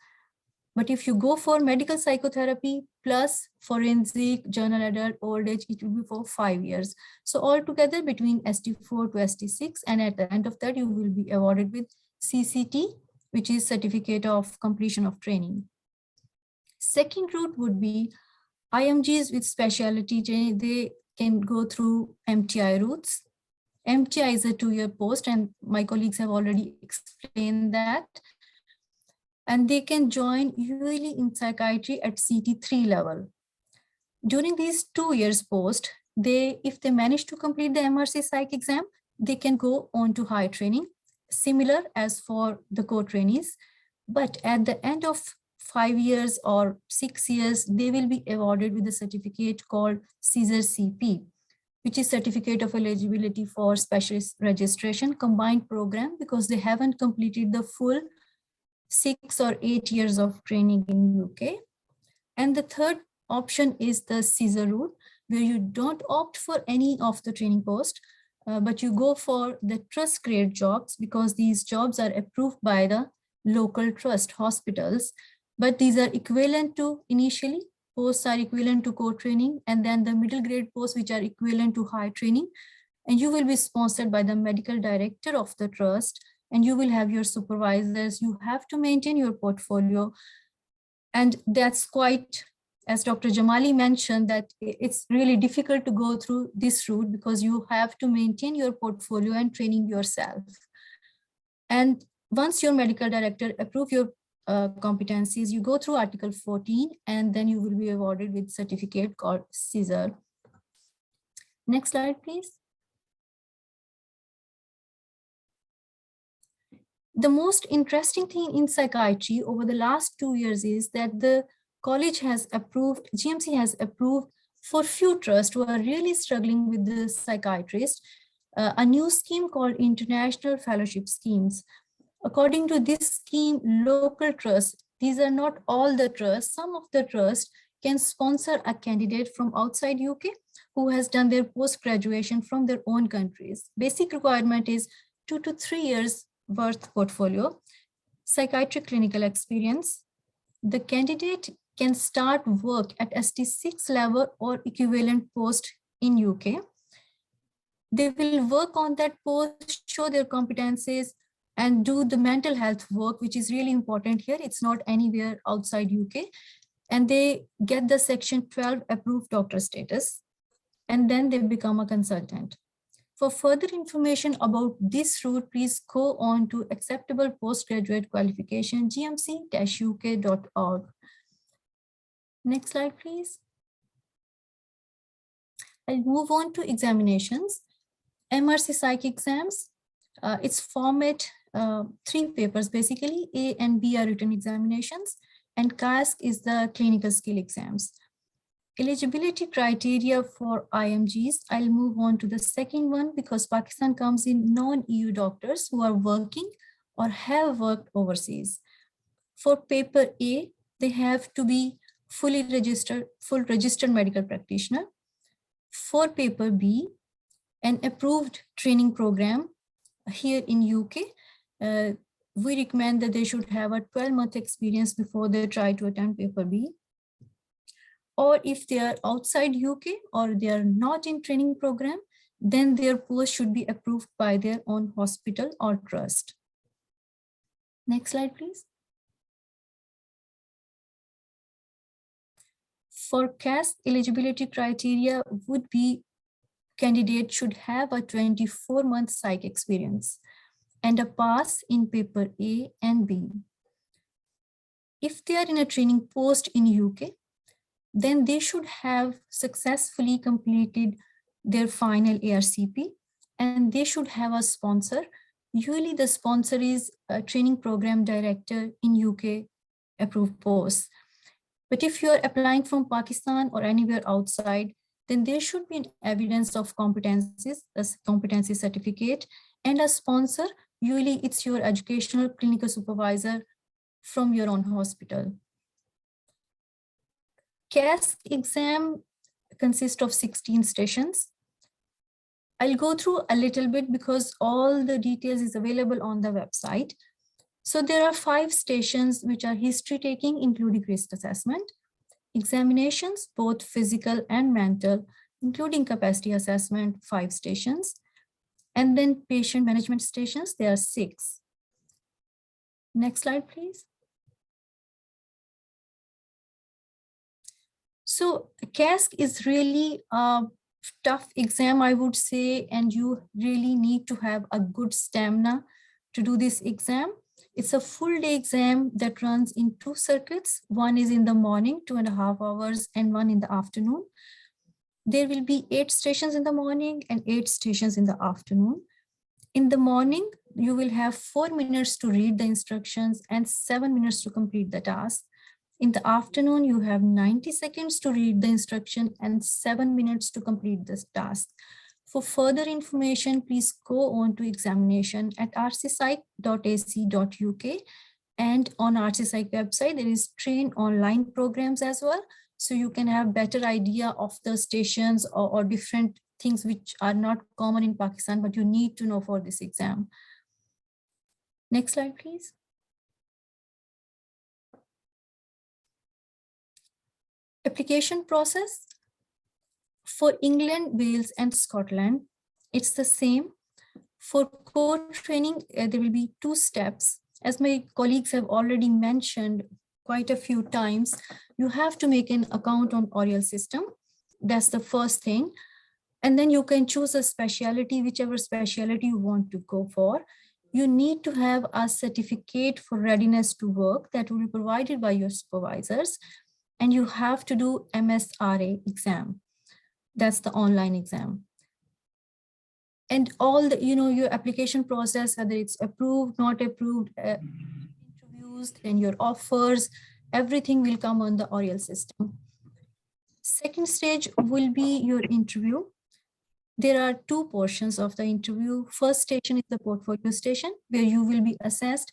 But if you go for medical psychotherapy plus forensic, general adult, old age, it will be for 5 years. So altogether between ST4 to ST6, and at the end of that, you will be awarded with CCT, which is Certificate of Completion of Training. Second route would be IMGs with specialty. They can go through MTI routes. MTI is a 2-year post, and my colleagues have already explained that. And they can join usually in psychiatry at CT3 level. During these 2 years post, if they manage to complete the MRC Psych exam, they can go on to higher training, similar as for the core trainees. But at the end of 5 years or 6 years, they will be awarded with a certificate called CSER CP, which is Certificate of Eligibility for Specialist Registration combined program, because they haven't completed the full 6 or 8 years of training in UK. And the third option is the CSER route, where you don't opt for any of the training posts, but you go for the trust grade jobs, because these jobs are approved by the local trust hospitals. But these are equivalent to, initially, posts are equivalent to core training, and then the middle grade posts, which are equivalent to high training. And you will be sponsored by the medical director of the trust, and you will have your supervisors. You have to maintain your portfolio. And that's quite, as Dr. Jamali mentioned, that it's really difficult to go through this route, because you have to maintain your portfolio and training yourself. And once your medical director approves your competencies, you go through Article 14, and then you will be awarded with certificate called CSER. Next slide, please. The most interesting thing in psychiatry over the last 2 years is that the college has approved, GMC has approved for few trusts who are really struggling with the psychiatrist, a new scheme called International Fellowship Schemes. According to this scheme, local trusts, these are not all the trusts, some of the trusts can sponsor a candidate from outside UK who has done their post-graduation from their own countries. Basic requirement is 2 to 3 years worth portfolio, psychiatric clinical experience. The candidate can start work at ST6 level or equivalent post in UK. They will work on that post, show their competencies, and do the mental health work, which is really important here. It's not anywhere outside UK. And they get the Section 12 approved doctor status, and then they become a consultant. For further information about this route, please go on to Acceptable Postgraduate Qualification, gmc-uk.org. Next slide, please. I'll move on to examinations. MRC Psych exams, its format, 3 papers, basically A and B are written examinations, and CASC is the clinical skill exams. Eligibility criteria for IMGs, I'll move on to the second one, because Pakistan comes in non-EU doctors who are working or have worked overseas. For paper A, they have to be full registered medical practitioner. For paper B, an approved training program here in UK, we recommend that they should have a 12-month experience before they try to attempt paper B. Or if they are outside UK or they are not in training program, then their post should be approved by their own hospital or trust. Next slide, please. For CASC, eligibility criteria would be candidate should have a 24-month psych experience. and a pass in paper A and B. If they are in a training post in UK, then they should have successfully completed their final ARCP, and they should have a sponsor. Usually the sponsor is a training program director in UK approved posts. But if you are applying from Pakistan or anywhere outside, then there should be an evidence of competencies, a competency certificate, and a sponsor. Usually it's your educational clinical supervisor from your own hospital. CASC exam consists of 16 stations. I'll go through a little bit because all the details is available on the website. So there are 5 stations which are history taking, including risk assessment, examinations, both physical and mental, including capacity assessment, 5 stations, and then patient management stations, there are 6. Next slide, please. So CASC is really a tough exam, I would say, and you really need to have a good stamina to do this exam. It's a full day exam that runs in 2 circuits. One is in the morning, 2.5 hours, and one in the afternoon. There will be 8 stations in the morning and 8 stations in the afternoon. In the morning, you will have 4 minutes to read the instructions and 7 minutes to complete the task. In the afternoon, you have 90 seconds to read the instruction and 7 minutes to complete this task. For further information, please go on to examination at rcpsych.ac.uk, and on RCPsych website, there is train online programs as well. So you can have better idea of the stations or different things which are not common in Pakistan, but you need to know for this exam. Next slide, please. Application process. For England, Wales, and Scotland, it's the same. For core training, there will be 2 steps. As my colleagues have already mentioned quite a few times, you have to make an account on Oriel system. That's the first thing. And then you can choose a specialty, whichever specialty you want to go for. You need to have a certificate for readiness to work that will be provided by your supervisors. And you have to do Msra exam. That's the online exam. And all the, your application process, whether it's approved, not approved, interviews, and your offers, everything will come on the Oriel system. Second stage will be your interview. There are 2 portions of the interview. First station is the portfolio station, where you will be assessed.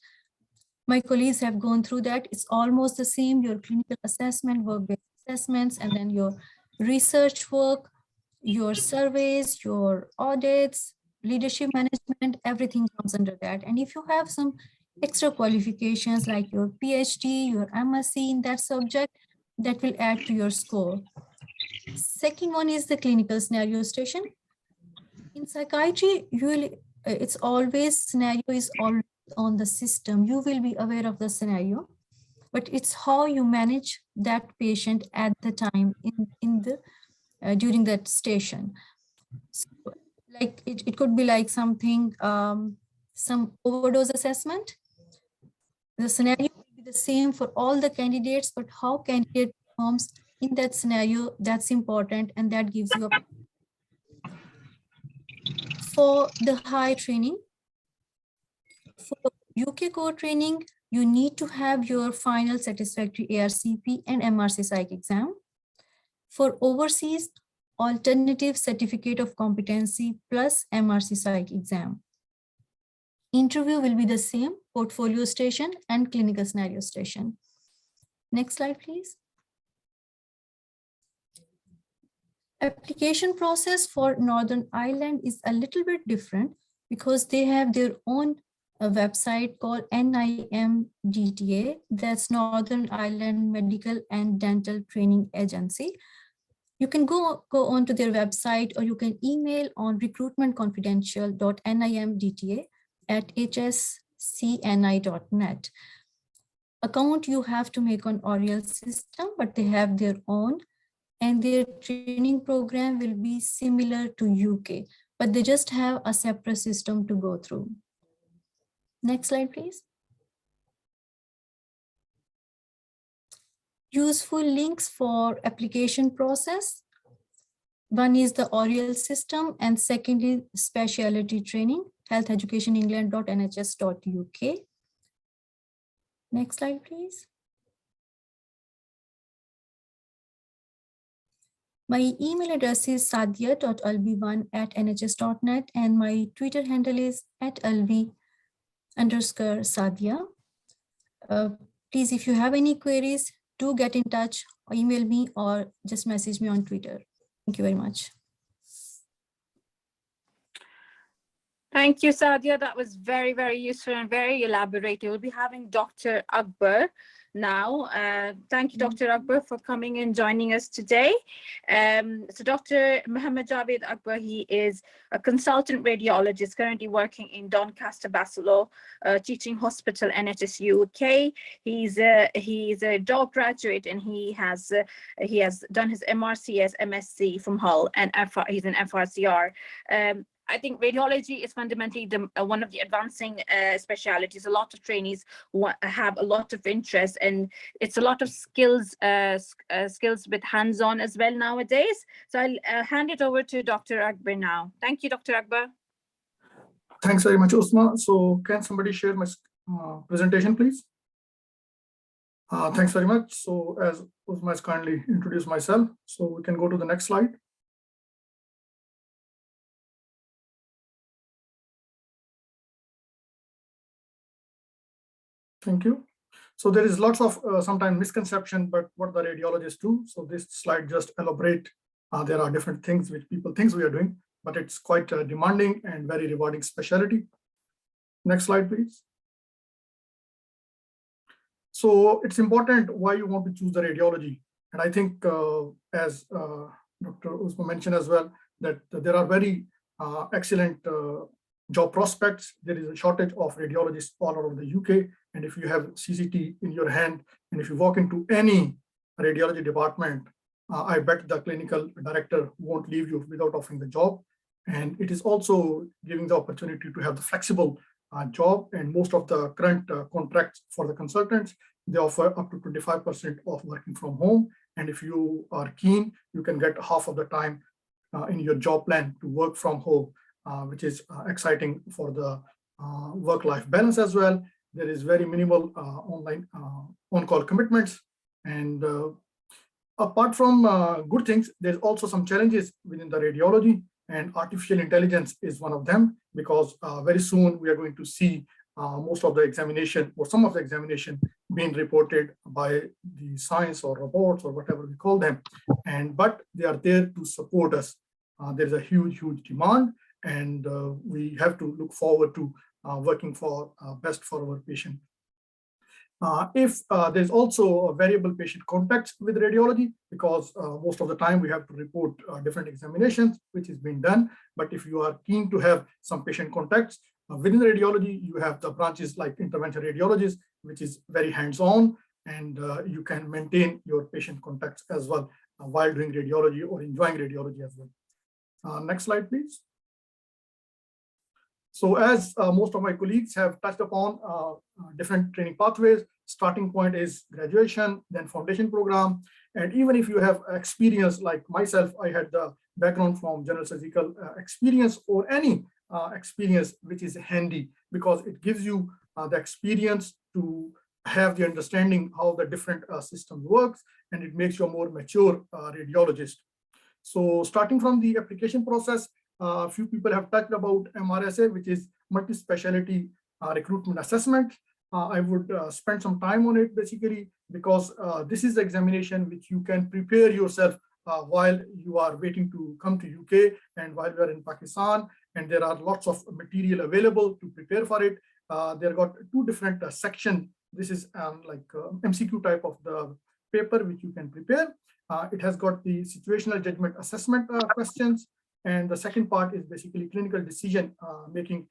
My colleagues have gone through that. It's almost the same, your clinical assessment, work-based assessments, and then your research work, your surveys, your audits, leadership management, everything comes under that. And if you have some extra qualifications like your PhD, your MSc in that subject, that will add to your score. Second one is the clinical scenario station. In psychiatry, it's always scenario is always on the system. You will be aware of the scenario, but it's how you manage that patient at the time during that station. So, like it could be like something, some overdose assessment. The scenario will be the same for all the candidates, but how candidate performs in that scenario, that's important, and that gives you a. For the high training, for UK core training, you need to have your final satisfactory ARCP and MRC Psych exam. For overseas, alternative certificate of competency plus MRC Psych exam. Interview will be the same, portfolio station and clinical scenario station. Next slide, please. Application process for Northern Ireland is a little bit different because they have their own website called NIMDTA, that's Northern Ireland Medical and Dental Training Agency. You can go onto their website, or you can email on recruitmentconfidential.nimdta@hscni.net. Account you have to make on Oriel system, but they have their own, and their training program will be similar to UK, but they just have a separate system to go through. Next slide, please. Useful links for application process. One is the Oriel system and secondly, Speciality Training, healtheducationengland.nhs.uk. Next slide, please. My email address is sadia.alvi1@nhs.net and my Twitter handle is @alvi_sadia. Please, if you have any queries, do get in touch, or email me or just message me on Twitter. Thank you very much. Thank you, Sadia. That was very, very useful and very elaborate. We'll be having Dr. Akbar now. Thank you, Dr. Akbar, for coming and joining us today. So Dr. Mohammed Javed Akbar, he is a consultant radiologist currently working in Doncaster Basilo Teaching Hospital, NHS UK. He's a DOG graduate and he has done his MRCS, MSc from Hull, and he's an FRCR. I think radiology is fundamentally one of the advancing specialities. A lot of trainees have a lot of interest, and it's a lot of skills with hands-on as well nowadays. So I'll hand it over to Dr. Akbar now. Thank you, Dr. Akbar. Thanks very much, Uzma. So can somebody share my presentation, please? Thanks very much. So as Uzma has kindly introduced myself, so we can go to the next slide. Thank you. So there is lots of sometimes misconception, but what the radiologists do. So this slide just elaborate. There are different things which people think we are doing, but it's quite demanding and very rewarding specialty. Next slide, please. So it's important why you want to choose the radiology. And I think as Dr. Uzma mentioned as well, that there are very excellent job prospects. There is a shortage of radiologists all over the UK. And if you have CCT in your hand, and if you walk into any radiology department, I bet the clinical director won't leave you without offering the job. And it is also giving the opportunity to have the flexible job. And most of the current contracts for the consultants, they offer up to 25% of working from home. And if you are keen, you can get half of the time in your job plan to work from home, which is exciting for the work-life balance as well. There is very minimal online on-call commitments. And apart from good things, there's also some challenges within the radiology, and artificial intelligence is one of them, because very soon we are going to see most of the examination or some of the examination being reported by the science or robots or whatever we call them. But they are there to support us. There's a huge demand, and we have to look forward to working for best for our patient. If there's also a variable patient contacts with radiology, because most of the time we have to report different examinations, which is being done. But if you are keen to have some patient contacts within radiology, you have the branches like intervention radiologists, which is very hands-on, and you can maintain your patient contacts as well while doing radiology or enjoying radiology as well. Next slide, please. So as most of my colleagues have touched upon different training pathways, starting point is graduation, then foundation program. And even if you have experience like myself, I had the background from general surgical experience or any experience which is handy, because it gives you the experience to have the understanding how the different system works, and it makes you a more mature radiologist. So starting from the application process, a few people have touched about MRSA, which is multi-specialty recruitment assessment. I would spend some time on it basically, because this is the examination which you can prepare yourself while you are waiting to come to UK and while you are in Pakistan, and there are lots of material available to prepare for it. There got two different sections. This is like MCQ type of the paper which you can prepare. It has got the situational judgment assessment questions. And the second part is basically clinical decision making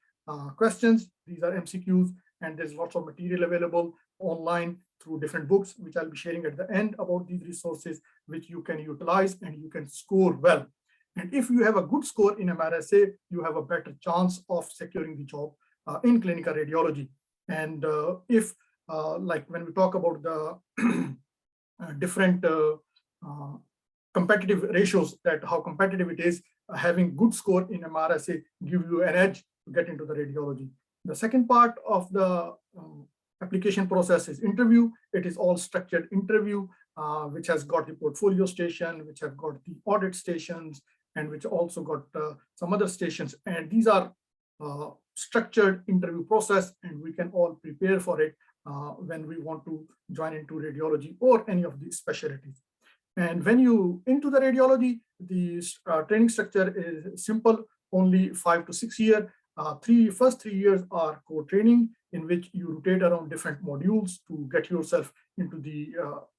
questions. These are MCQs, and there's lots of material available online through different books, which I'll be sharing at the end about these resources, which you can utilize and you can score well. And if you have a good score in MRSA, you have a better chance of securing the job in clinical radiology. And if, like when we talk about the different competitive ratios, that how competitive it is, having good score in MRSA give you an edge to get into the radiology. The second part of the application process is interview. It is all structured interview, which has got the portfolio station, which have got the audit stations, and which also got some other stations. And these are structured interview process, and we can all prepare for it when we want to join into radiology or any of these specialties. And when you into the radiology, the training structure is simple, only 5 to 6 years. First 3 years are core training, in which you rotate around different modules to get yourself into the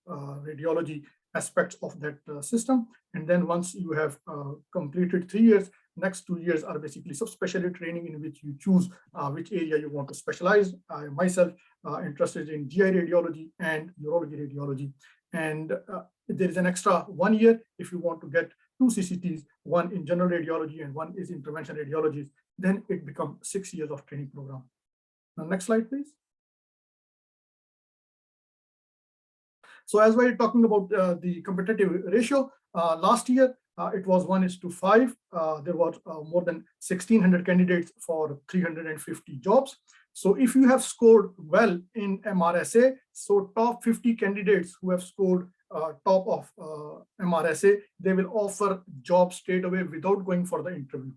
radiology aspects of that system. And then once you have completed 3 years, next 2 years are basically subspecialty training, in which you choose which area you want to specialize. I myself interested in GI radiology and urology radiology. And there is an extra 1 year if you want to get 2 CCTs, one in general radiology and one is intervention radiology. Then it becomes 6 years of training program. Now, next slide, please. So as we're talking about the competitive ratio, last year it was 1:5. There were more than 1,600 candidates for 350 jobs. So if you have scored well in MRSA, so top 50 candidates who have scored top of MRSA, they will offer jobs straight away without going for the interview.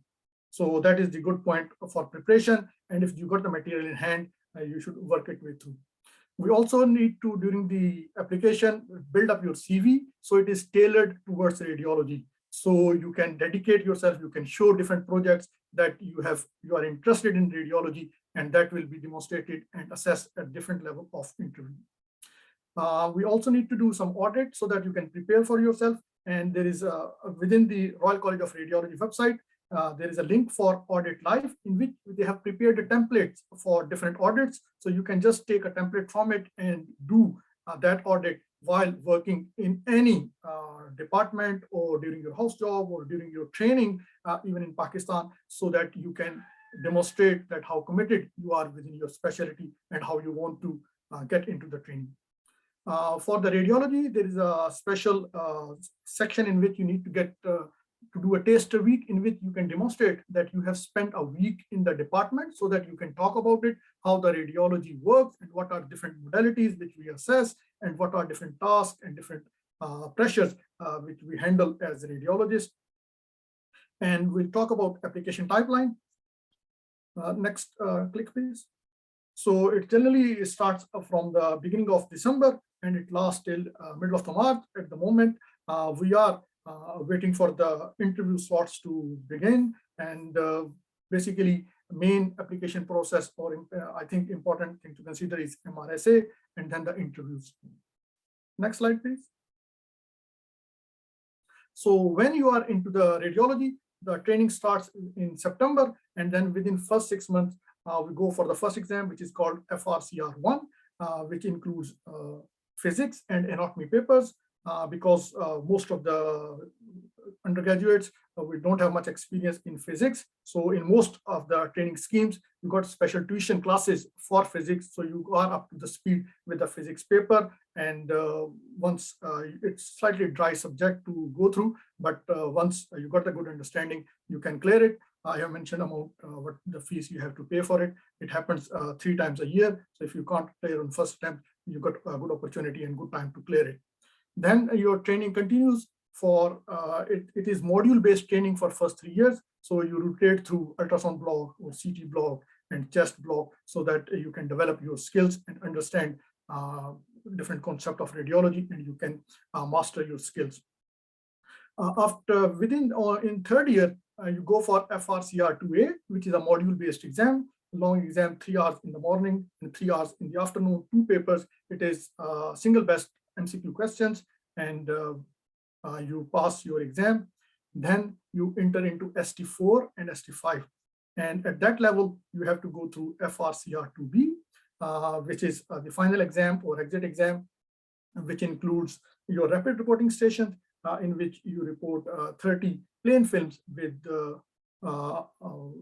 So that is the good point for preparation. And if you got the material in hand, you should work it way through. We also need to, during the application, build up your CV. So it is tailored towards radiology. So you can dedicate yourself, you can show different projects that you are interested in radiology, and that will be demonstrated and assessed at different level of interview. We also need to do some audit so that you can prepare for yourself. And there is within the Royal College of Radiology website, there is a link for Audit Live, in which they have prepared the templates for different audits. So you can just take a template from it and do that audit while working in any department, or during your house job, or during your training, even in Pakistan, so that you can demonstrate that how committed you are within your specialty and how you want to get into the training. For the radiology, there is a special section in which you need to get to do a taster week, in which you can demonstrate that you have spent a week in the department, so that you can talk about it, how the radiology works, and what are different modalities which we assess, and what are different tasks and different pressures which we handle as radiologists. And we'll talk about application timeline. Next click, please. So it generally starts from the beginning of December, and it lasts till middle of the March. At the moment, we are waiting for the interview slots to begin, and basically main application process, or I think important thing to consider, is MRSA and then the interviews. Next slide, please. So when you are into the radiology, the training starts in September, and then within first 6 months, we go for the first exam, which is called FRCR1, which includes physics and anatomy papers, because most of the undergraduates, we don't have much experience in physics. So in most of the training schemes, you got special tuition classes for physics. So you are up to the speed with the physics paper. And once it's slightly dry subject to go through, but once you got a good understanding, you can clear it. I have mentioned about what the fees you have to pay for it. It happens 3 times a year. So if you can't clear on first attempt, you got a good opportunity and good time to clear it. Then your training continues for, it is module-based training for first 3 years. So you rotate through ultrasound block or CT block and chest block, so that you can develop your skills and understand different concept of radiology, and you can master your skills. After within or in third year, you go for FRCR2A, which is a module-based exam, long exam, 3 hours in the morning and 3 hours in the afternoon, 2 papers. It is single best MCQ questions, and you pass your exam. Then you enter into ST4 and ST5. And at that level, you have to go through FRCR2B, which is the final exam or exit exam, which includes your rapid reporting station, in which you report 30 plain films with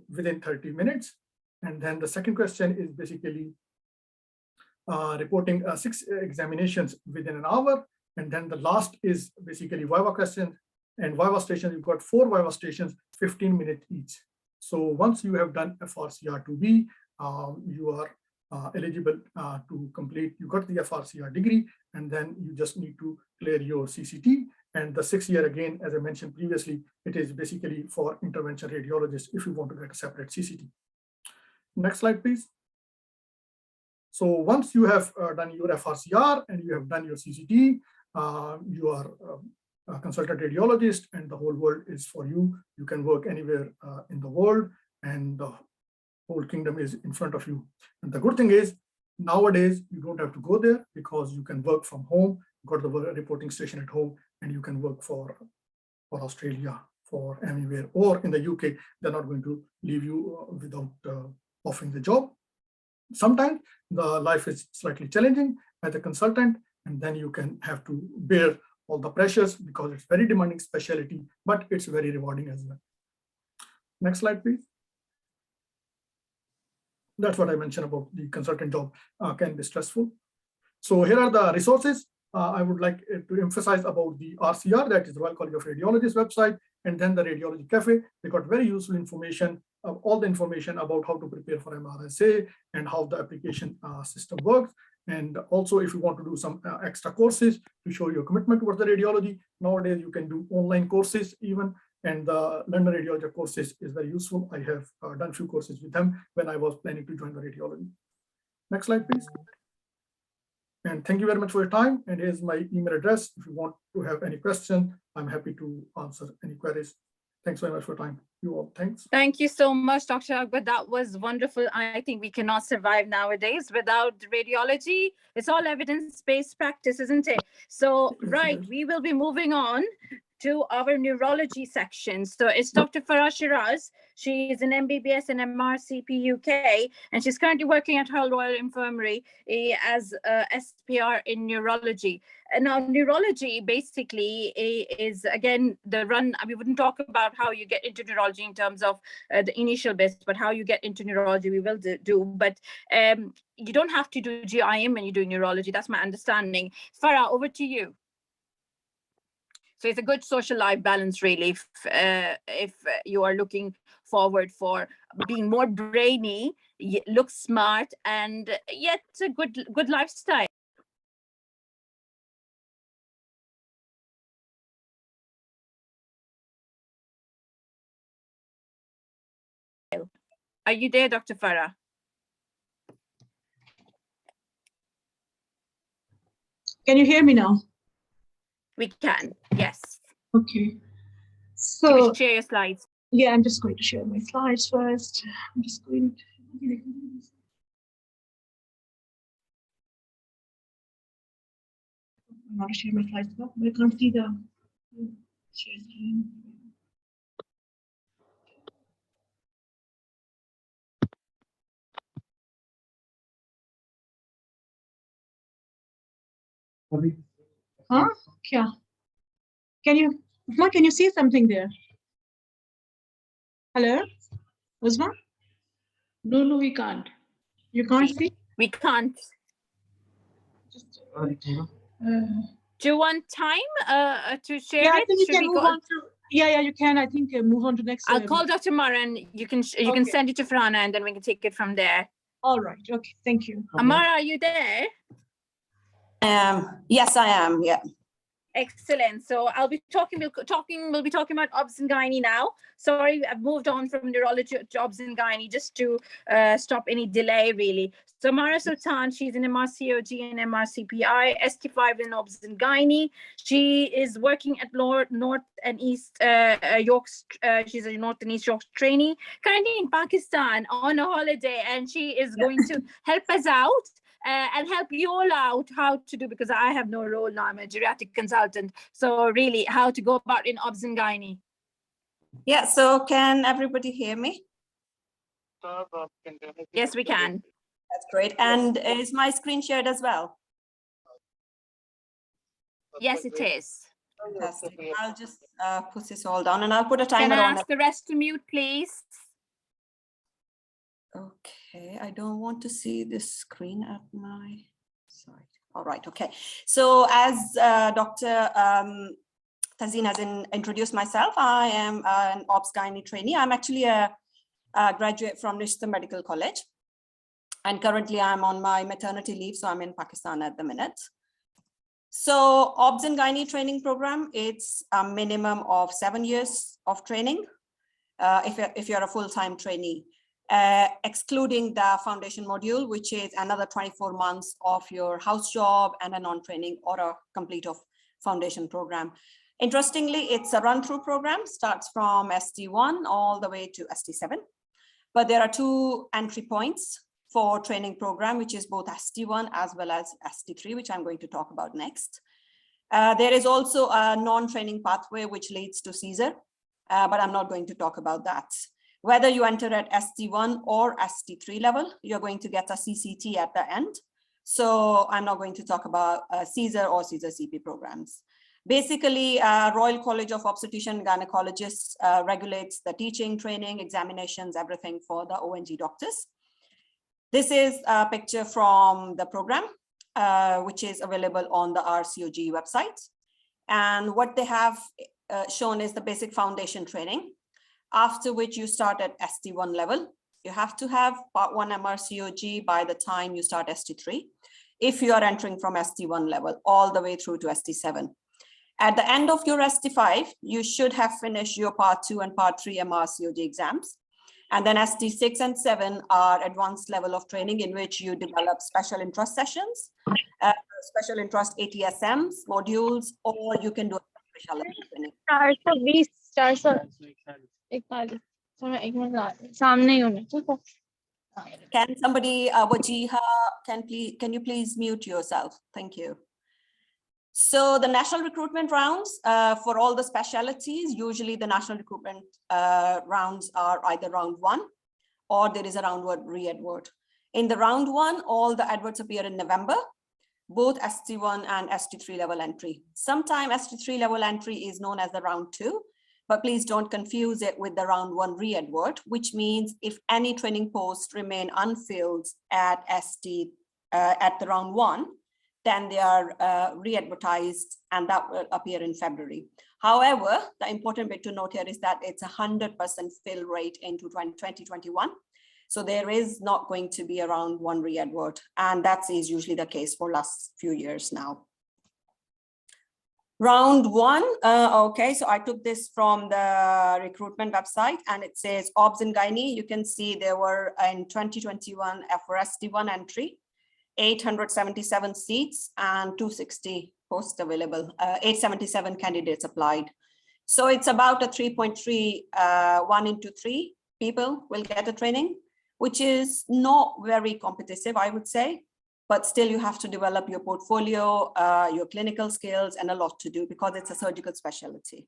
within 30 minutes. And then the second question is basically reporting 6 examinations within an hour. And then the last is basically Viva questions. And Viva stations, you've got 4 Viva stations, 15 minutes each. So once you have done FRCR2B, you are eligible to complete, you got the FRCR degree, and then you just need to clear your CCT. And the 6th year, again, as I mentioned previously, it is basically for intervention radiologists if you want to get a separate CCT. Next slide, please. So once you have done your FRCR and you have done your CCT, you are a consultant radiologist and the whole world is for you. You can work anywhere in the world and the whole kingdom is in front of you. And the good thing is nowadays you don't have to go there because you can work from home, got the reporting station at home, and you can work for Australia, for anywhere, or in the UK, they're not going to leave you without offering the job. Sometimes the life is slightly challenging as a consultant, and then you can have to bear all the pressures because it's very demanding specialty, but it's very rewarding as well. Next slide, please. That's what I mentioned about the consultant job can be stressful. So here are the resources. I would like to emphasize about the RCR, that is Royal College of Radiologists website, and then the Radiology Cafe. They got very useful information, all the information about how to prepare for MRSA and how the application system works. And also, if you want to do some extra courses to show your commitment towards the radiology, nowadays you can do online courses even, and the London Radiology courses is very useful. I have done a few courses with them when I was planning to join the radiology. Next slide, please. And thank you very much for your time. And here's my email address. If you want to have any question, I'm happy to answer any queries. Thanks very much for your time. You all, thanks. Thank you so much, Dr. Akbar. That was wonderful. I think we cannot survive nowadays without radiology. It's all evidence-based practice, isn't it? So, right, we will be moving on to our neurology section. So it's Dr. Farah Shiraz. She is an MBBS and MRCP UK, and she's currently working at Hull Royal Infirmary as SPR in neurology. And now neurology basically is, again, the run. We wouldn't talk about how you get into neurology in terms of the initial bits, but how you get into neurology we will do. But you don't have to do GIM when you're doing neurology. That's my understanding. Farah, over to you. So it's a good social life balance, really, if you are looking forward for being more brainy, look smart, and yet a good lifestyle. Are you there, Dr. Farah? Can you hear me now? We can, yes. Okay. So can we share your slides? Yeah, I'm just going to share my slides first. I'm just going to. I'm not share my slides, but I can't see the share screen. Huh? Yeah. Can you see something there? Hello? Uzma? No, we can't. You can't see? We can't. Do you want time to share I it? think you can move on to. Yeah, you can. I think move on to next. I'll call Dr. Mara and you can send it to Farhana and then we can take it from there. All right. Okay. Thank you. Amara, are you there? Yes, I am. Yeah. Excellent. So we'll be talking about obs and gynae now. Sorry, I've moved on from neurology to obs and gynae just to stop any delay, really. So Mara Sultan, she's an MRCOG and MRCPI, ST5 in obs and gynae. She is working at North and East York. She's a North and East York trainee, currently in Pakistan on a holiday, and she is going to help us out. And help you all out how to do, because I have no role now, I'm a geriatric consultant. So really how to go about in obs and gynae. Yeah, so can everybody hear me? Yes, we can. That's great. And is my screen shared as well? Yes, it is. Fantastic. I'll just put this all down and I'll put a timer on. Can I ask the rest to mute, please? Okay, I don't want to see this screen at my Sorry. All right. Okay. So as Dr. Tazeen has introduced myself, I am an Obs-Gynae trainee. I'm actually a graduate from Rishta Medical College. And currently I'm on my maternity leave, so I'm in Pakistan at the minute. So Obs and Gynae training program, it's a minimum of 7 years of training if you're a full-time trainee, excluding the foundation module, which is another 24 months of your house job and a non-training or a complete of foundation program. Interestingly, it's a run-through program, starts from ST1 all the way to ST7. But there are 2 entry points for training program, which is both ST1 as well as ST3, which I'm going to talk about next. There is also a non-training pathway, which leads to Caesar, but I'm not going to talk about that. Whether you enter at ST1 or ST3 level, you're going to get a CCT at the end. So I'm not going to talk about Caesar or Caesar CP programs. Basically, Royal College of Obstetrician and Gynecologists regulates the teaching, training, examinations, everything for the ONG doctors. This is a picture from the program, which is available on the RCOG website. And what they have shown is the basic foundation training, after which you start at ST1 level. You have to have part 1 MRCOG by the time you start ST3, if you are entering from ST1 level all the way through to ST7. At the end of your ST5, you should have finished your part 2 and part 3 MRCOG exams. And then ST6 and 7 are advanced level of training in which you develop special interest sessions, special interest ATSMs, modules, or you can do specialty training. Can somebody, Wajiha, can you please mute yourself? Thank you. So the national recruitment rounds for all the specialties, usually the national recruitment rounds are either round 1 or there is a round 1 re-advert. In the round 1, all the adverts appear in November, both ST1 and ST3 level entry. Sometimes ST3 level entry is known as the round 2, but please don't confuse it with the round 1 re-advert, which means if any training posts remain unfilled at at the round 1, then they are re-advertised and that will appear in February. However, the important bit to note here is that it's 100% fill rate into 2021. So there is not going to be a round 1 re-advert, and that is usually the case for last few years now. Round 1, okay, so I took this from the recruitment website and it says Obs and Gynae. You can see there were in 2021 for ST1 entry, 877 seats and 260 posts available, 877 candidates applied. So it's about a 3.3, 1 into 3 people will get a training, which is not very competitive, I would say, but still you have to develop your portfolio, your clinical skills, and a lot to do because it's a surgical specialty.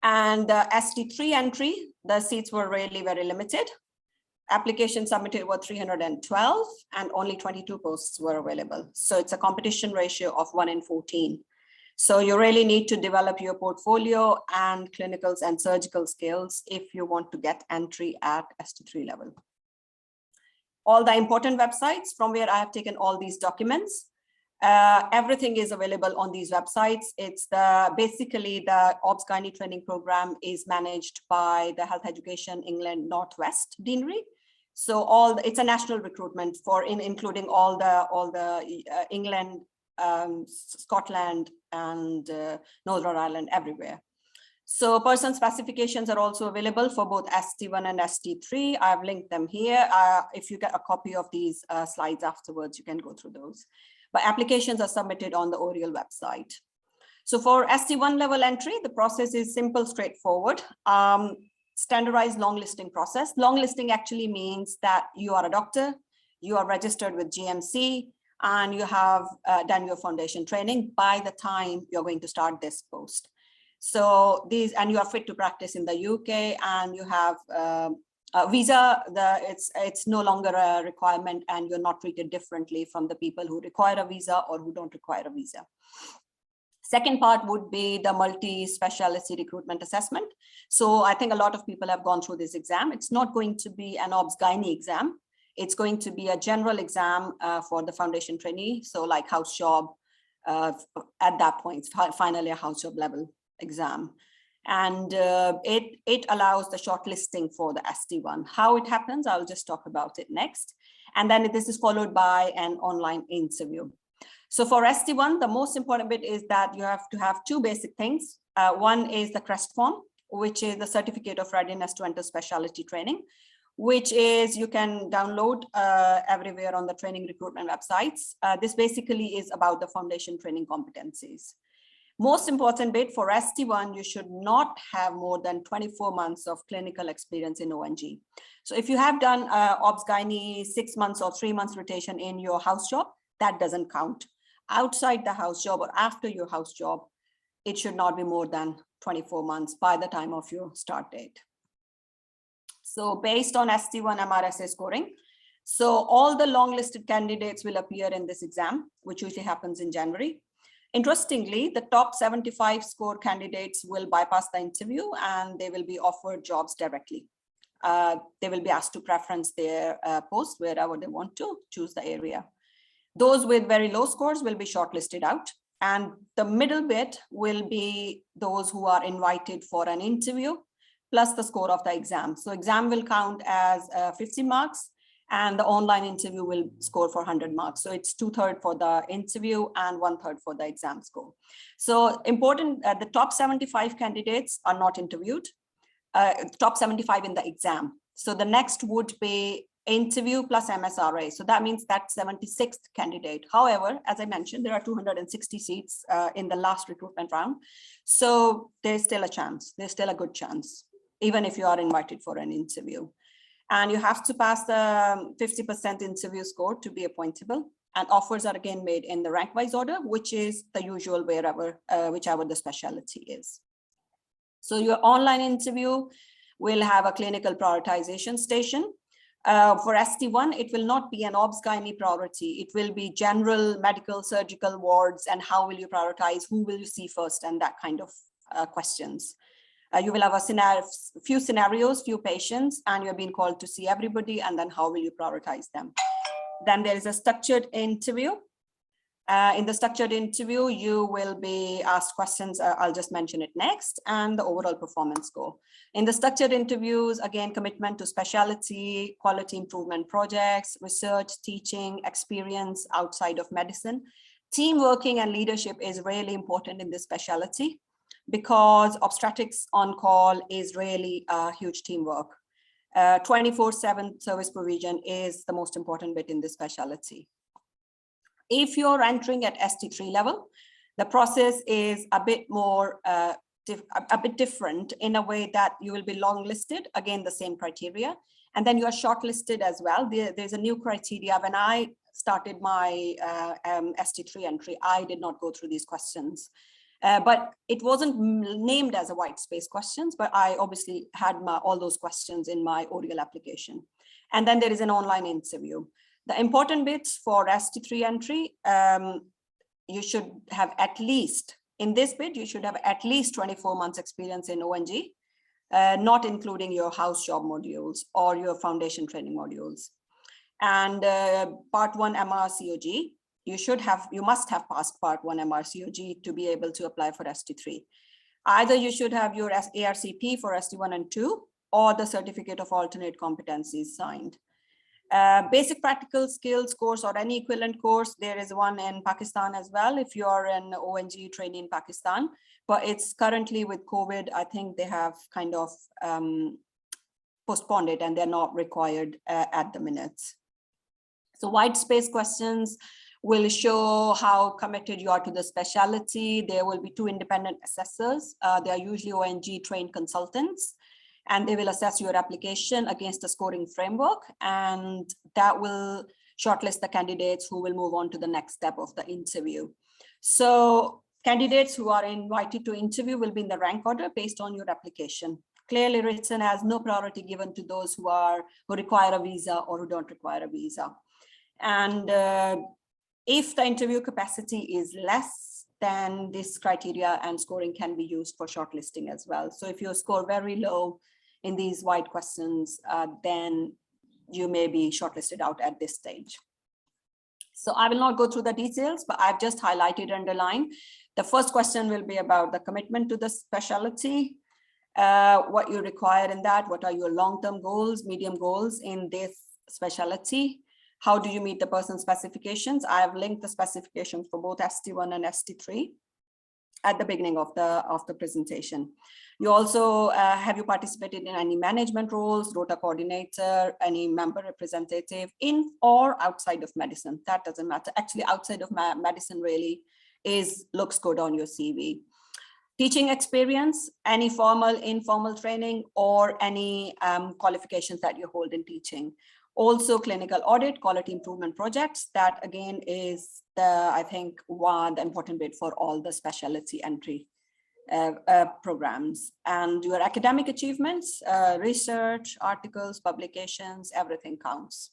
And ST3 entry, the seats were really very limited. Applications submitted were 312 and only 22 posts were available. So it's a competition ratio of 1 in 14. So you really need to develop your portfolio and clinicals and surgical skills if you want to get entry at ST3 level. All the important websites from where I have taken all these documents. Everything is available on these websites. It's basically the Obs Gynae training program is managed by the Health Education England Northwest Deanery. So it's a national recruitment for including all the England, Scotland, and Northern Ireland, everywhere. So person specifications are also available for both ST1 and ST3. I've linked them here. If you get a copy of these slides afterwards, you can go through those. But applications are submitted on the Oriel website. So for ST1 level entry, the process is simple, straightforward. Standardized long listing process. Long listing actually means that you are a doctor, you are registered with GMC, and you have done your foundation training by the time you're going to start this post. So and you are fit to practice in the UK, and you have a visa. It's no longer a requirement, and you're not treated differently from the people who require a visa or who don't require a visa. Second part would be the multi-specialty recruitment assessment. So I think a lot of people have gone through this exam. It's not going to be an Obs Gynae exam. It's going to be a general exam for the foundation trainee. So like house job, at that point, finally a house job level exam. And it allows the shortlisting for the ST1. How it happens, I'll just talk about it next. And then this is followed by an online interview. So for ST1, the most important bit is that you have to have two basic things. One is the CREST form, which is the Certificate of Readiness to Enter Specialty Training, which is you can download everywhere on the training recruitment websites. This basically is about the foundation training competencies. Most important bit for ST1, you should not have more than 24 months of clinical experience in ONG. So if you have done Obs-Gynae 6 months or 3 months rotation in your house job, that doesn't count. Outside the house job or after your house job, it should not be more than 24 months by the time of your start date. So based on ST1 MRSA scoring, so all the long-listed candidates will appear in this exam, which usually happens in January. Interestingly, the top 75 score candidates will bypass the interview and they will be offered jobs directly. They will be asked to preference their post wherever they want to choose the area. Those with very low scores will be shortlisted out. And the middle bit will be those who are invited for an interview plus the score of the exam. So exam will count as 50 marks. And the online interview will score for 100 marks. So it's 2/3 for the interview and 1/3 for the exam score. So important, the top 75 candidates are not interviewed, top 75 in the exam. So the next would be interview plus MSRA. So that means that 76th candidate. However, as I mentioned, there are 260 seats in the last recruitment round. So there's still a chance, there's still a good chance, even if you are invited for an interview. And you have to pass the 50% interview score to be appointable. And offers are again made in the rank-wise order, which is the usual wherever, whichever the specialty is. So your online interview will have a clinical prioritization station. For ST1, it will not be an Obs-Gynae priority. It will be general medical surgical wards and how will you prioritize, who will you see first, and that kind of questions. You will have a few scenarios, few patients, and you're being called to see everybody, and then how will you prioritize them? Then there is a structured interview. In the structured interview, you will be asked questions, I'll just mention it next, and the overall performance score. In the structured interviews, again, commitment to specialty, quality improvement projects, research, teaching, experience outside of medicine. Team working and leadership is really important in this specialty, because obstetrics on call is really a huge teamwork. 24/7 service provision is the most important bit in this specialty. If you're entering at ST3 level, the process is a bit more, a bit different in a way that you will be long-listed, again, the same criteria, and then you are shortlisted as well. There's a new criteria. When I started my ST3 entry, I did not go through these questions. But it wasn't named as a white space questions, but I obviously had all those questions in my ORIAL application. And then there is an online interview. The important bits for ST3 entry, you should have at least, in this bit, you should have at least 24 months experience in ONG, not including your house job modules or your foundation training modules. And part 1 MRCOG, you must have passed part 1 MRCOG to be able to apply for ST3. Either you should have your ARCP for ST1 and 2, or the Certificate of Alternate Competencies signed. Basic practical skills course or any equivalent course, there is one in Pakistan as well, if you are an ONG trainee in Pakistan, but it's currently with COVID, I think they have kind of postponed it and they're not required at the minute. So white space questions will show how committed you are to the specialty. There will be 2 independent assessors. They are usually ONG trained consultants, and they will assess your application against a scoring framework, and that will shortlist the candidates who will move on to the next step of the interview. So candidates who are invited to interview will be in the rank order based on your application. Clearly written as no priority given to those who require a visa or who don't require a visa. And if the interview capacity is less, then this criteria and scoring can be used for shortlisting as well. So if you score very low in these wide questions, then you may be shortlisted out at this stage. So I will not go through the details, but I've just highlighted, underlined. The first question will be about the commitment to the specialty, what you require in that, what are your long-term goals, medium goals in this specialty, how do you meet the person specifications. I have linked the specifications for both ST1 and ST3 at the beginning of the presentation. You also, have you participated in any management roles, rota coordinator, any member representative in or outside of medicine? That doesn't matter. Actually, outside of medicine really looks good on your CV. Teaching experience, any formal, informal training, or any qualifications that you hold in teaching. Also clinical audit, quality improvement projects. That again is I think the important bit for all the specialty entry programs. And your academic achievements, research, articles, publications, everything counts.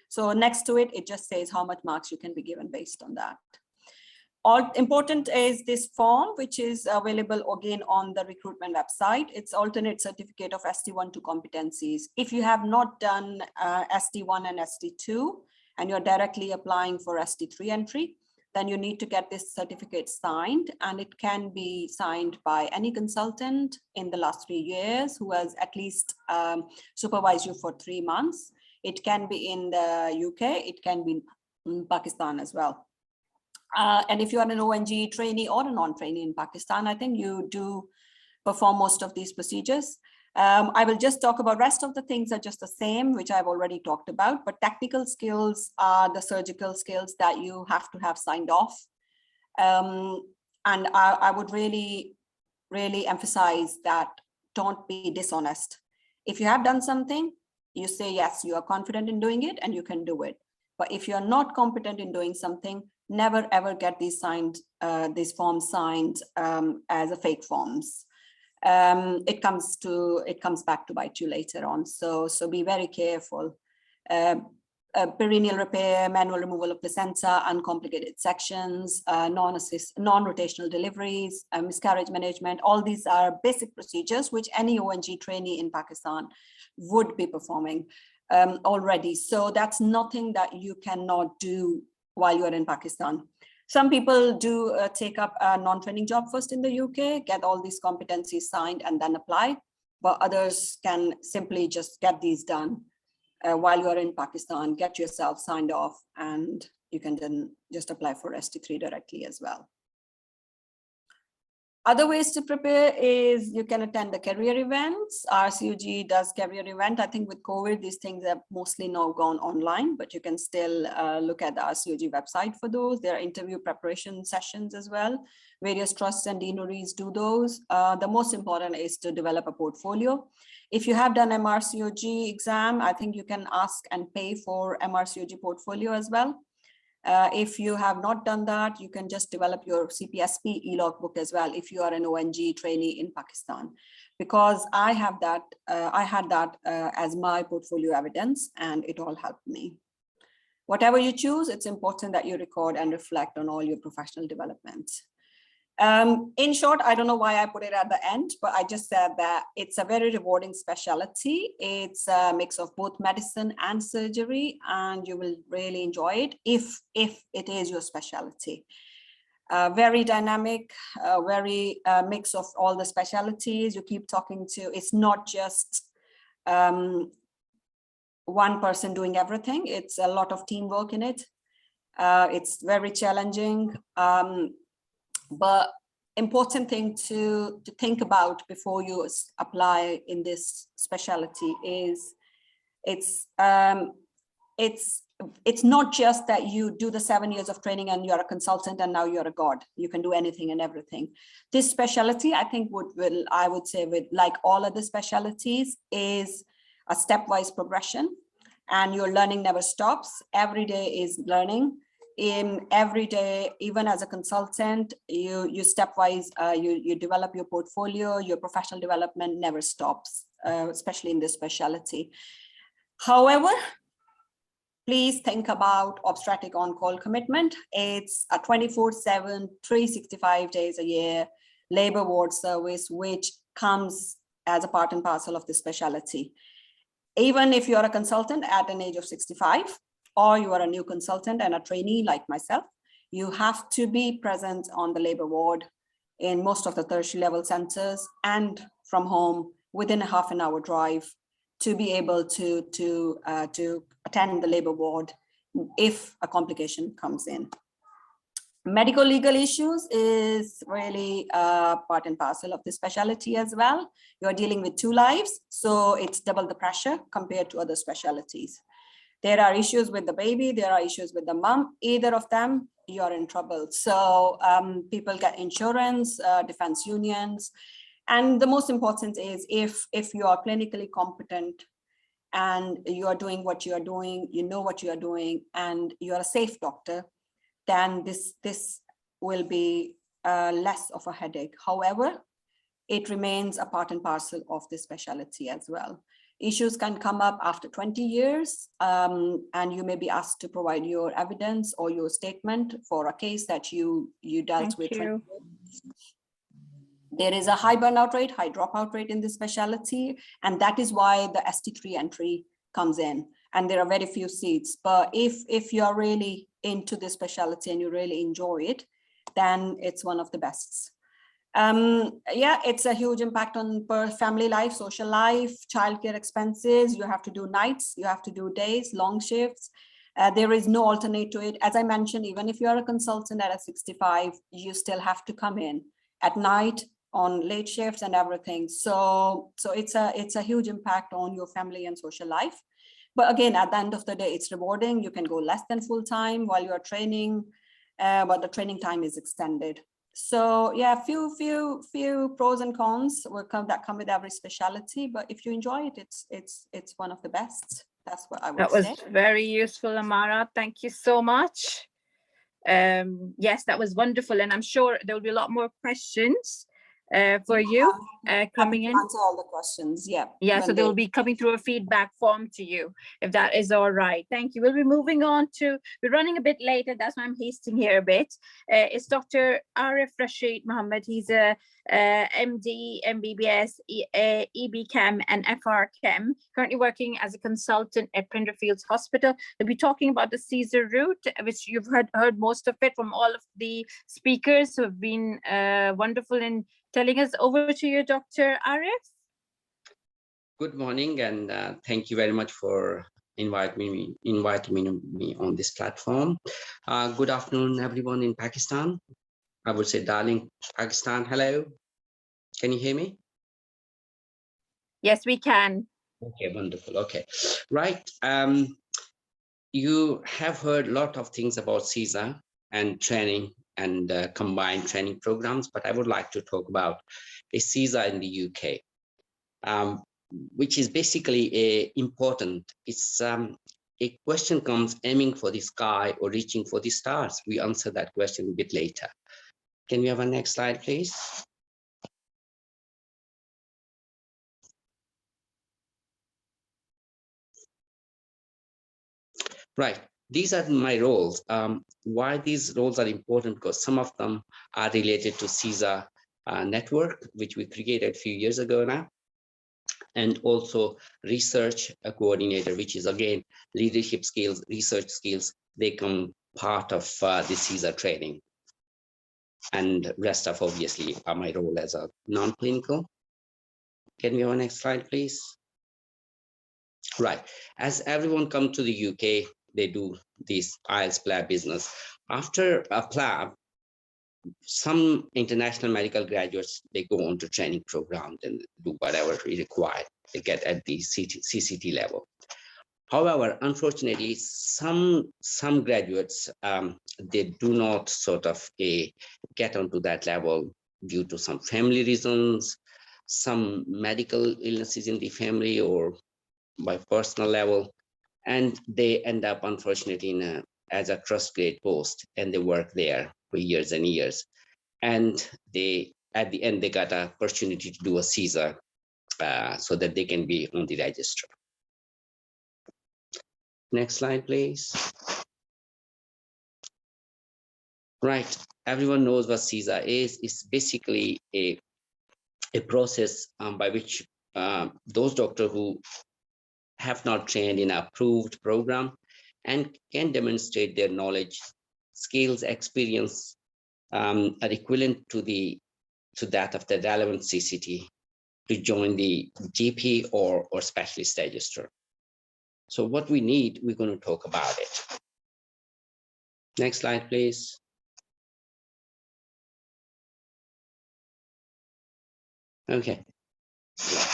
So next to it, it just says how much marks you can be given based on that. All important is this form, which is available again on the recruitment website. It's alternate certificate of ST1 to competencies. If you have not done ST1 and ST2 and you're directly applying for ST3 entry, then you need to get this certificate signed, and it can be signed by any consultant in the last 3 years who has at least supervised you for 3 months. It can be in the UK, it can be in Pakistan as well. And if you are an ONG trainee or a non-trainee in Pakistan, I think you do perform most of these procedures. I will just talk about rest of the things are just the same, which I've already talked about, but technical skills are the surgical skills that you have to have signed off. And I would really, really emphasize that don't be dishonest. If you have done something, you say, yes, you are confident in doing it and you can do it. But if you're not competent in doing something, never ever get these forms signed as a fake forms. It comes back to bite you later on. So be very careful. Perineal repair, manual removal of placenta, uncomplicated sections, non-rotational deliveries, miscarriage management. All these are basic procedures which any ONG trainee in Pakistan would be performing already. So that's nothing that you cannot do while you're in Pakistan. Some people do take up a non-training job first in the UK, get all these competencies signed and then apply, but others can simply just get these done while you're in Pakistan, get yourself signed off, and you can then just apply for ST3 directly as well. Other ways to prepare is you can attend the career events. RCUG does career event. I think with COVID, these things have mostly now gone online, but you can still look at the RCUG website for those. There are interview preparation sessions as well. Various trusts and deaneries do those. The most important is to develop a portfolio. If you have done MRCOG exam, I think you can ask and pay for MRCOG portfolio as well. If you have not done that, you can just develop your CPSP e-log book as well if you are an ONG trainee in Pakistan, because I had that as my portfolio evidence and it all helped me. Whatever you choose, it's important that you record and reflect on all your professional development. In short, I don't know why I put it at the end, but I just said that it's a very rewarding specialty. It's a mix of both medicine and surgery, and you will really enjoy it if it is your specialty. Very dynamic, very mix of all the specialties you keep talking to. It's not just one person doing everything. It's a lot of teamwork in it. It's very challenging. But important thing to think about before you apply in this specialty is it's not just that you do the 7 years of training and you're a consultant and now you're a god. You can do anything and everything. This specialty, I think, I would say with like all other specialties, is a stepwise progression, and your learning never stops. Every day is learning. Every day, even as a consultant, you stepwise, you develop your portfolio, your professional development never stops, especially in this specialty. However, please think about obstetric on-call commitment. It's a 24/7, 365 days a year labor ward service, which comes as a part and parcel of the specialty. Even if you are a consultant at an age of 65, or you are a new consultant and a trainee like myself, you have to be present on the labor ward in most of the tertiary level centers and from home within a half an hour drive to be able to attend the labor ward if a complication comes in. Medical legal issues is really part and parcel of the specialty as well. You're dealing with 2 lives, so it's double the pressure compared to other specialties. There are issues with the baby, there are issues with the mom, either of them, you're in trouble. So people get insurance, defense unions, and the most important is if you are clinically competent and you are doing what you are doing, you know what you are doing, and you are a safe doctor, then this will be less of a headache. However, it remains a part and parcel of the specialty as well. Issues can come up after 20 years, and you may be asked to provide your evidence or your statement for a case that you dealt with. There is a high burnout rate, high dropout rate in this specialty, and that is why the ST3 entry comes in. And there are very few seats. But if you're really into this specialty and you really enjoy it, then it's one of the best. Yeah, it's a huge impact on family life, social life, childcare expenses. You have to do nights, you have to do days, long shifts. There is no alternate to it. As I mentioned, even if you're a consultant at a 65, you still have to come in at night on late shifts and everything. So it's a huge impact on your family and social life. But again, at the end of the day, it's rewarding. You can go less than full time while you're training, but the training time is extended. So yeah, few pros and cons that come with every specialty. But if you enjoy it, it's one of the best. That's what I would say. That was very useful, Amara. Thank you so much. Yes, that was wonderful, and I'm sure there will be a lot more questions for you coming in. Answer all the questions. Yeah, so they will be coming through a feedback form to you, if that is all right. Thank you. We'll be moving on to, we're running a bit later, that's why I'm hasting here a bit. It's Dr. Arif Rashid Mohammed. He's a MD, MBBS, EB Chem and FR Chem, currently working as a consultant at Prenderfields Hospital. We'll be talking about the Caesar route, which you've heard most of it from all of the speakers who have been wonderful in telling us. Over to you, Dr. Arif. Good morning, and thank you very much for inviting me on this platform. Good afternoon, everyone in Pakistan. I would say, darling Pakistan, hello. Can you hear me? Yes, we can. Okay, wonderful. Okay, right. You have heard a lot of things about CESA and training and combined training programs, but I would like to talk about a CESA in the UK, which is basically important. It's a question comes aiming for the sky or reaching for the stars. We answer that question a bit later. Can we have a next slide, please? Right. These are my roles. Why these roles are important? Because some of them are related to CESA network, which we created a few years ago now, and also research coordinator, which is again leadership skills, research skills. They come part of the CESA training, and rest of obviously are my role as a non-clinical. Can we have a next slide, please? Right. As everyone come to the UK, they do this IELTS PLAB business. After a PLAB, some international medical graduates, they go on to training programs and do whatever is required. They get at the CCT level. However, unfortunately, some graduates, they do not sort of get onto that level due to some family reasons, some medical illnesses in the family or by personal level, and they end up unfortunately as a trust grade post, and they work there for years and years, and they at the end they got an opportunity to do a CESA so that they can be on the register. Next slide, please. Right, everyone knows what CESA is. It's basically a process by which those doctors who have not trained in an approved program and can demonstrate their knowledge, skills, experience are equivalent to that of the relevant CCT to join the GP or specialist register. So what we need, we're going to talk about it. Next slide, please. Okay.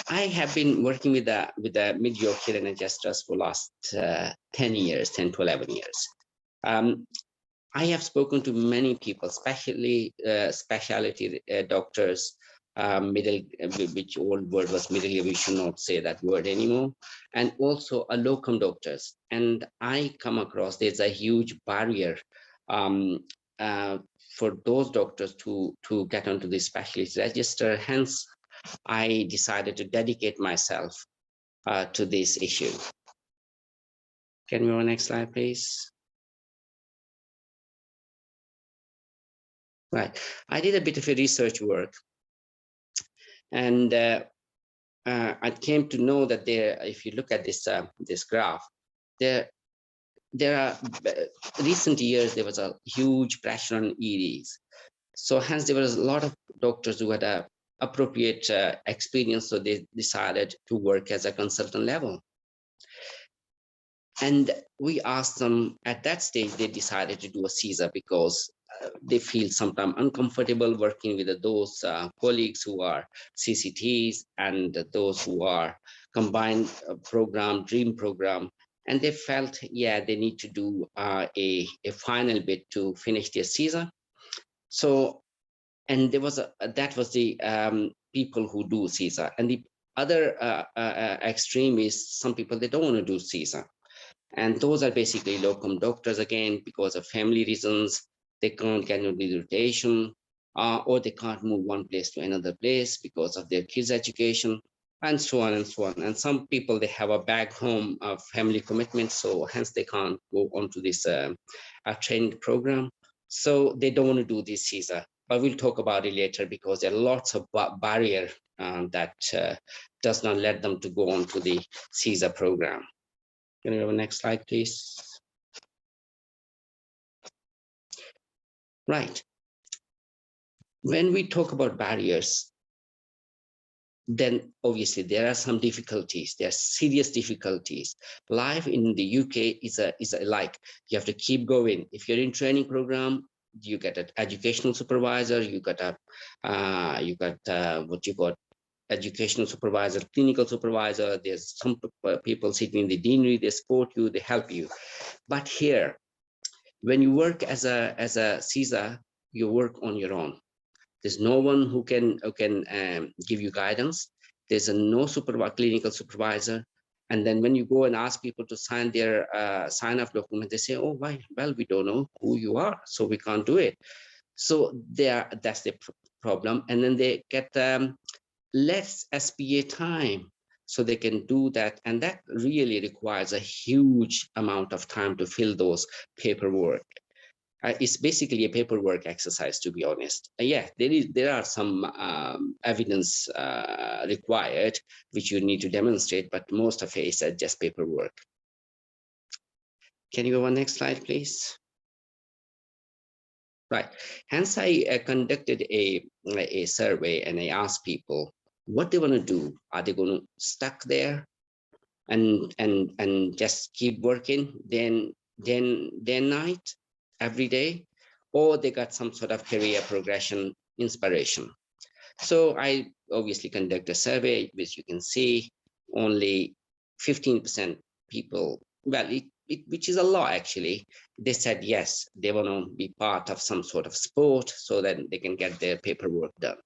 I have been working with the mid-Yorkshire NHS Trust for last 10 years, 10 to 11 years. I have spoken to many people, especially specialty doctors, which old word was middle, we should not say that word anymore, and also a locum doctors. And I come across there's a huge barrier for those doctors to get onto the specialist register. Hence, I decided to dedicate myself to this issue. Can we go next slide, please? Right, I did a bit of a research work, and I came to know that there, if you look at this this graph, there are recent years there was a huge pressure on EDs. So hence there was a lot of doctors who had a appropriate experience, so they decided to work as a consultant level. And we asked them at that stage, they decided to do a CSER because they feel sometimes uncomfortable working with those colleagues who are CCTs and those who are combined program, dream program. And they felt, yeah, they need to do a final bit to finish their CSER. So, and there was that was the people who do CSER. And the other extreme is some people, they don't want to do CSER. And those are basically locum doctors, again, because of family reasons. They can't get into the rotation, or they can't move one place to another place because of their kids' education, and so on and so on. And some people, they have a back home of family commitment, so hence they can't go onto this training program. So they don't want to do this CSER. But we'll talk about it later because there are lots of barriers that does not let them to go on to the CSER program. Can you have a next slide, please? Right. When we talk about barriers, then obviously there are some difficulties. There are serious difficulties. Life in the UK is like you have to keep going. If you're in training program, you get an educational supervisor. You got educational supervisor, clinical supervisor. There's some people sitting in the deanery. They support you. They help you. But here, when you work as a CSER, you work on your own. There's no one who can give you guidance. There's no clinical supervisor. And then when you go and ask people to sign their sign-off document, they say, oh, why? Well, we don't know who you are, so we can't do it. So that's the problem. And then they get less SPA time so they can do that. And that really requires a huge amount of time to fill those paperwork. It's basically a paperwork exercise, to be honest. Yeah, there are some evidence required, which you need to demonstrate, but most of it is just paperwork. Can you go on next slide, please? Right. Hence, I conducted a survey and I asked people what they want to do. Are they going to stuck there and just keep working day and night, every day, or they got some sort of career progression inspiration? So I obviously conduct a survey, which you can see only 15% people, well, which is a lot actually, they said yes, they want to be part of some sort of sport so that they can get their paperwork done.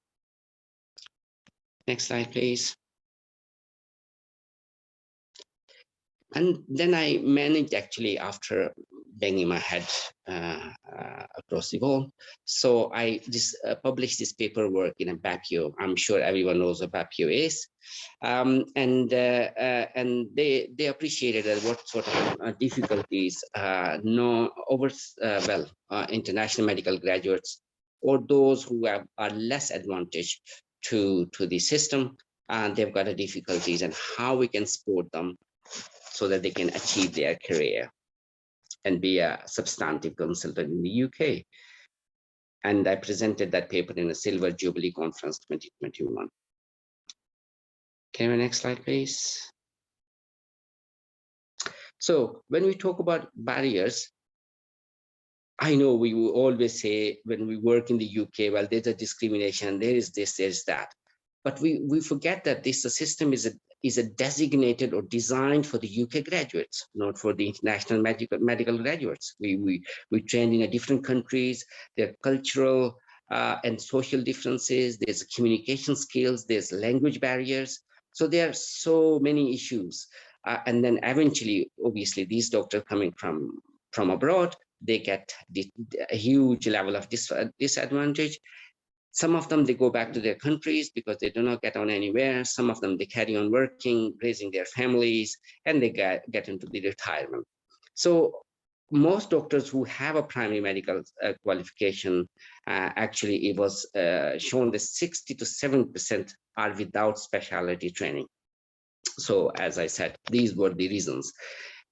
Next slide, please. And then I managed actually after banging my head across the wall. So I just published this paperwork in a BAPIO. I'm sure everyone knows what BAPIO is. And they appreciated that what sort of difficulties international medical graduates or those who are less advantaged to the system, and they've got difficulties and how we can support them so that they can achieve their career and be a substantive consultant in the UK. And I presented that paper in a Silver Jubilee Conference 2021. Can we next slide, please? So when we talk about barriers, I know we will always say when we work in the UK, well, there's a discrimination, there is this, there's that. But we forget that this system is a designated or designed for the UK graduates, not for the international medical graduates. We train in different countries, there are cultural and social differences, there's communication skills, there's language barriers. So there are so many issues. And then eventually, obviously, these doctors coming from abroad, they get a huge level of disadvantage. Some of them, they go back to their countries because they do not get on anywhere. Some of them, they carry on working, raising their families, and they get into the retirement. So most doctors who have a primary medical qualification, actually, it was shown that 60 to 7% are without specialty training. So as I said, these were the reasons.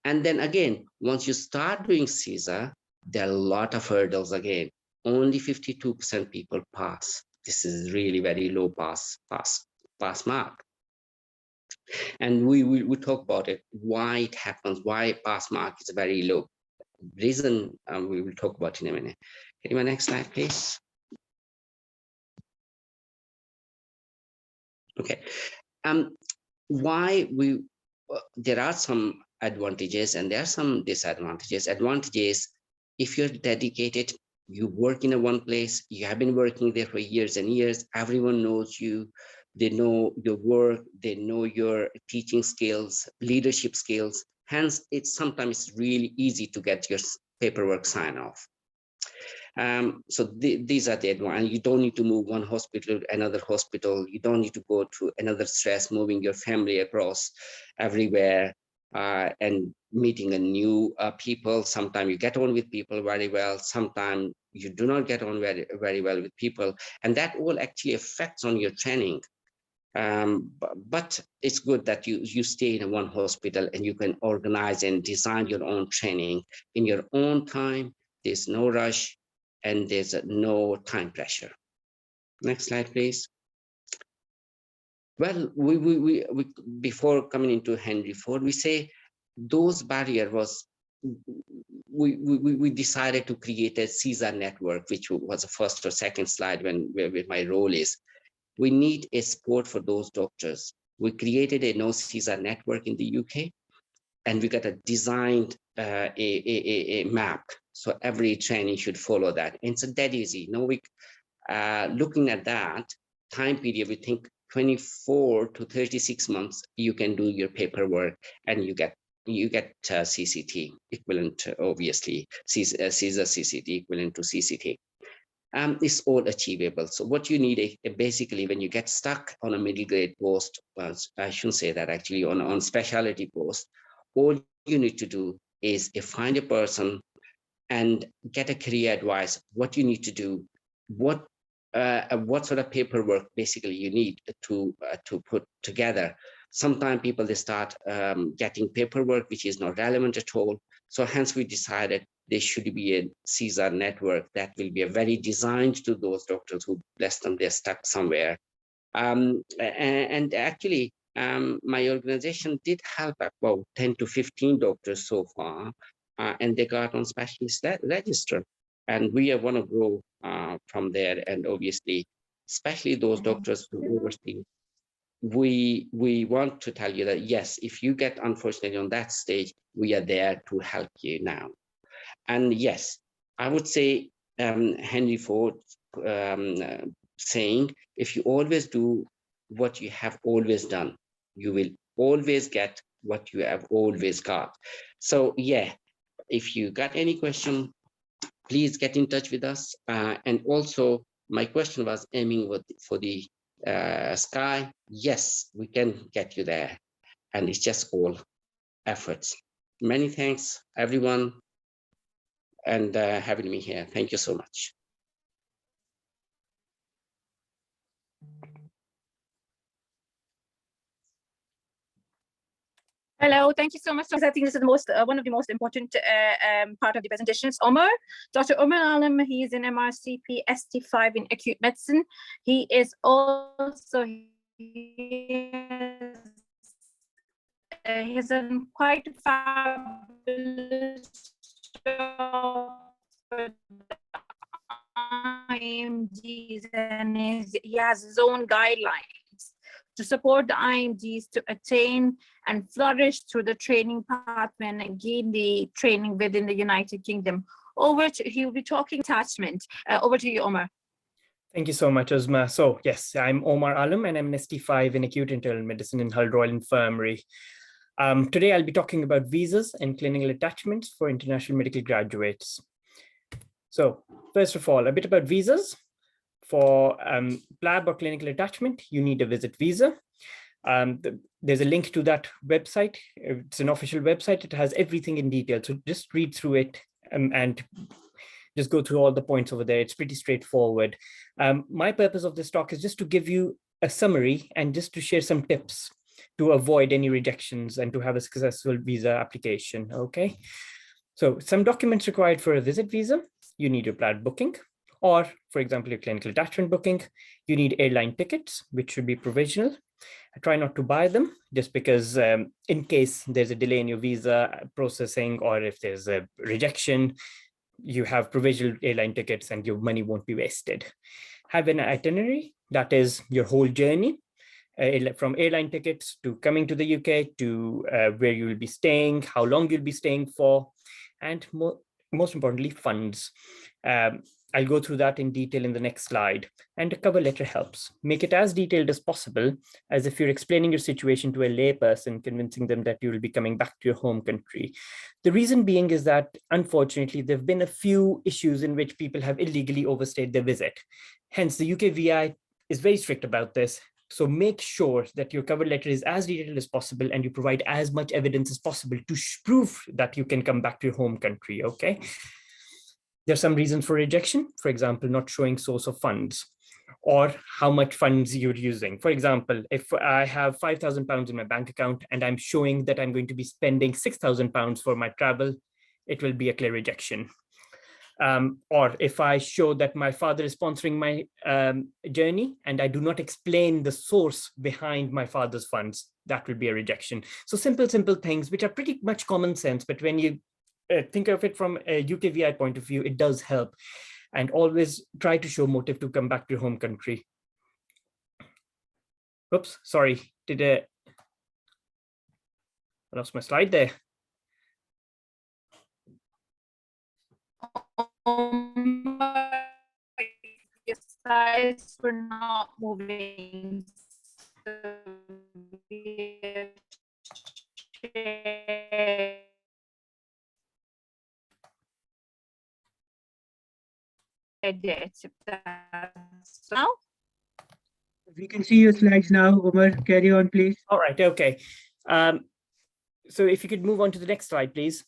And then again, once you start doing CSER, there are a lot of hurdles again. Only 52% people pass. This is really very low pass mark. And we talk about it, why it happens, why pass mark is very low. Reason we will talk about in a minute. Can you have next slide, please? Okay. Why there are some advantages and there are some disadvantages. Advantages, if you're dedicated, you work in one place, you have been working there for years and years, everyone knows you, they know your work, they know your teaching skills, leadership skills. Hence, it's sometimes really easy to get your paperwork signed off. So these are the advantages. You don't need to move one hospital to another hospital. You don't need to go through another stress, moving your family across everywhere and meeting a new people. Sometimes you get on with people very well. Sometimes you do not get on very well with people. And that all actually affects on your training. But it's good that you stay in one hospital and you can organize and design your own training in your own time. There's no rush and there's no time pressure. Next slide, please. Well, we before coming into Henry Ford, we say those barriers was, we decided to create a CSER network, which was the first or second slide where my role is. We need a support for those doctors. We created a no CSER network in the UK, and we got a designed a map. So every training should follow that. And it's dead easy. No, looking at that time period, we think 24 to 36 months, you can do your paperwork and you get CCT equivalent, obviously, CSER CCT equivalent to CCT. It's all achievable. So what you need, basically, when you get stuck on a middle grade post, well, I shouldn't say that actually, on specialty post, all you need to do is find a person and get a career advice, what you need to do, what sort of paperwork basically you need to put together. Sometimes people, they start getting paperwork which is not relevant at all. So hence we decided there should be a CSER network that will be very designed to those doctors who, bless them, they're stuck somewhere. And actually, my organization did help about 10 to 15 doctors so far, and they got on specialist register. And we want to grow from there. And obviously, especially those doctors who oversee, we want to tell you that, yes, if you get unfortunately on that stage, we are there to help you now. And yes, I would say Henry Ford saying, if you always do what you have always done, you will always get what you have always got. So yeah, if you got any question, please get in touch with us. And also, my question was aiming for the sky. Yes, we can get you there. And it's just all efforts. Many thanks, everyone, and having me here. Thank you so much. Hello, thank you so much. I think this is the most one of the most important part of the presentation. It's Omar, Dr. Omar Alam. He is an MRCP ST5 in acute medicine. He is also he has a quite fabulous job for the IMGs, and he has his own guidelines to support the IMGs to attain and flourish through the training pathway and gain the training within the United Kingdom. He'll be talking attachment. Over to you, Omar. Thank you so much, Uzma. So yes, I'm Omar Alam and I'm an ST5 in acute internal medicine in Hull Royal Infirmary. Today I'll be talking about visas and clinical attachments for international medical graduates. So first of all, a bit about visas. For PLAB or clinical attachment, you need a visit visa. There's a link to that website. It's an official website. It has everything in detail. So just read through it and just go through all the points over there. It's pretty straightforward. My purpose of this talk is just to give you a summary and just to share some tips to avoid any rejections and to have a successful visa application, okay? So some documents required for a visit visa. You need your PLAB booking, or for example, your clinical attachment booking. You need airline tickets, which should be provisional. I try not to buy them just because in case there's a delay in your visa processing, or if there's a rejection, you have provisional airline tickets and your money won't be wasted. Have an itinerary, that is your whole journey, from airline tickets to coming to the UK to where you will be staying, how long you'll be staying for, and most importantly, funds. I'll go through that in detail in the next slide. And a cover letter helps. Make it as detailed as possible, as if you're explaining your situation to a lay person, convincing them that you will be coming back to your home country. The reason being is that, unfortunately, there have been a few issues in which people have illegally overstayed their visit. Hence, the UK VI is very strict about this. So make sure that your cover letter is as detailed as possible and you provide as much evidence as possible to prove that you can come back to your home country, okay? There are some reasons for rejection, for example, not showing source of funds or how much funds you're using. For example, if I have £5,000 in my bank account and I'm showing that I'm going to be spending £6,000 for my travel, it will be a clear rejection. Or if I show that my father is sponsoring my journey and I do not explain the source behind my father's funds, that will be a rejection. So simple things, which are pretty much common sense, but when you think of it from a UK VI point of view, it does help. And always try to show motive to come back to your home country. Oops, sorry, I lost my slide there. Your slides were not moving. Now we can see your slides now. Omar, carry on, please. All right, okay. So if you could move on to the next slide, please.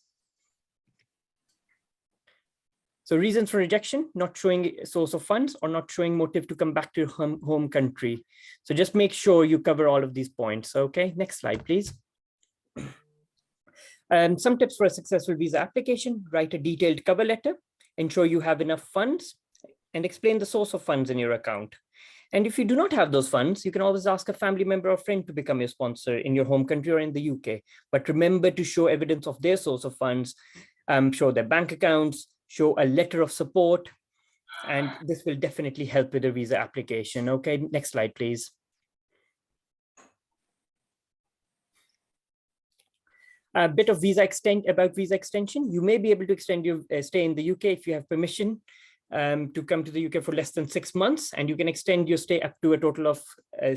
So reasons for rejection: not showing source of funds or not showing motive to come back to your home country. So just make sure you cover all of these points. Okay, next slide, please. Some tips for a successful visa application: write a detailed cover letter, ensure you have enough funds, and explain the source of funds in your account. And if you do not have those funds, you can always ask a family member or friend to become your sponsor in your home country or in the UK. But remember to show evidence of their source of funds, show their bank accounts, show a letter of support, and this will definitely help with the visa application. Okay, next slide, please. A bit of visa extension. You may be able to extend your stay in the UK if you have permission to come to the UK for less than 6 months, and you can extend your stay up to a total of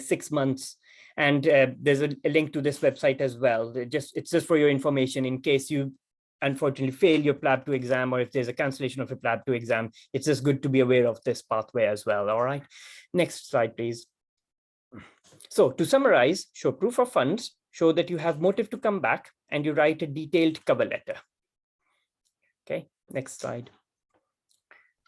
6 months. And there's a link to this website as well. It's just for your information in case you unfortunately fail your PLAB 2 exam, or if there's a cancellation of a PLAB 2 exam, it's just good to be aware of this pathway as well. All right, next slide, please. So to summarize, show proof of funds, show that you have motive to come back, and you write a detailed cover letter. Okay, next slide.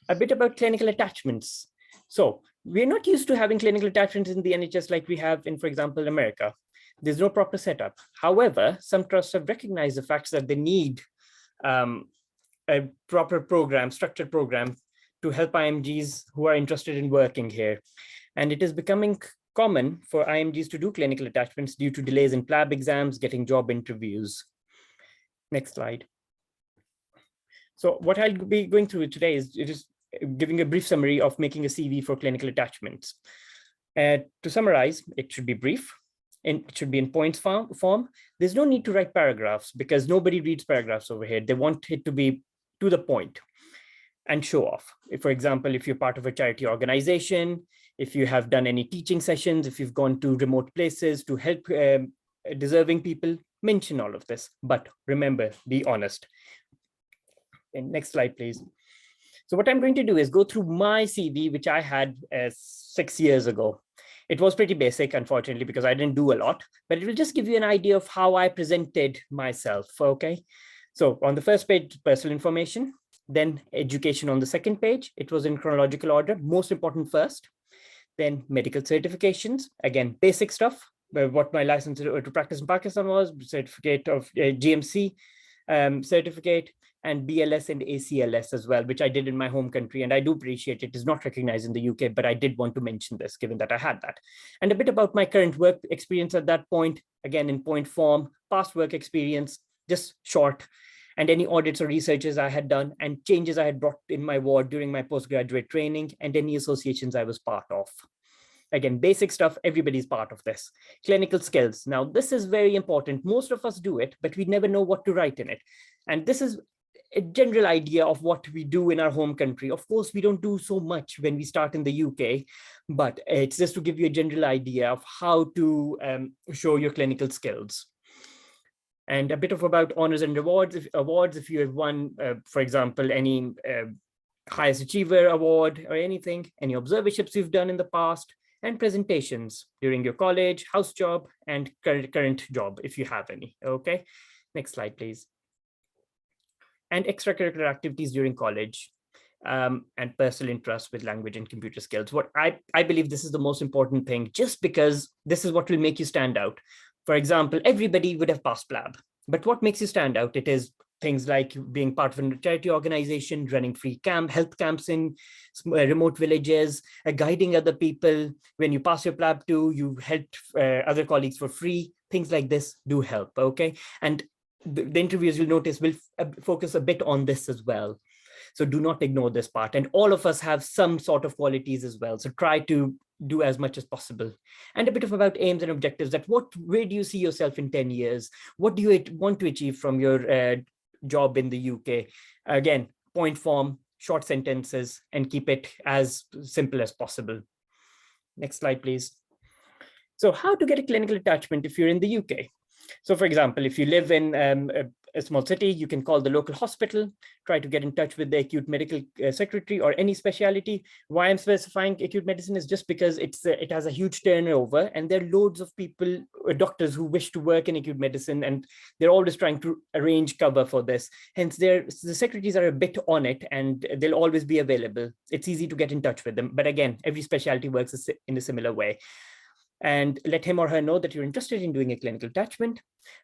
A bit about clinical attachments. So we're not used to having clinical attachments in the NHS like we have in, for example, America. There's no proper setup. However, some trusts have recognized the fact that they need a proper program, structured program to help IMGs who are interested in working here. And it is becoming common for IMGs to do clinical attachments due to delays in PLAB exams, getting job interviews. Next slide. So what I'll be going through today is just giving a brief summary of making a CV for clinical attachments. To summarize, it should be brief, and it should be in points form. There's no need to write paragraphs because nobody reads paragraphs over here. They want it to be to the point and show off. If, for example, if you're part of a charity organization, if you have done any teaching sessions, if you've gone to remote places to help deserving people, mention all of this. But remember, be honest. And next slide, please. So what I'm going to do is go through my CV, which I had 6 years ago. It was pretty basic, unfortunately, because I didn't do a lot, but it will just give you an idea of how I presented myself, okay? So on the first page, personal information, then education on the second page. It was in chronological order, most important first, then medical certifications, again, basic stuff, what my license to practice in Pakistan was, certificate of GMC certificate, and BLS and ACLS as well, which I did in my home country. And I do appreciate it is not recognized in the UK, but I did want to mention this given that I had that. And a bit about my current work experience at that point, again, in point form, past work experience, just short, and any audits or researches I had done and changes I had brought in my ward during my postgraduate training and any associations I was part of. Again, basic stuff, everybody's part of this. Clinical skills. Now, this is very important. Most of us do it, but we never know what to write in it. And this is a general idea of what we do in our home country. Of course, we don't do so much when we start in the UK, but it's just to give you a general idea of how to show your clinical skills. And a bit of about honors and awards. If you have won, for example, any highest achiever award or anything, any observerships you've done in the past, and presentations during your college, house job, and current job, if you have any, okay? Next slide, please. And extracurricular activities during college, and personal interest with language and computer skills. What I believe this is the most important thing, just because this is what will make you stand out. For example, everybody would have passed PLAB, but what makes you stand out? It is things like being part of a charity organization, running free health camps in remote villages, guiding other people. When you pass your PLAB too, you helped other colleagues for free. Things like this do help, okay? And the interviews you'll notice will focus a bit on this as well. So do not ignore this part. And all of us have some sort of qualities as well. So try to do as much as possible. And a bit of about aims and objectives, that where do you see yourself in 10 years? What do you want to achieve from your job in the UK? Again, point form, short sentences, and keep it as simple as possible. Next slide, please. So how to get a clinical attachment if you're in the UK? So for example, if you live in a small city, you can call the local hospital, try to get in touch with the acute medical secretary or any specialty. Why I'm specifying acute medicine is just because it has a huge turnover, and there are loads of people, doctors who wish to work in acute medicine, and they're always trying to arrange cover for this. Hence, the secretaries are a bit on it, and they'll always be available. It's easy to get in touch with them. But again, every specialty works in a similar way. And let him or her know that you're interested in doing a clinical attachment.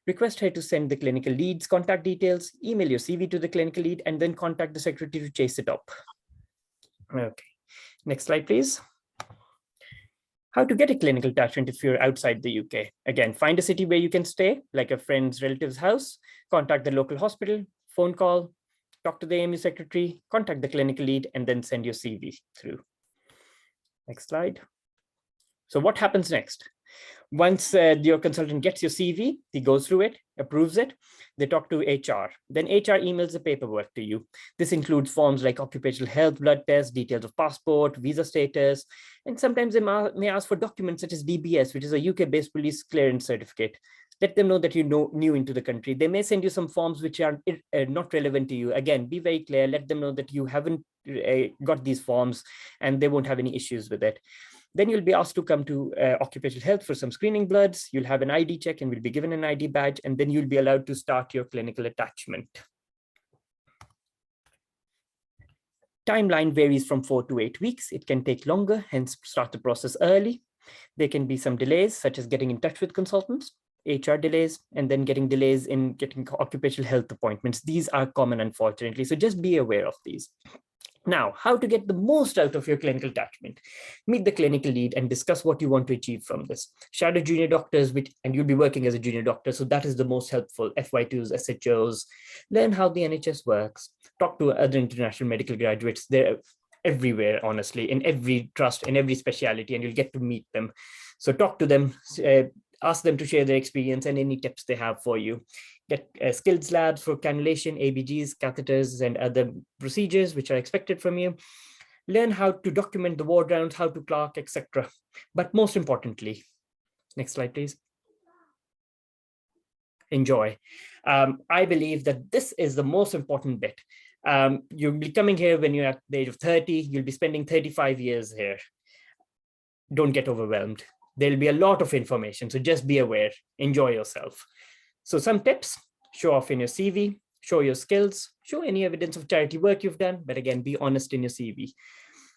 Request her to send the clinical lead's contact details, email your CV to the clinical lead, and then contact the secretary to chase it up. Okay, next slide, please. How to get a clinical attachment if you're outside the UK. Again, find a city where you can stay, like a friend's relative's house, contact the local hospital, phone call, talk to the AMU secretary, contact the clinical lead, and then send your CV through. Next slide. So what happens next? Once your consultant gets your CV, he goes through it, approves it, they talk to HR. Then HR emails the paperwork to you. This includes forms like occupational health, blood tests, details of passport, visa status, and sometimes they may ask for documents such as DBS, which is a UK-based police clearance certificate. Let them know that you're new into the country. They may send you some forms which are not relevant to you. Again, be very clear. Let them know that you haven't got these forms and they won't have any issues with it. Then you'll be asked to come to occupational health for some screening bloods. You'll have an ID check and will be given an ID badge, and then you'll be allowed to start your clinical attachment. Timeline varies from 4 to 8 weeks. It can take longer, hence start the process early. There can be some delays, such as getting in touch with consultants. HR delays, and then getting delays in getting occupational health appointments. These are common, unfortunately. So just be aware of these. Now, how to get the most out of your clinical attachment? Meet the clinical lead and discuss what you want to achieve from this. Shadow junior doctors, and you'll be working as a junior doctor, so that is the most helpful. FY2s, SHOs, learn how the NHS works. Talk to other international medical graduates. They're everywhere, honestly, in every trust, in every specialty, and you'll get to meet them. So talk to them, ask them to share their experience and any tips they have for you. Get skills labs for cannulation, ABGs, catheters, and other procedures which are expected from you. Learn how to document the ward rounds, how to clock, etc. But most importantly, next slide, please. Enjoy. I believe that this is the most important bit. You'll be coming here when you're at the age of 30, you'll be spending 35 years here. Don't get overwhelmed. There'll be a lot of information, so just be aware, enjoy yourself. So some tips: show off in your CV, show your skills, show any evidence of charity work you've done, but again, be honest in your CV.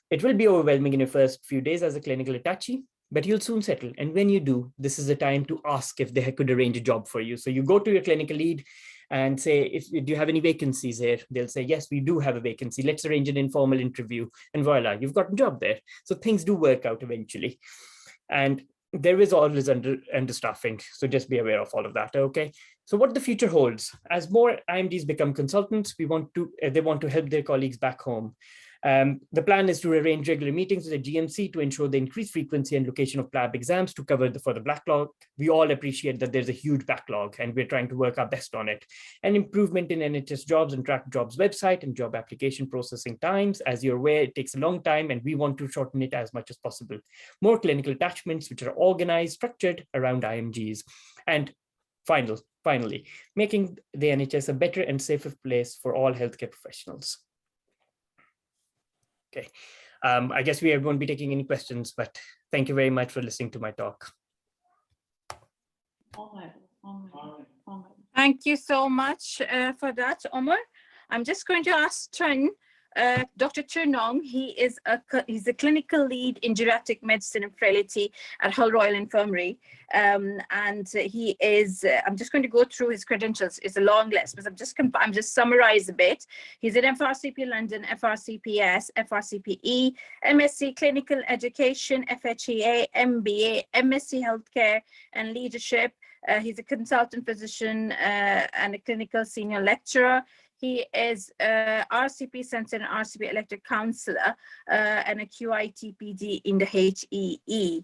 It will be overwhelming in your first few days as a clinical attaché, but you'll soon settle. And when you do, this is the time to ask if they could arrange a job for you. So you go to your clinical lead and say, do you have any vacancies here? They'll say, yes, we do have a vacancy. Let's arrange an informal interview. And voila, you've got a job there. So things do work out eventually. And there is always understaffing. So just be aware of all of that, okay? So what the future holds, as more IMGs become consultants, they want to help their colleagues back home. The plan is to arrange regular meetings with the GMC to ensure the increased frequency and location of PLAB exams to cover for the backlog. We all appreciate that there's a huge backlog and we're trying to work our best on it. And improvement in NHS jobs and track jobs website and job application processing times. As you're aware, it takes a long time and we want to shorten it as much as possible. More clinical attachments which are organized, structured around IMGs. And finally, making the NHS a better and safer place for all healthcare professionals. Okay, I guess we won't be taking any questions, but thank you very much for listening to my talk. Thank you so much for that, Omar. I'm just going to ask Dr. Chernong. He's a clinical lead in geriatric medicine and frailty at Hull Royal Infirmary. And he is, I'm just going to go through his credentials. It's a long list, but I'm just summarize a bit. He's at FRCP London, FRCPS, FRCPE, MSc Clinical Education, FHEA, MBA, MSc Healthcare and Leadership. He's a consultant physician and a clinical senior lecturer. He is RCP Center and RCP elected councillor and a QITPD in the HEE.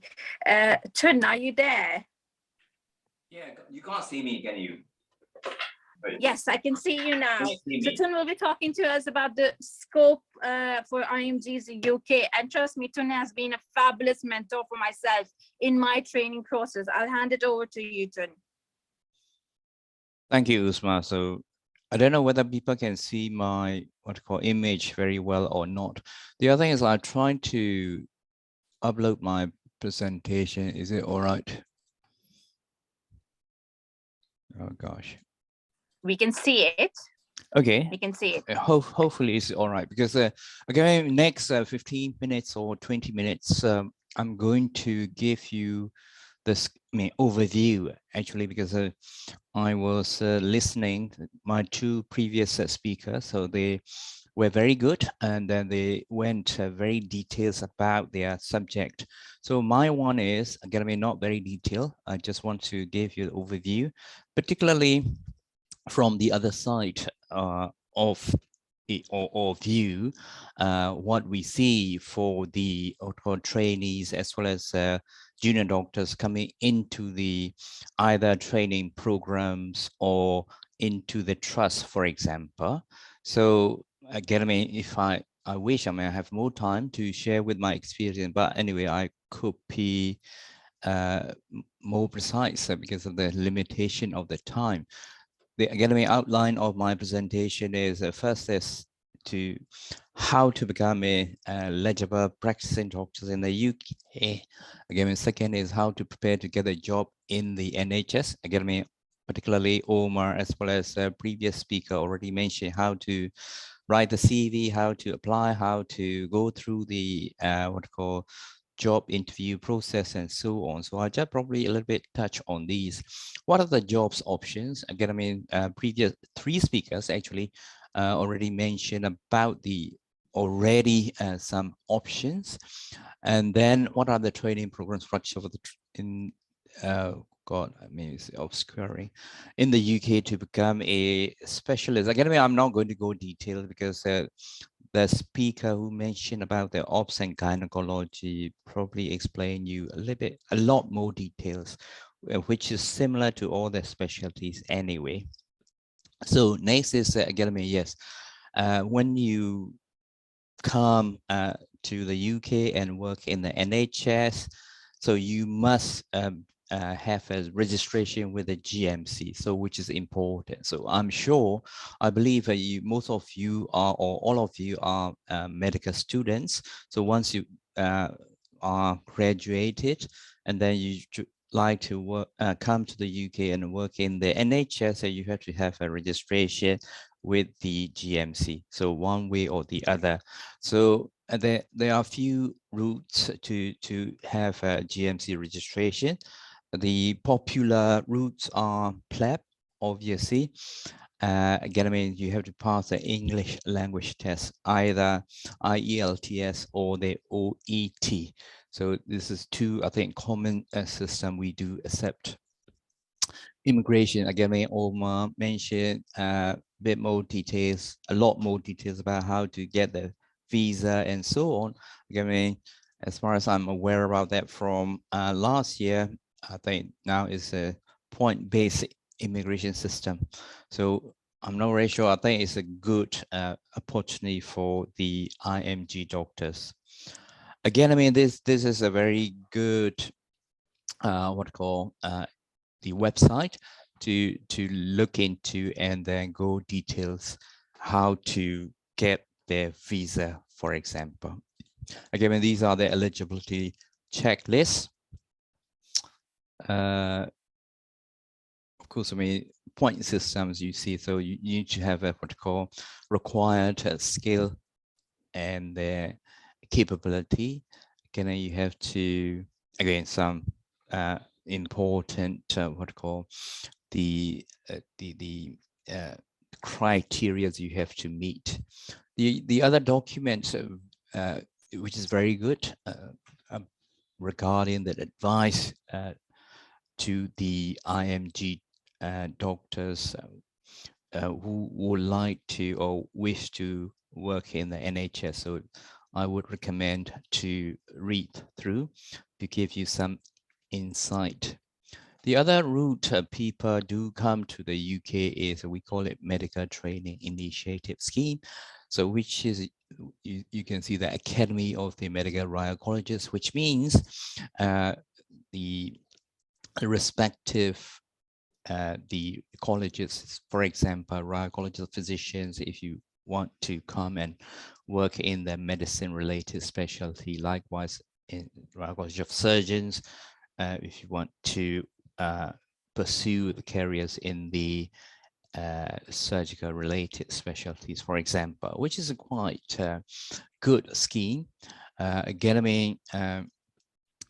Chun, are you there? Yeah, you can't see me, can you? Yes, I can see you now. See So Tun will be talking to us about the scope for IMGs in UK. And trust me, Tun has been a fabulous mentor for myself in my training process. I'll hand it over to you, Tun. Thank you, Uzma. So I don't know whether people can see my image very well or not. The other thing is I'm trying to upload my presentation. Is it all right? Oh gosh. We can see it. Okay. We can see it. Hopefully it's all right because again, next 15 minutes or 20 minutes, I'm going to give you this overview actually because I was listening my two previous speakers, so they were very good and then they went very details about their subject. So my one is again not very detailed. I just want to give you an overview, particularly from the other side of or view what we see for the trainees as well as junior doctors coming into the either training programs or into the trust, for example. So again, if I wish, I have more time to share with my experience, but anyway, I could be more precise because of the limitation of the time. The academic outline of my presentation is first is to how to become a legible practicing doctor in the UK. Again, second is how to prepare to get a job in the NHS. Again, particularly Omar as well as a previous speaker already mentioned how to write the CV, how to apply, how to go through the job interview process and so on. So I'll just probably a little bit touch on these. What are the jobs options? Again, I mean, previous 3 speakers actually already mentioned about the already some options. And then what are the training program structure for the God, I mean, it's obscuring in the UK to become a specialist. Again, I mean, I'm not going to go detailed because the speaker who mentioned about the obs and gynecology probably explain you a lot more details, which is similar to all the specialties anyway. So next is again, I mean, yes, when you come to the UK and work in the NHS, so you must have a registration with the GMC, so which is important. So I'm sure, I believe most of you are, or all of you are medical students. So once you are graduated, and then you like to work, come to the UK and work in the NHS, so you have to have a registration with the GMC. So one way or the other. So there are a few routes to have a GMC registration. The popular routes are PLEB, obviously. Again, I mean, you have to pass the English language test, either IELTS or the OET. So this is 2, I think, common system we do accept. Immigration, again, I Omar mentioned a bit more details, a lot more details about how to get the visa and so on. Again, I mean, as far as I'm aware about that from last year, I think now is a point-based immigration system. So I'm not very sure. I think it's a good opportunity for the IMG doctors. Again, I mean, this is a very good, the website to look into and then go details how to get their visa, for example. Again, these are the eligibility checklists. Of course, I mean, point systems you see, so you need to have a what call required skill and their capability. Again, you have to, again, some important what call the criteria you have to meet. The other documents which is very good regarding the advice to the IMG doctors who would like to or wish to work in the NHS. So I would recommend to read through to give you some insight. The other route people do come to the UK is, we call it Medical Training Initiative Scheme. So which is, you can see the Academy of the Medical Radiologists, which means the respective the colleges, for example, radiologists, physicians, if you want to come and work in the medicine related specialty, likewise in radiology of surgeons, if you want to pursue the careers in the surgical related specialties, for example, which is a quite good scheme. Again, I mean,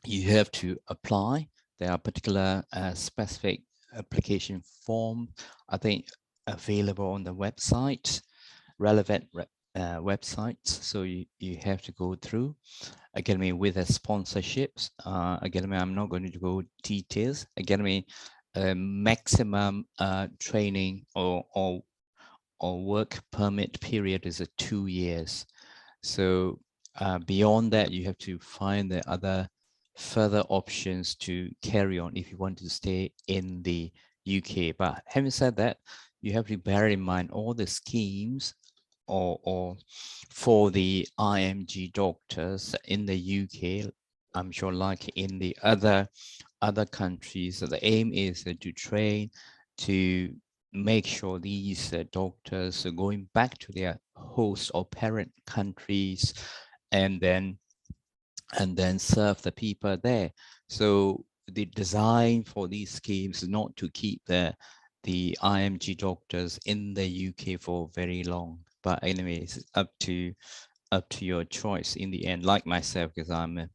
you have to apply. There are particular specific application form, I think, available on the website, relevant websites. So you have to go through. Again, I mean, with the sponsorships. Again, I mean, I'm not going to go details. Again, I mean, maximum training or work permit period is 2 years. So beyond that, you have to find the other further options to carry on if you want to stay in the UK. But having said that, you have to bear in mind all the schemes or for the IMG doctors in the UK. I'm sure like in the other countries, the aim is to train to make sure these doctors are going back to their host or parent countries and then serve the people there. So the design for these schemes is not to keep the IMG doctors in the UK for very long. But anyways, it's up to your choice in the end. Like myself, because I'm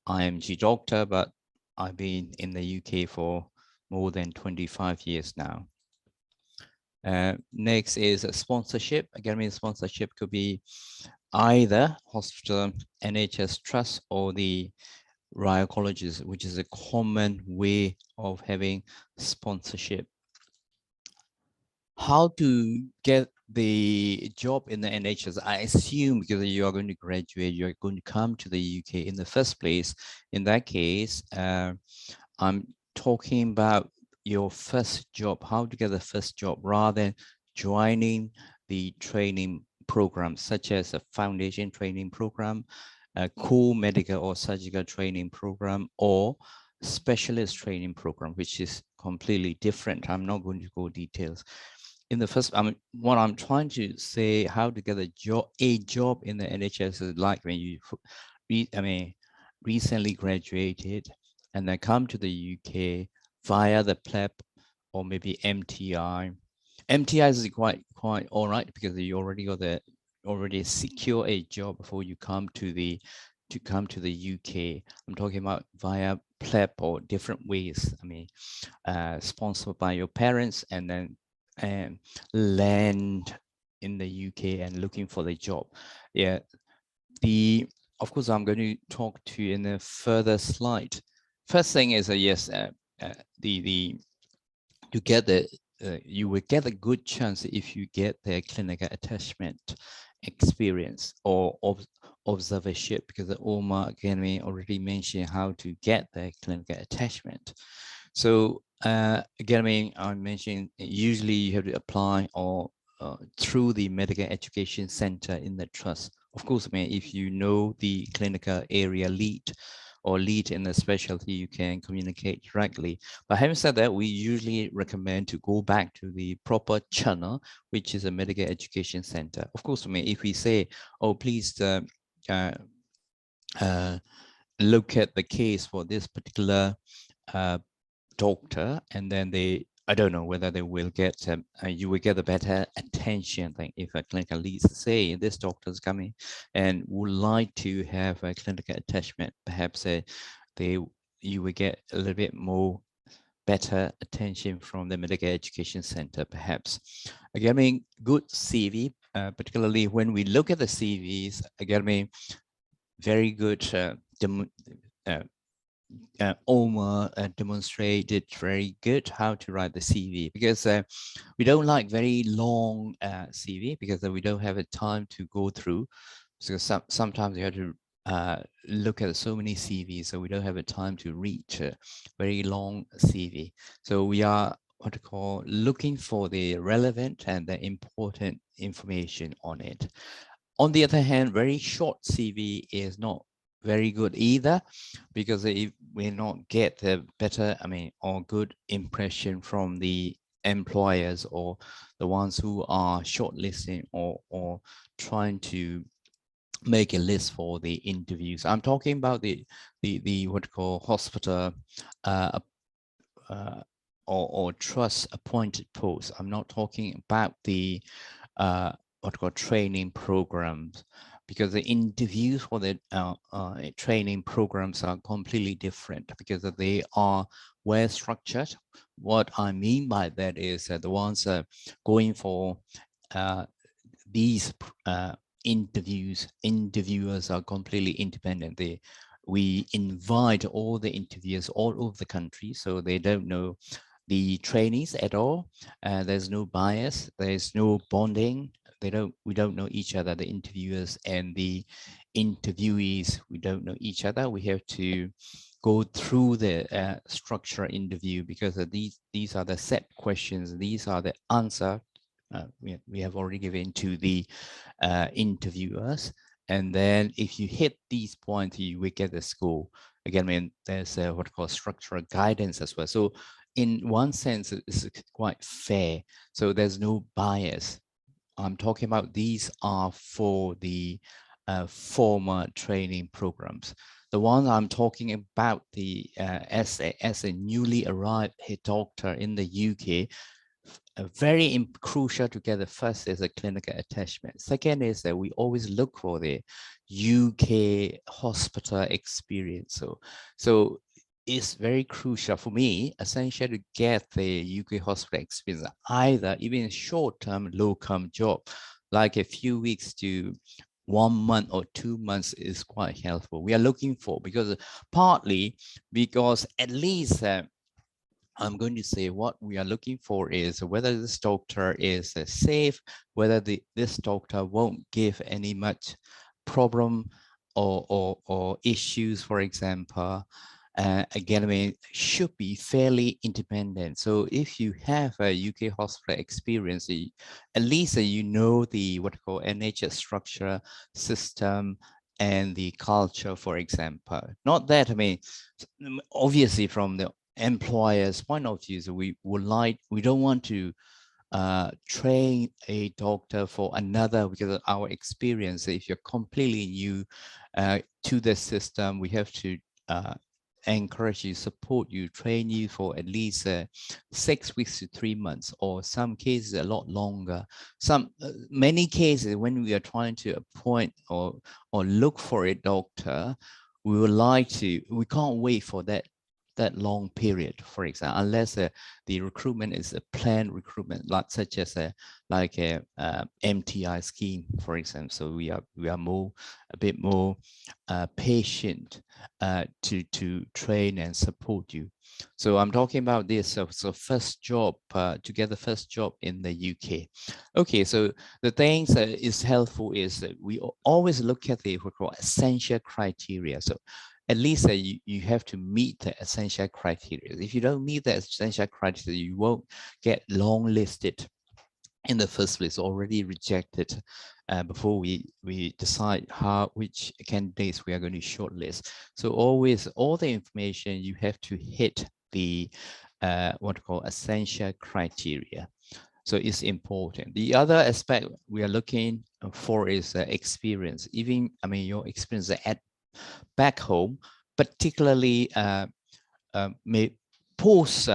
IMG doctor, but I've been in the UK for more than 25 years now. Next is a sponsorship. Again, sponsorship could be either hospital, NHS trust, or the Royal Colleges, which is a common way of having sponsorship. How to get the job in the NHS? I assume because you are going to graduate, you're going to come to the UK in the first place. In that case, I'm talking about your first job, how to get the first job rather than joining the training programs such as a foundation training program, a core medical or surgical training program, or specialist training program, which is completely different. I'm not going to go details. In the first, what I'm trying to say, how to get a job in the NHS is like when you, recently graduated and then come to the UK via the PLEP or maybe MTI. MTI is quite all right because you already secure a job before you come to the UK. I'm talking about via PLEP or different ways. Sponsored by your parents and then land in the UK and looking for the job. Yeah, of course I'm going to talk to you in a further slide. First thing is yes, you will get a good chance if you get the clinical attachment experience or observership, because Omar again already mentioned how to get the clinical attachment. So again, I mentioned usually you have to apply or through the medical education center in the trust. Of course, if you know the clinical area lead or lead in the specialty, you can communicate directly. But having said that, we usually recommend to go back to the proper channel, which is a medical education center. Of course, if we say, oh, please look at the case for this particular doctor, and then I don't know whether they will get, you will get a better attention than if a clinical lead say this doctor is coming and would like to have a clinical attachment. Perhaps you will get a little bit more better attention from the medical education center, perhaps. Again, good CV, particularly when we look at the CVs, again, very good Omar demonstrated very good how to write the CV, because we don't like very long CV because we don't have a time to go through. So sometimes you have to look at so many CVs, so we don't have a time to read very long CV. So we are looking for the relevant and the important information on it. On the other hand, very short CV is not very good either, because it will not get the better, or good impression from the employers or the ones who are shortlisting or trying to make a list for the interviews. I'm talking about the hospital or trust appointed posts. I'm not talking about the training programs, because the interviews for the training programs are completely different because they are well structured. What I mean by that is that the ones going for these interviewers are completely independent. We invite all the interviewers all over the country, so they don't know the trainees at all. There's no bias, there's no bonding. We don't know each other, the interviewers and the interviewees, we don't know each other. We have to go through the structure interview, because these are the set questions, these are the answer we have already given to the interviewers. And then if you hit these points, you will get the score. Again, there's what called structural guidance as well. So in one sense, it's quite fair. So there's no bias. I'm talking about these are for the former training programs. The one I'm talking about, as a newly arrived head doctor in the UK, very crucial to get. The first is a clinical attachment. Second is that we always look for the UK hospital experience. So it's very crucial for me, essential to get the UK hospital experience, either even short-term locum job, like a few weeks to 1 month or 2 months is quite helpful. We are looking for, because partly because at least I'm going to say what we are looking for is whether this doctor is safe, whether this doctor won't give any much problem or issues, for example. Again, I mean, should be fairly independent. So if you have a UK hospital experience, at least you know the what we call NHS structure, system, and the culture, for example. Not that, I mean, obviously from the employer's point of view, so we don't want to train a doctor for another, because of our experience, if you're completely new to the system, we have to encourage you, support you, train you for at least 6 weeks to 3 months, or some cases a lot longer. Many cases when we are trying to appoint or look for a doctor, we can't wait for that long period, for example, unless the recruitment is a planned recruitment, such as a MTI scheme, for example. So we are a bit more patient to train and support you. So I'm talking about this. So first job, to get the first job in the UK. Okay, so the things that is helpful is that we always look at the what we call essential criteria. So at least you have to meet the essential criteria. If you don't meet the essential criteria, you won't get long listed in the first place, already rejected before we decide which candidates we are going to shortlist. So always, all the information, you have to hit the what we call essential criteria. So it's important. The other aspect we are looking for is experience. Even, I mean, your experience at back home, particularly post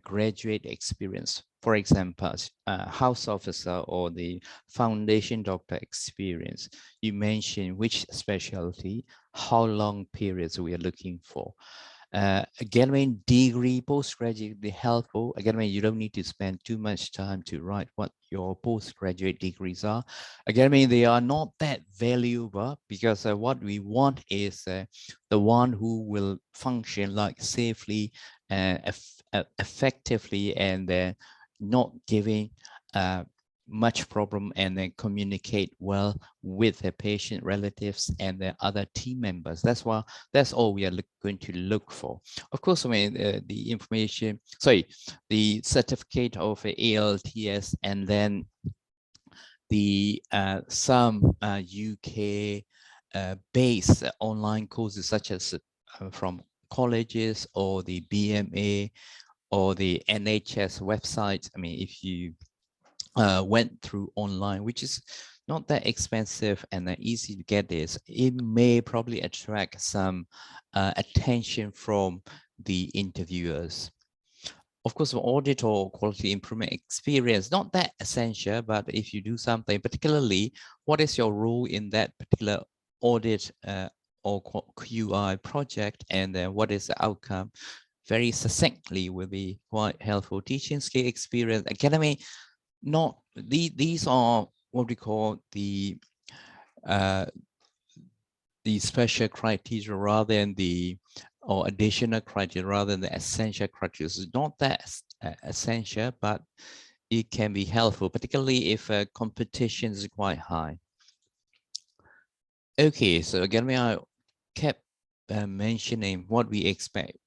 graduate experience. For example, house officer or the foundation doctor experience. You mentioned which specialty, how long periods we are looking for. Again, I mean, degree, postgraduate, be helpful. Again, I mean, you don't need to spend too much time to write what your postgraduate degrees are. Again, I mean, they are not that valuable, because what we want is the one who will function like safely, effectively, and not giving much problem, and then communicate well with the patient, relatives, and the other team members. That's all we are going to look for. Of course, I mean, the information, the certificate of ALTS, and then the some UK based online courses, such as from colleges or the BMA or the NHS website. I mean, if you went through online, which is not that expensive and easy to get this, it may probably attract some attention from the interviewers. Of course, audit or quality improvement experience, not that essential, but if you do something, particularly, what is your role in that particular audit or QI project, and then what is the outcome? Very succinctly will be quite helpful. Teaching skill experience, academy. Not these are what we call the special criteria rather than or additional criteria rather than the essential criteria. It's not that essential, but it can be helpful, particularly if competition is quite high. Okay, so again, I kept mentioning what we expect.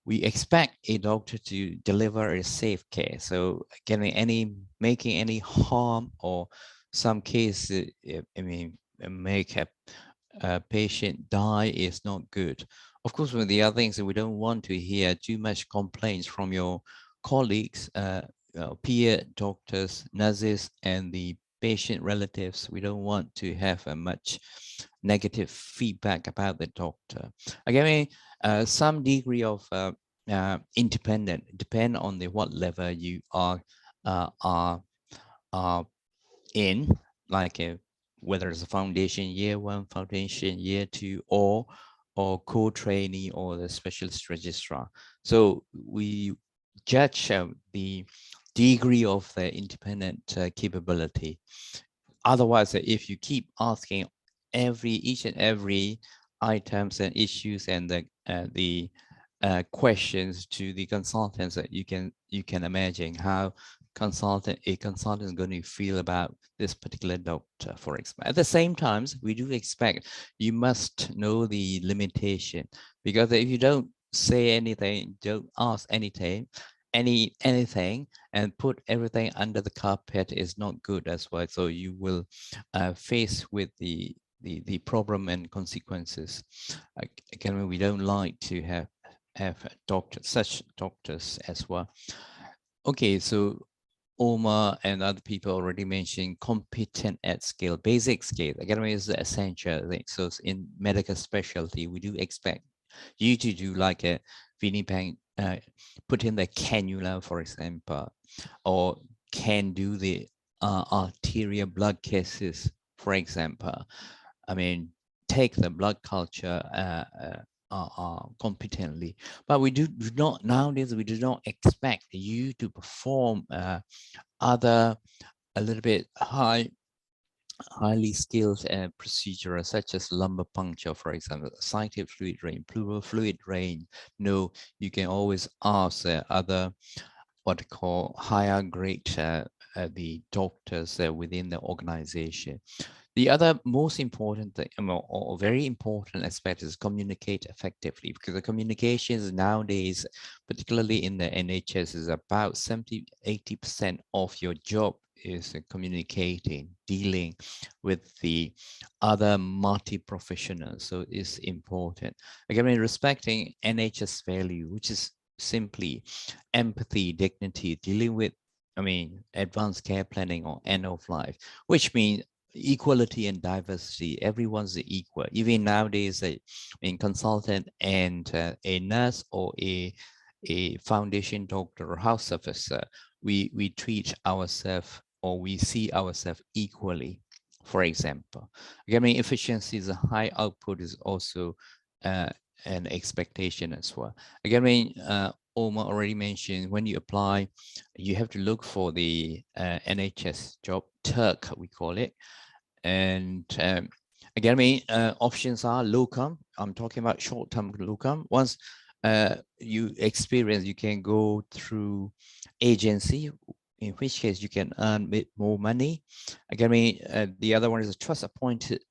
We expect a doctor to deliver a safe care. So again, making any harm or some cases, I mean, make a patient die is not good. Of course, with the other things, we don't want to hear too much complaints from your colleagues, peer doctors, nurses, and the patient relatives. We don't want to have much negative feedback about the doctor. Again, some degree of independent, depend on the what level you are in, like whether it's a foundation year 1, foundation year 2, or co-trainee or the specialist registrar. So we judge the degree of the independent capability. Otherwise, if you keep asking each and every items and issues and the questions to the consultants, that you can imagine how a consultant is going to feel about this particular doctor, for example. At the same time, we do expect you must know the limitation, because if you don't say anything, don't ask anything, and put everything under the carpet is not good as well. So you will face with the problem and consequences. Again, we don't like to have such doctors as well. Okay, so Omar and other people already mentioned competent at scale, basic scale. Again, is the essential thing. So in medical specialty, we do expect you to do like a Winnipeg, put in the cannula, for example, or can do the arterial blood cases, for example. I mean, take the blood culture competently, but we do not nowadays. We do not expect you to perform other a little bit highly skilled procedures such as lumbar puncture, for example, sighted fluid drain, pleural fluid drain. No, you can always ask other what we call higher grade the doctors within the organization. The other most important thing, or very important aspect, is communicate effectively, because the communications nowadays, particularly in the NHS, is about 70–80% of your job is communicating, dealing with the other multi-professionals. So it's important. Again, respecting NHS value, which is simply empathy, dignity, dealing with, advanced care planning or end of life, which means equality and diversity. Everyone's equal. Even nowadays, consultant and a nurse or a foundation doctor or house officer, we treat ourselves, or we see ourselves equally. For example, again, efficiency is a high output is also an expectation as well. Again, Omar already mentioned, when you apply, you have to look for the NHS job, Turk we call it. And again, options are locum. I'm talking about short-term locum. Once you experience, you can go through agency, in which case you can earn a bit more money. Again, the other one is a trust-appointed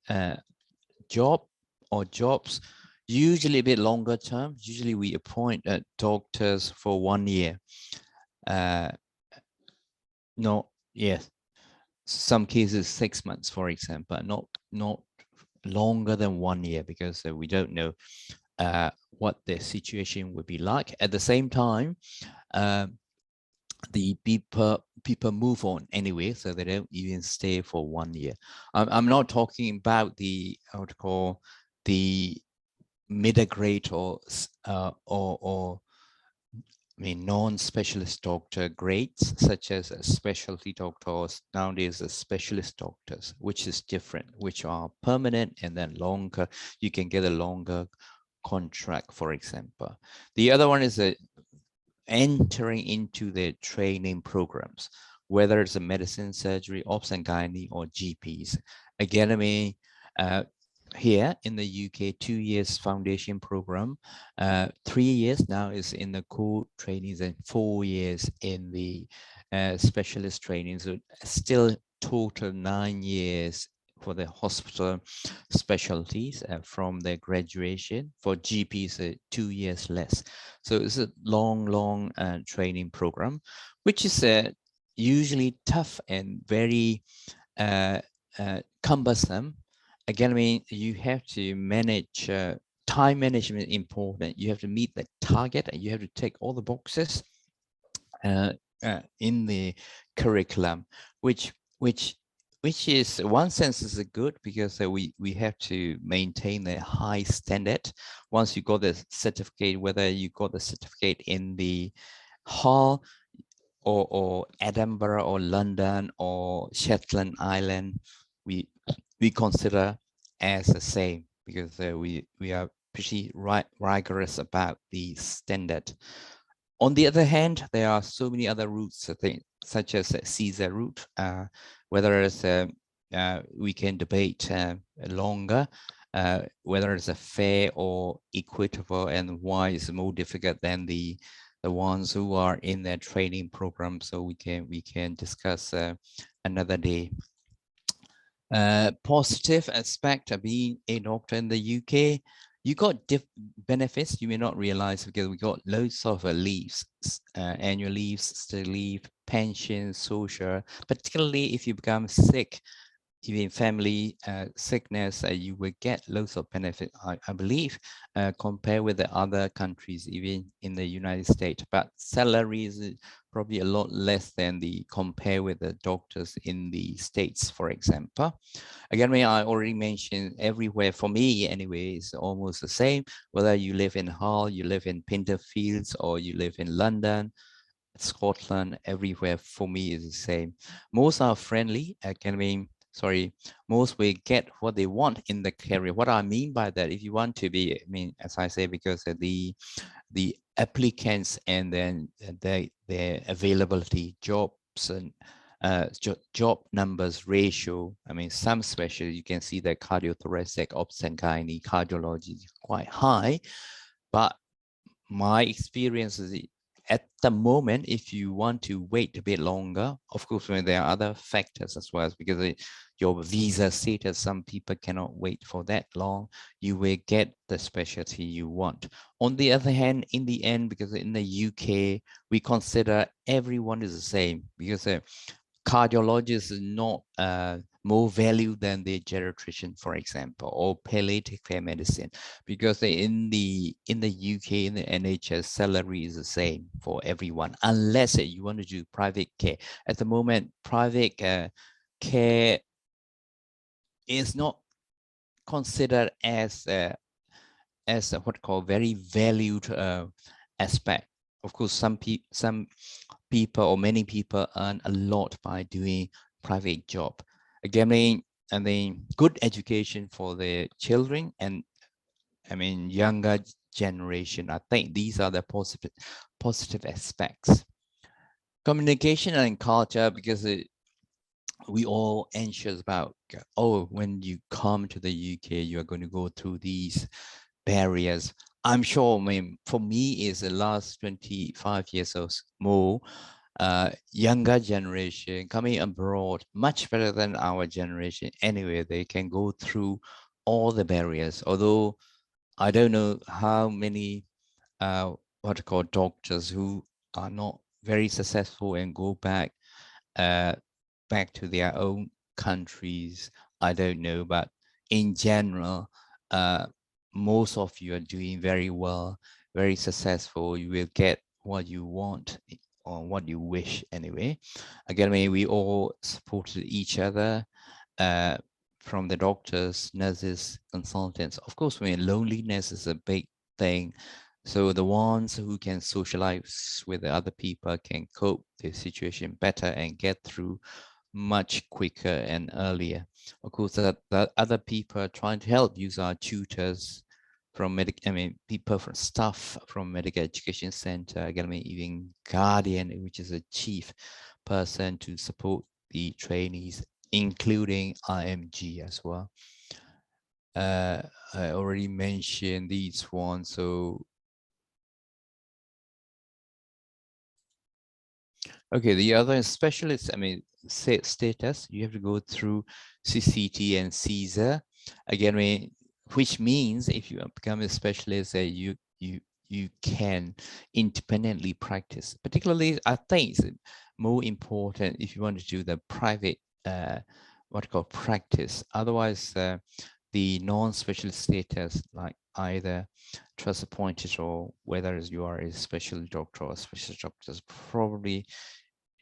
job or jobs, usually a bit longer term. Usually we appoint doctors for 1 year. Some cases 6 months, for example, not longer than 1 year, because we don't know what the situation would be like. At the same time, the people move on anyway, so they don't even stay for 1 year. I'm not talking about the, I would call, the middle grade or non-specialist doctor grades, such as a specialty doctors, nowadays a specialist doctors, which is different, which are permanent and then longer. You can get a longer contract, for example. The other one is entering into the training programs, whether it's a medicine, surgery, obs and gynae, or GPs. Again, here in the UK, 2 years foundation program, 3 years now is in the core trainings, and 4 years in the specialist training. So still total 9 years for the hospital specialties from their graduation. For GPs, 2 years less. So it's a long training program, which is usually tough and very cumbersome. Again, you have to manage time management, important. You have to meet the target, and you have to tick all the boxes in the curriculum, which which is one sense is good because we have to maintain a high standard. Once you got the certificate, whether you got the certificate in the Hull or Edinburgh or London or Shetland Island, we consider as the same because we are pretty rigorous about the standard. On the other hand, there are so many other routes, I think, such as CSER route, whether it's we can debate longer, whether it's a fair or equitable, and why it's more difficult than the ones who are in their training program. So we can discuss another day. Positive aspect of being a doctor in the UK, you got benefits you may not realize because we got loads of leaves, annual leaves, study leave, pension, social, particularly if you become sick, even family sickness, you will get loads of benefit, I believe, compared with the other countries, even in the United States. But salary is probably a lot less than compare with the doctors in the States, for example. Again, I already mentioned everywhere, for me anyway, it's almost the same, whether you live in Hull, you live in Pinterfields, or you live in London, Scotland, everywhere for me is the same. Most are friendly, most will get what they want in the career. What I mean by that, if you want to be, as I say, because of the applicants and then their availability, jobs and job numbers ratio. Some specialties, you can see that cardiothoracic, obs and gynae, cardiology is quite high, but my experience is at the moment, if you want to wait a bit longer, of course, when there are other factors as well, because your visa status, some people cannot wait for that long, you will get the specialty you want. On the other hand, in the end, because in the UK, we consider everyone is the same, because cardiologist is not more value than the geriatrician, for example, or palliative care medicine, because in the UK, in the NHS, salary is the same for everyone, unless you want to do private care. At the moment, private care is not considered as what called very valued aspect. Of course, some people or many people earn a lot by doing private job. Again, good education for the children and younger generation. I think these are the positive aspects. Communication and culture, because we all anxious about, when you come to the UK, you are going to go through these barriers. I'm sure, for me, is the last 25 years or more, younger generation coming abroad, much better than our generation. Anyway, they can go through all the barriers. Although I don't know how many doctors who are not very successful and go back to their own countries. I don't know, but in general, most of you are doing very well, very successful. You will get what you want or what you wish anyway. Again, we all supported each other, from the doctors, nurses, consultants. Of course, loneliness is a big thing. So the ones who can socialize with the other people can cope the situation better and get through much quicker and earlier. Of course, that other people are trying to help. Use our tutors from people from staff from Medical Education Center, again, even guardian, which is a chief person to support the trainees, including IMG as well. I already mentioned these ones, so okay, the other specialists, status, you have to go through CCT and CSER. Again, which means if you become a specialist, you can independently practice. Particularly, I think it's more important if you want to do the private, practice. Otherwise, the non-specialist status, like either trust appointed or whether you are a special doctor or specialist doctor, probably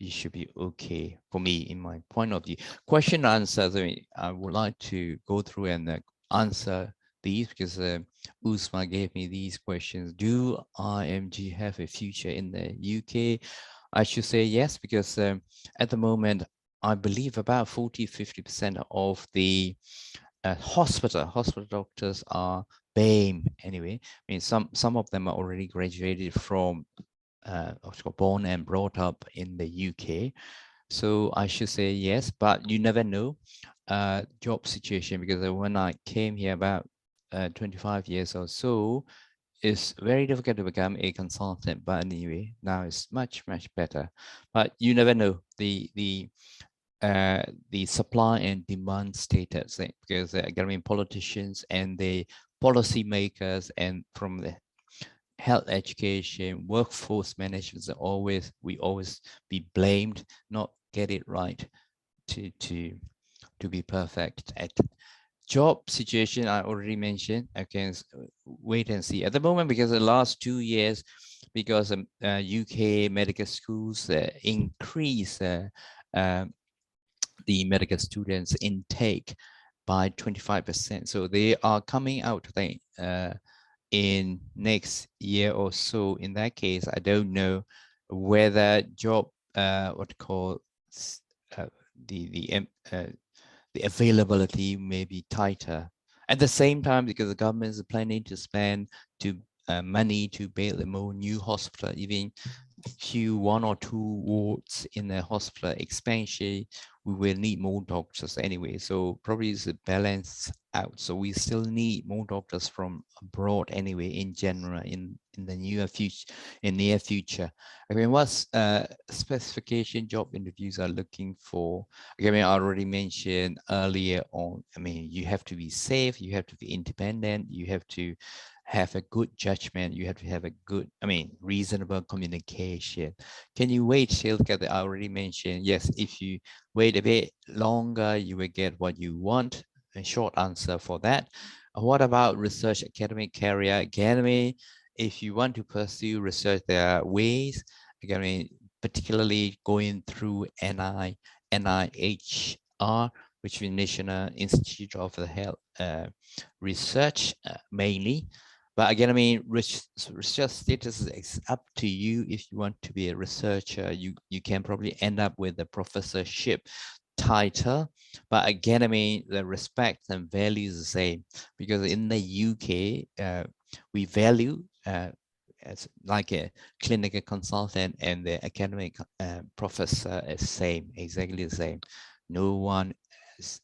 you should be okay for me, in my point of view. Question answers, I would like to go through and answer these because Uzma gave me these questions. Do IMG have a future in the UK? I should say yes, because at the moment, I believe about 40–50% of the hospital doctors are BAME anyway. I mean, some of them are already graduated from born and brought up in the UK. So I should say yes, but you never know job situation, because when I came here about 25 years or so, it's very difficult to become a consultant. But anyway, now it's much better. But you never know the supply and demand status, because government politicians and the policy makers and from the health education, workforce management, we always be blamed, not get it right to be perfect at. Job situation, I already mentioned. I can wait and see. At the moment, because the last 2 years, because UK medical schools increase the medical students intake by 25%. So they are coming out, I think, in next year or so. In that case, I don't know whether job, the availability may be tighter. At the same time, because the government is planning to spend money to build more new hospital, even few 1 or 2 wards in the hospital expansion, we will need more doctors anyway. So probably it's a balance out. So we still need more doctors from abroad anyway, in general, in the near future. I mean, what specification job interviews are looking for? I mean, I already mentioned earlier on. I mean, you have to be safe, you have to be independent, you have to have a good judgment, you have to have a good, reasonable communication. Can you wait till, I already mentioned, yes, if you wait a bit longer, you will get what you want. A short answer for that. What about research academic career? Again, if you want to pursue research, there are ways, again, particularly going through NIHR, which is National Institute of the Health Research, mainly. But again, research status is up to you. If you want to be a researcher, you can probably end up with a professorship title. But again, the respect and value is the same, because in the UK, we value as like a clinical consultant and the academic professor is same, exactly the same. No one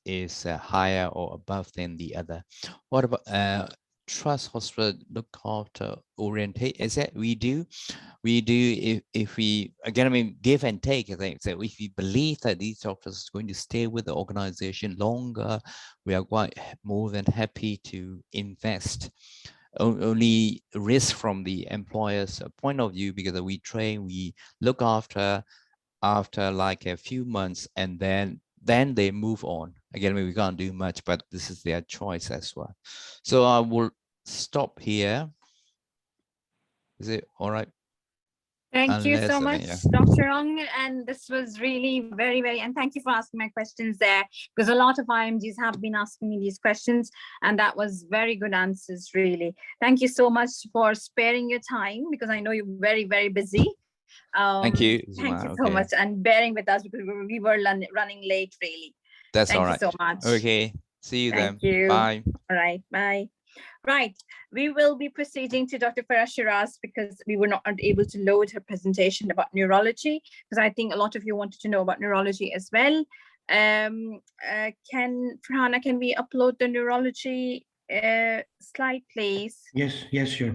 is higher or above than the other. What about trust hospital look after orientate? Is that we do if we again, give and take. I think so. If we believe that these doctors are going to stay with the organization longer, we are quite more than happy to invest. Only risk from the employer's point of view, because we train, we look after like a few months, and then they move on. Again, we can't do much, but this is their choice as well. So I will stop here. Is it all right? Thank you so much, Dr. Ong. And this was really very, and thank you for asking my questions there, because a lot of IMGs have been asking me these questions, and that was very good answers, really. Thank you so much for sparing your time, because I know you're very, very busy. Thank you. Thank you so much, and bearing with us, because we were running late, really. That's all right. Thank you so much. Okay. See you then. Thank you. Bye. All right. Bye. Right, we will be proceeding to Dr. Farah Shiraz, because we were not able to load her presentation about neurology, because I think a lot of you wanted to know about neurology as well. Farhana, can we upload the neurology slide, please? Yes, sure.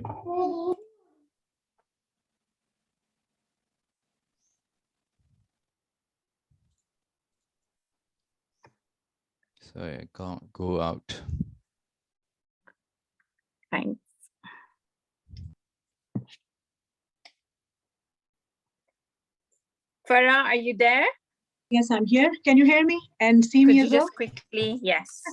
Sorry, I can't go out. Thanks. Farah, are you there? Yes, I'm here. Can you hear me and see me as well? Just quickly, yes.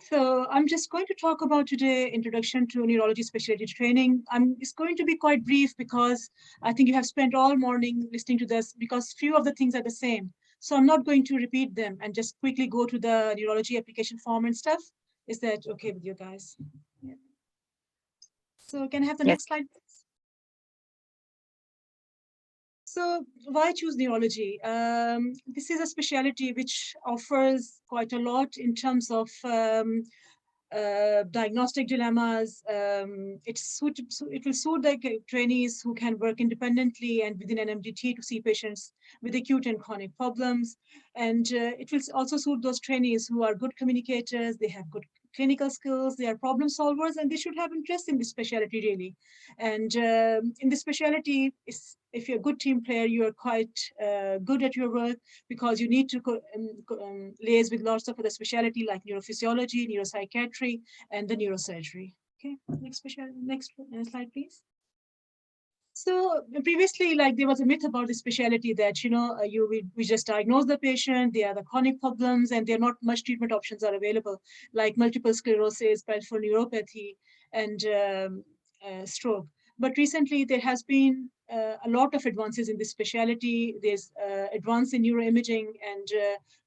So I'm just going to talk about today Introduction to Neurology Specialty Training. It's going to be quite brief because I think you have spent all morning listening to this because few of the things are the same. So I'm not going to repeat them and just quickly go to the neurology application form and stuff. Is that okay with you guys? Yeah. So can I have the next slide, please? So why choose neurology? This is a specialty which offers quite a lot in terms of diagnostic dilemmas. It will suit the trainees who can work independently and within an MDT to see patients with acute and chronic problems. And it will also suit those trainees who are good communicators, they have good clinical skills, they are problem solvers, and they should have interest in this specialty really. And in this specialty, if you're a good team player, you are quite good at your work because you need to liaise with lots of other specialty like neurophysiology, neuropsychiatry, and the neurosurgery. Okay, next slide, please. So previously, like there was a myth about the specialty that, we just diagnose the patient, they are the chronic problems, and there are not much treatment options are available, like multiple sclerosis, peripheral neuropathy, and stroke. But recently, there has been a lot of advances in this specialty. There's advance in neuroimaging, and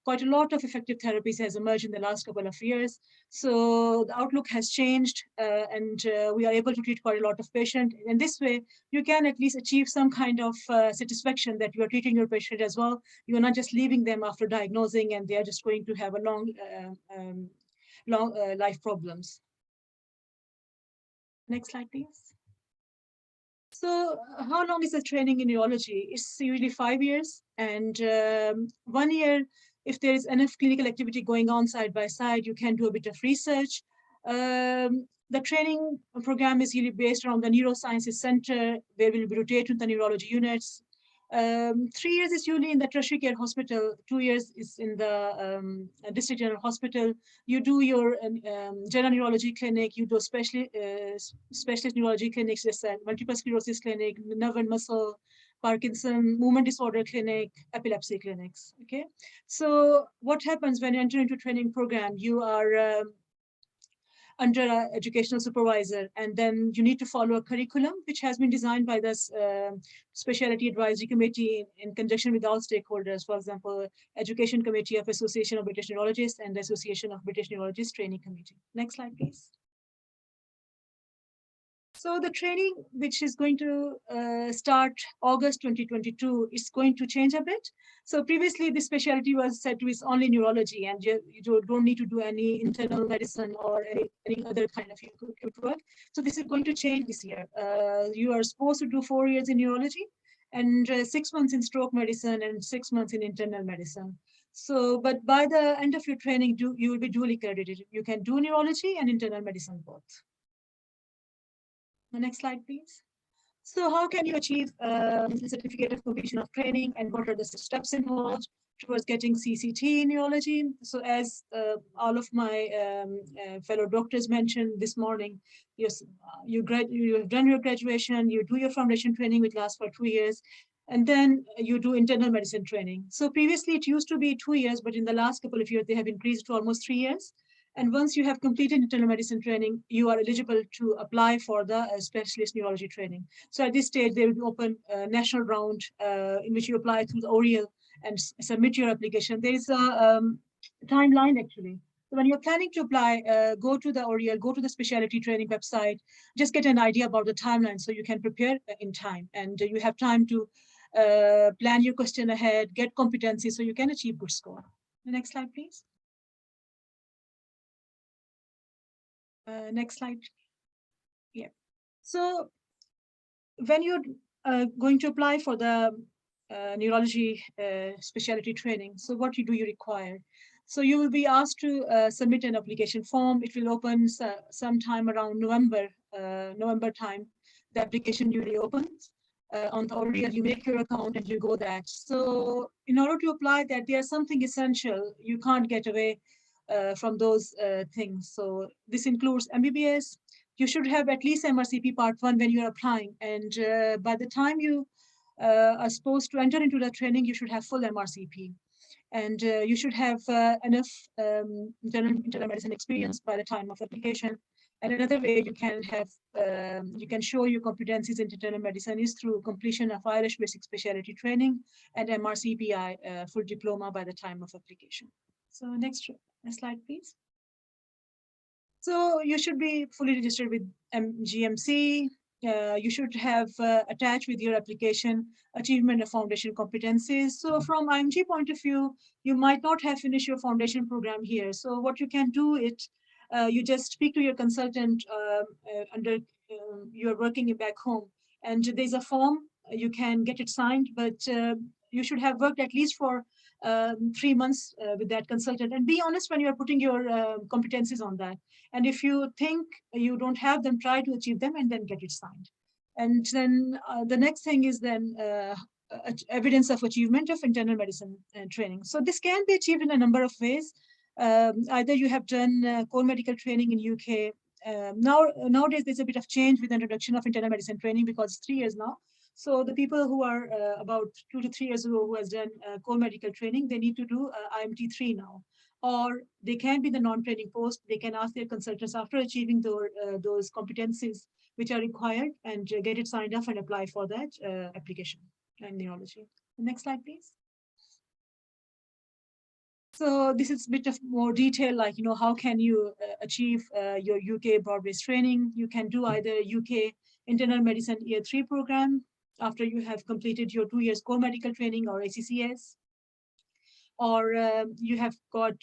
quite a lot of effective therapies has emerged in the last couple of years. So the outlook has changed, and we are able to treat quite a lot of patients. In this way, you can at least achieve some kind of satisfaction that you are treating your patient as well. You are not just leaving them after diagnosing, and they are just going to have a long life problems. Next slide, please. So how long is the training in neurology? It's usually 5 years, and 1 year, if there is enough clinical activity going on side by side, you can do a bit of research. The training program is really based around the Neurosciences Center, where we'll be rotating the neurology units. 3 years is usually in the tertiary care hospital, 2 years is in the district general hospital. You do your general neurology clinic, you do specialist neurology clinics, multiple sclerosis clinic, nerve and muscle, Parkinson, movement disorder clinic, epilepsy clinics, okay? So what happens when you enter into a training program? You are under an educational supervisor, and then you need to follow a curriculum which has been designed by this Specialty Advisory Committee in conjunction with all stakeholders, for example, Education Committee of Association of British Neurologists and the Association of British Neurologists Training Committee. Next slide, please. So the training, which is going to start August 2022, is going to change a bit. So previously, the specialty was said to be only neurology, and you don't need to do any internal medicine or any other kind of work. So this is going to change this year. You are supposed to do 4 years in neurology, and 6 months in stroke medicine, and 6 months in internal medicine. So, but by the end of your training, you will be duly credited. You can do neurology and internal medicine both. The next slide, please. So how can you achieve the certificate of completion of training, and what are the steps involved towards getting CCT in neurology? So as all of my fellow doctors mentioned this morning, yes, you have done your graduation, you do your foundation training, which lasts for 2 years, and then you do internal medicine training. So previously it used to be 2 years, but in the last couple of years, they have increased to almost 3 years. And once you have completed internal medicine training, you are eligible to apply for the specialist neurology training. So at this stage, they will open a national round in which you apply through the ORIAL and submit your application. There is a timeline actually. So when you're planning to apply, go to the ORIAL, go to the specialty training website, just get an idea about the timeline so you can prepare in time. And you have time to plan your question ahead, get competencies so you can achieve good score. The next slide, please. Next slide. Yeah. So when you're going to apply for the neurology specialty training, so what do you require? So you will be asked to submit an application form. It will open sometime around November time. The application usually opens. On the ORIAL, you make your account and you go that. So in order to apply that, there's something essential. You can't get away from those things. So this includes MBBS. You should have at least MRCP Part 1 when you're applying. And by the time you are supposed to enter into the training, you should have full MRCP. And you should have enough internal medicine experience by the time of application. And another way you can have, you can show your competencies in internal medicine is through completion of Irish basic specialty training and MRCPI full diploma by the time of application. So next slide, please. So you should be fully registered with GMC. You should have attached with your application achievement of foundation competencies. So from IMG point of view, you might not have finished your foundation program here. So what you can do is you just speak to your consultant under you're working back home, and there's a form, you can get it signed, but you should have worked at least for 3 months with that consultant, and be honest when you're putting your competencies on that. And if you think you don't have them, try to achieve them and then get it signed. And then the next thing is then evidence of achievement of internal medicine training. So this can be achieved in a number of ways. Either you have done core medical training in UK. Nowadays, there's a bit of change with the introduction of internal medicine training because it's 3 years now. So the people who are about 2 to 3 years ago who has done core medical training, they need to do IMT 3 now. Or they can be the non-training post. They can ask their consultants after achieving those competencies which are required and get it signed off and apply for that application in neurology. Next slide, please. So this is a bit of more detail, like, you know, how can you achieve your UK broad-based training? You can do either UK internal medicine year 3 program after you have completed your 2 years core medical training or ACCS. Or you have got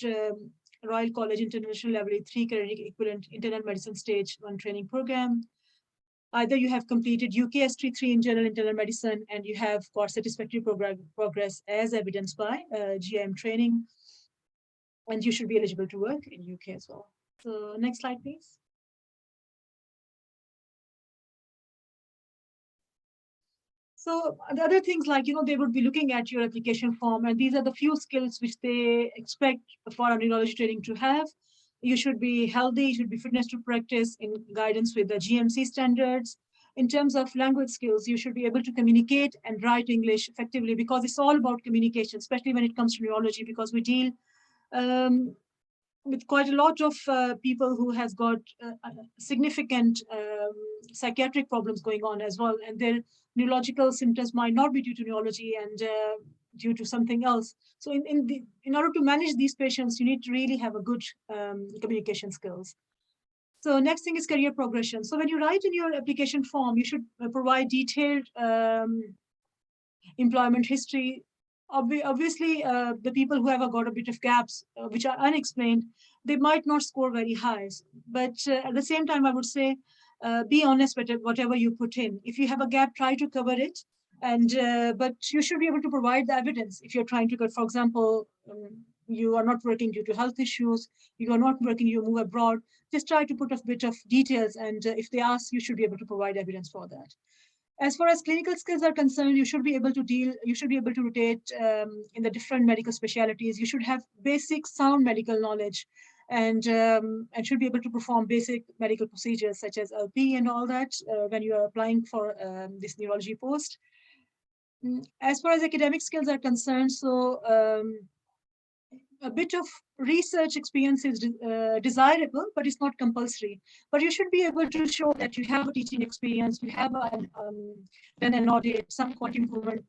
Royal College International Level 3 credit equivalent internal medicine stage 1 training program. Either you have completed UK ST3 in general internal medicine and you have got satisfactory progress as evidenced by GIM training, and you should be eligible to work in UK as well. So next slide, please. So the other things, like, you know, they would be looking at your application form, and these are the few skills which they expect for a neurology training to have. You should be healthy, you should be fitness to practice in guidance with the GMC standards. In terms of language skills, you should be able to communicate and write English effectively, because it's all about communication, especially when it comes to neurology, because we deal with quite a lot of people who has got significant psychiatric problems going on as well, and their neurological symptoms might not be due to neurology and due to something else. So in order to manage these patients, you need to really have a good communication skills. So next thing is career progression. So when you write in your application form, you should provide detailed employment history. Obviously, the people who have got a bit of gaps, which are unexplained, they might not score very high. But at the same time, I would say, be honest with whatever you put in. If you have a gap, try to cover it. And but you should be able to provide the evidence. If you're trying to get, for example, you are not working due to health issues, you are not working, you move abroad, just try to put a bit of details. And if they ask, you should be able to provide evidence for that. As far as clinical skills are concerned, you should be able to rotate in the different medical specialties. You should have basic sound medical knowledge and should be able to perform basic medical procedures such as LP and all that when you are applying for this neurology post. As far as academic skills are concerned, so a bit of research experience is desirable, but it's not compulsory. But you should be able to show that you have a teaching experience, you have done an audit, some quality improvement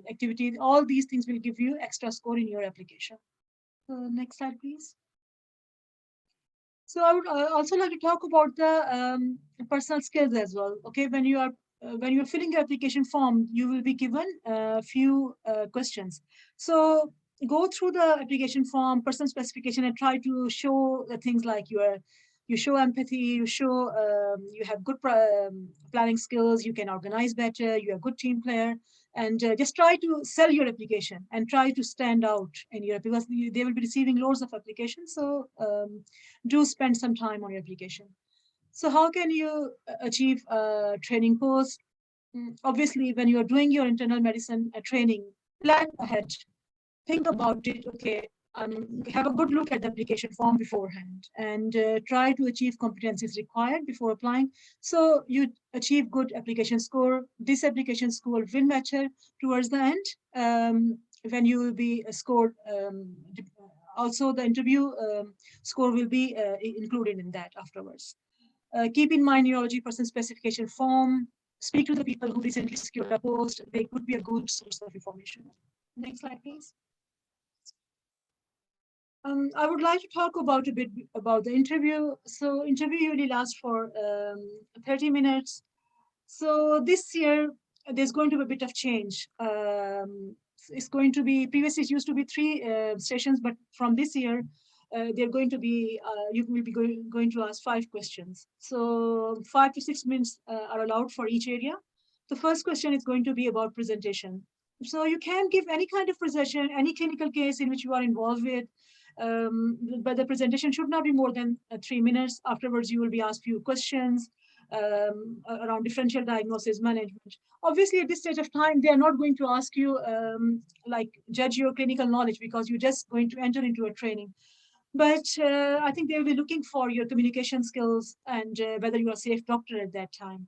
activity. All these things will give you extra score in your application. Next slide, please. So I would also like to talk about the personal skills as well. Okay, when you're filling your application form, you will be given a few questions. So go through the application form, personal specification, and try to show the things like you show empathy, you show you have good planning skills, you can organize better, you're a good team player, and just try to sell your application and try to stand out in your, because they will be receiving loads of applications. So do spend some time on your application. So how can you achieve a training post? Obviously, when you're doing your internal medicine training, plan ahead. Think about it, okay, have a good look at the application form beforehand and try to achieve competencies required before applying. So you achieve good application score. This application score will matter towards the end. when you will be scored. Also, the interview score will be included in that afterwards. Keep in mind neurology person specification form. Speak to the people who recently secured a post. They could be a good source of information. Next slide, please. I would like to talk about a bit about the interview. So interview usually lasts for 30 minutes. So this year, there's going to be a bit of change. It's going to be, previously it used to be 3 sessions, but from this year, they're going to be, you will be going to ask 5 questions. So 5 to 6 minutes are allowed for each area. The first question is going to be about presentation. So you can give any kind of presentation, any clinical case in which you are involved with, but the presentation should not be more than 3 minutes. Afterwards, you will be asked few questions around differential diagnosis management. Obviously, at this stage of time, they are not going to ask you like judge your clinical knowledge because you're just going to enter into a training. But I think they will be looking for your communication skills and whether you are a safe doctor at that time.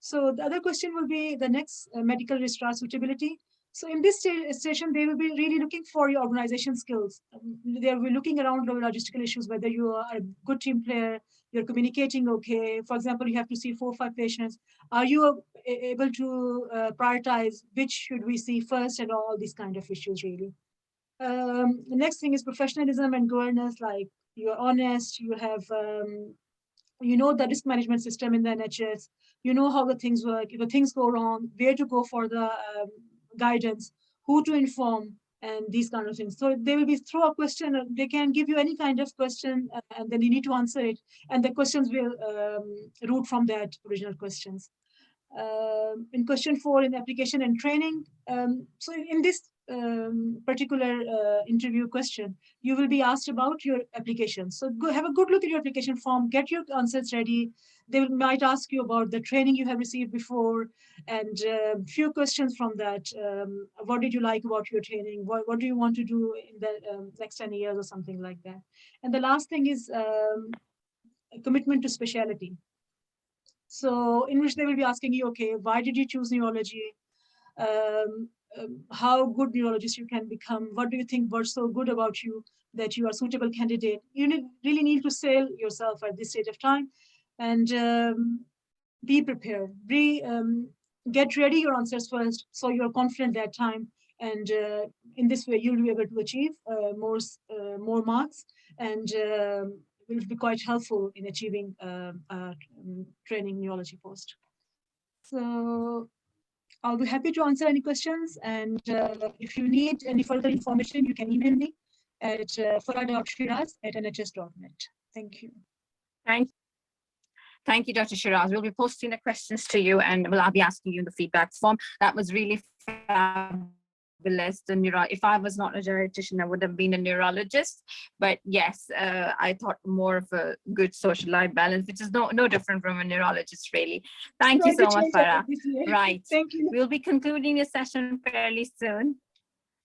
So the other question will be the next medical registrar suitability. So in this session, they will be really looking for your organization skills. They will be looking around logistical issues, whether you are a good team player, you're communicating okay. For example, you have to see 4 or 5 patients. Are you able to prioritize which should we see first and all these kind of issues really. The next thing is professionalism and governance, like you're honest, you have, you know the risk management system in the NHS, you know how the things work, if the things go wrong, where to go for the guidance, who to inform, and these kind of things. So they will be through a question, they can give you any kind of question, and then you need to answer it, and the questions will root from that original questions. In question 4, in application and training, so in this particular interview question, you will be asked about your application. So go have a good look at your application form, get your answers ready. They might ask you about the training you have received before, and few questions from that. What did you like about your training? What do you want to do in the next 10 years or something like that? And the last thing is a commitment to speciality. So in which they will be asking you, okay, why did you choose neurology? How good neurologist you can become? What do you think was so good about you that you are a suitable candidate? You really need to sell yourself at this stage of time, and be prepared. Get ready your answers first, so you're confident that time, and in this way you'll be able to achieve more marks, and will be quite helpful in achieving training neurology post. So I'll be happy to answer any questions, and if you need any further information, you can email me at farah.shiraz@nhs.net. Thank you. Thank you, Dr. Shiraz. We'll be posting the questions to you, and I'll be asking you in the feedback form. That was really fabulous. If I was not a geriatrician, I would have been a neurologist. But yes, I thought more of a good social life balance, which is no different from a neurologist, really. Thank you so much, Farah. Right. Thank you. We'll be concluding the session fairly soon.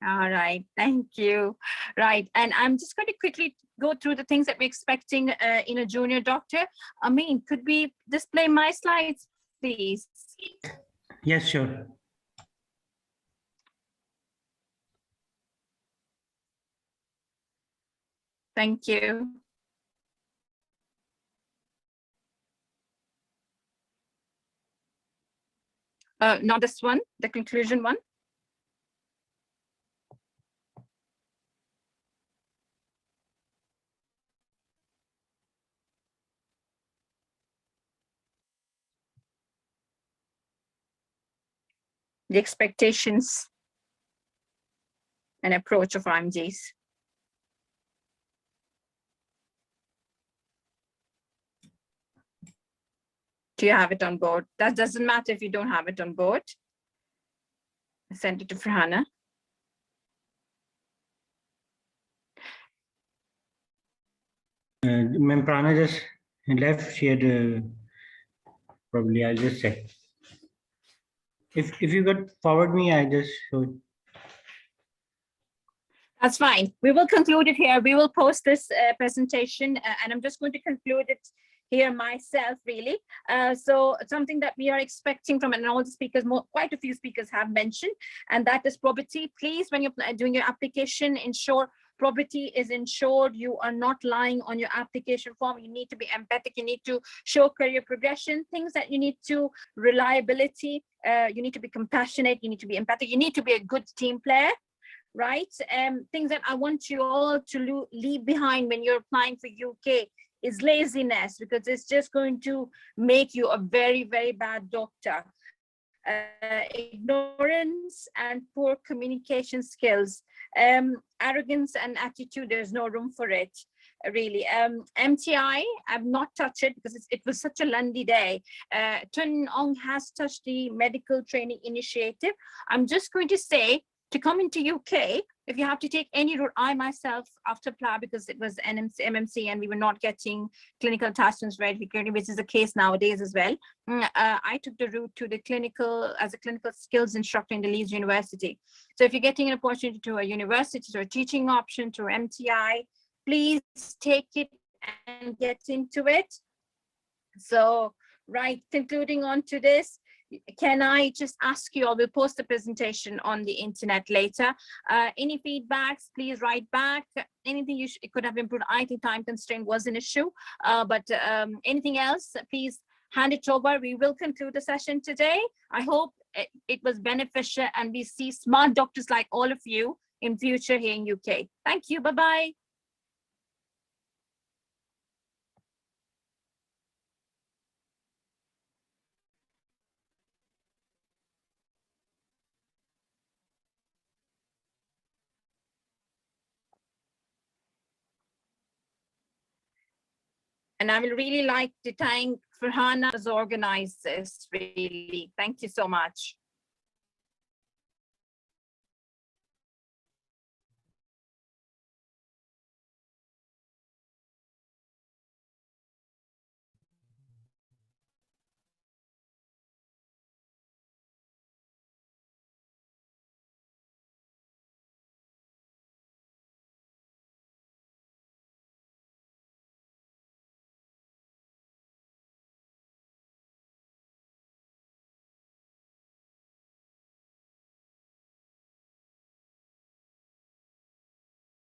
All right. Thank you. Right. And I'm just going to quickly go through the things that we're expecting in a junior doctor. Amin, could we display my slides, please? Yes, sure. Thank you. Not this one, the conclusion one. The expectations and approach of IMGs. Do you have it on board? That doesn't matter if you don't have it on board. I sent it to Farhana. Ma'am Prana just left. She had probably, I'll just check. If you could forward me, I just showed. That's fine. We will conclude it here. We will post this presentation, and I'm just going to conclude it here myself, really. So something that we are expecting from, and all the speakers, quite a few speakers have mentioned, and that is probity. Please, when you're doing your application, ensure probity is ensured. You are not lying on your application form. You need to be empathic. You need to show career progression, things that you need to, reliability. You need to be compassionate. You need to be empathic. You need to be a good team player, right? Things that I want you all to leave behind when you're applying for UK is laziness, because it's just going to make you a very, very bad doctor. Ignorance and poor communication skills, arrogance and attitude, there's no room for it, really. MTI, I've not touched it because it was such a lundy day. Tun Ong has touched the medical training initiative. I'm just going to say, to come into UK, if you have to take any route, I myself, after PLA, because it was MMC and we were not getting clinical attachments verification, which is the case nowadays as well, I took the route to the clinical, as a clinical skills instructor in the Leeds University. So if you're getting an opportunity to a university or a teaching option to MTI, please take it and get into it. So, right, concluding on to this, can I just ask you all, we'll post the presentation on the internet later. Any feedbacks, please write back. Anything you could have improved. I think time constraint was an issue, but anything else, please hand it over. We will conclude the session today. I hope it was beneficial and we see smart doctors like all of you in future here in UK. Thank you, bye-bye. And I will really like to thank Farhana who's organized this, really. Thank you so much.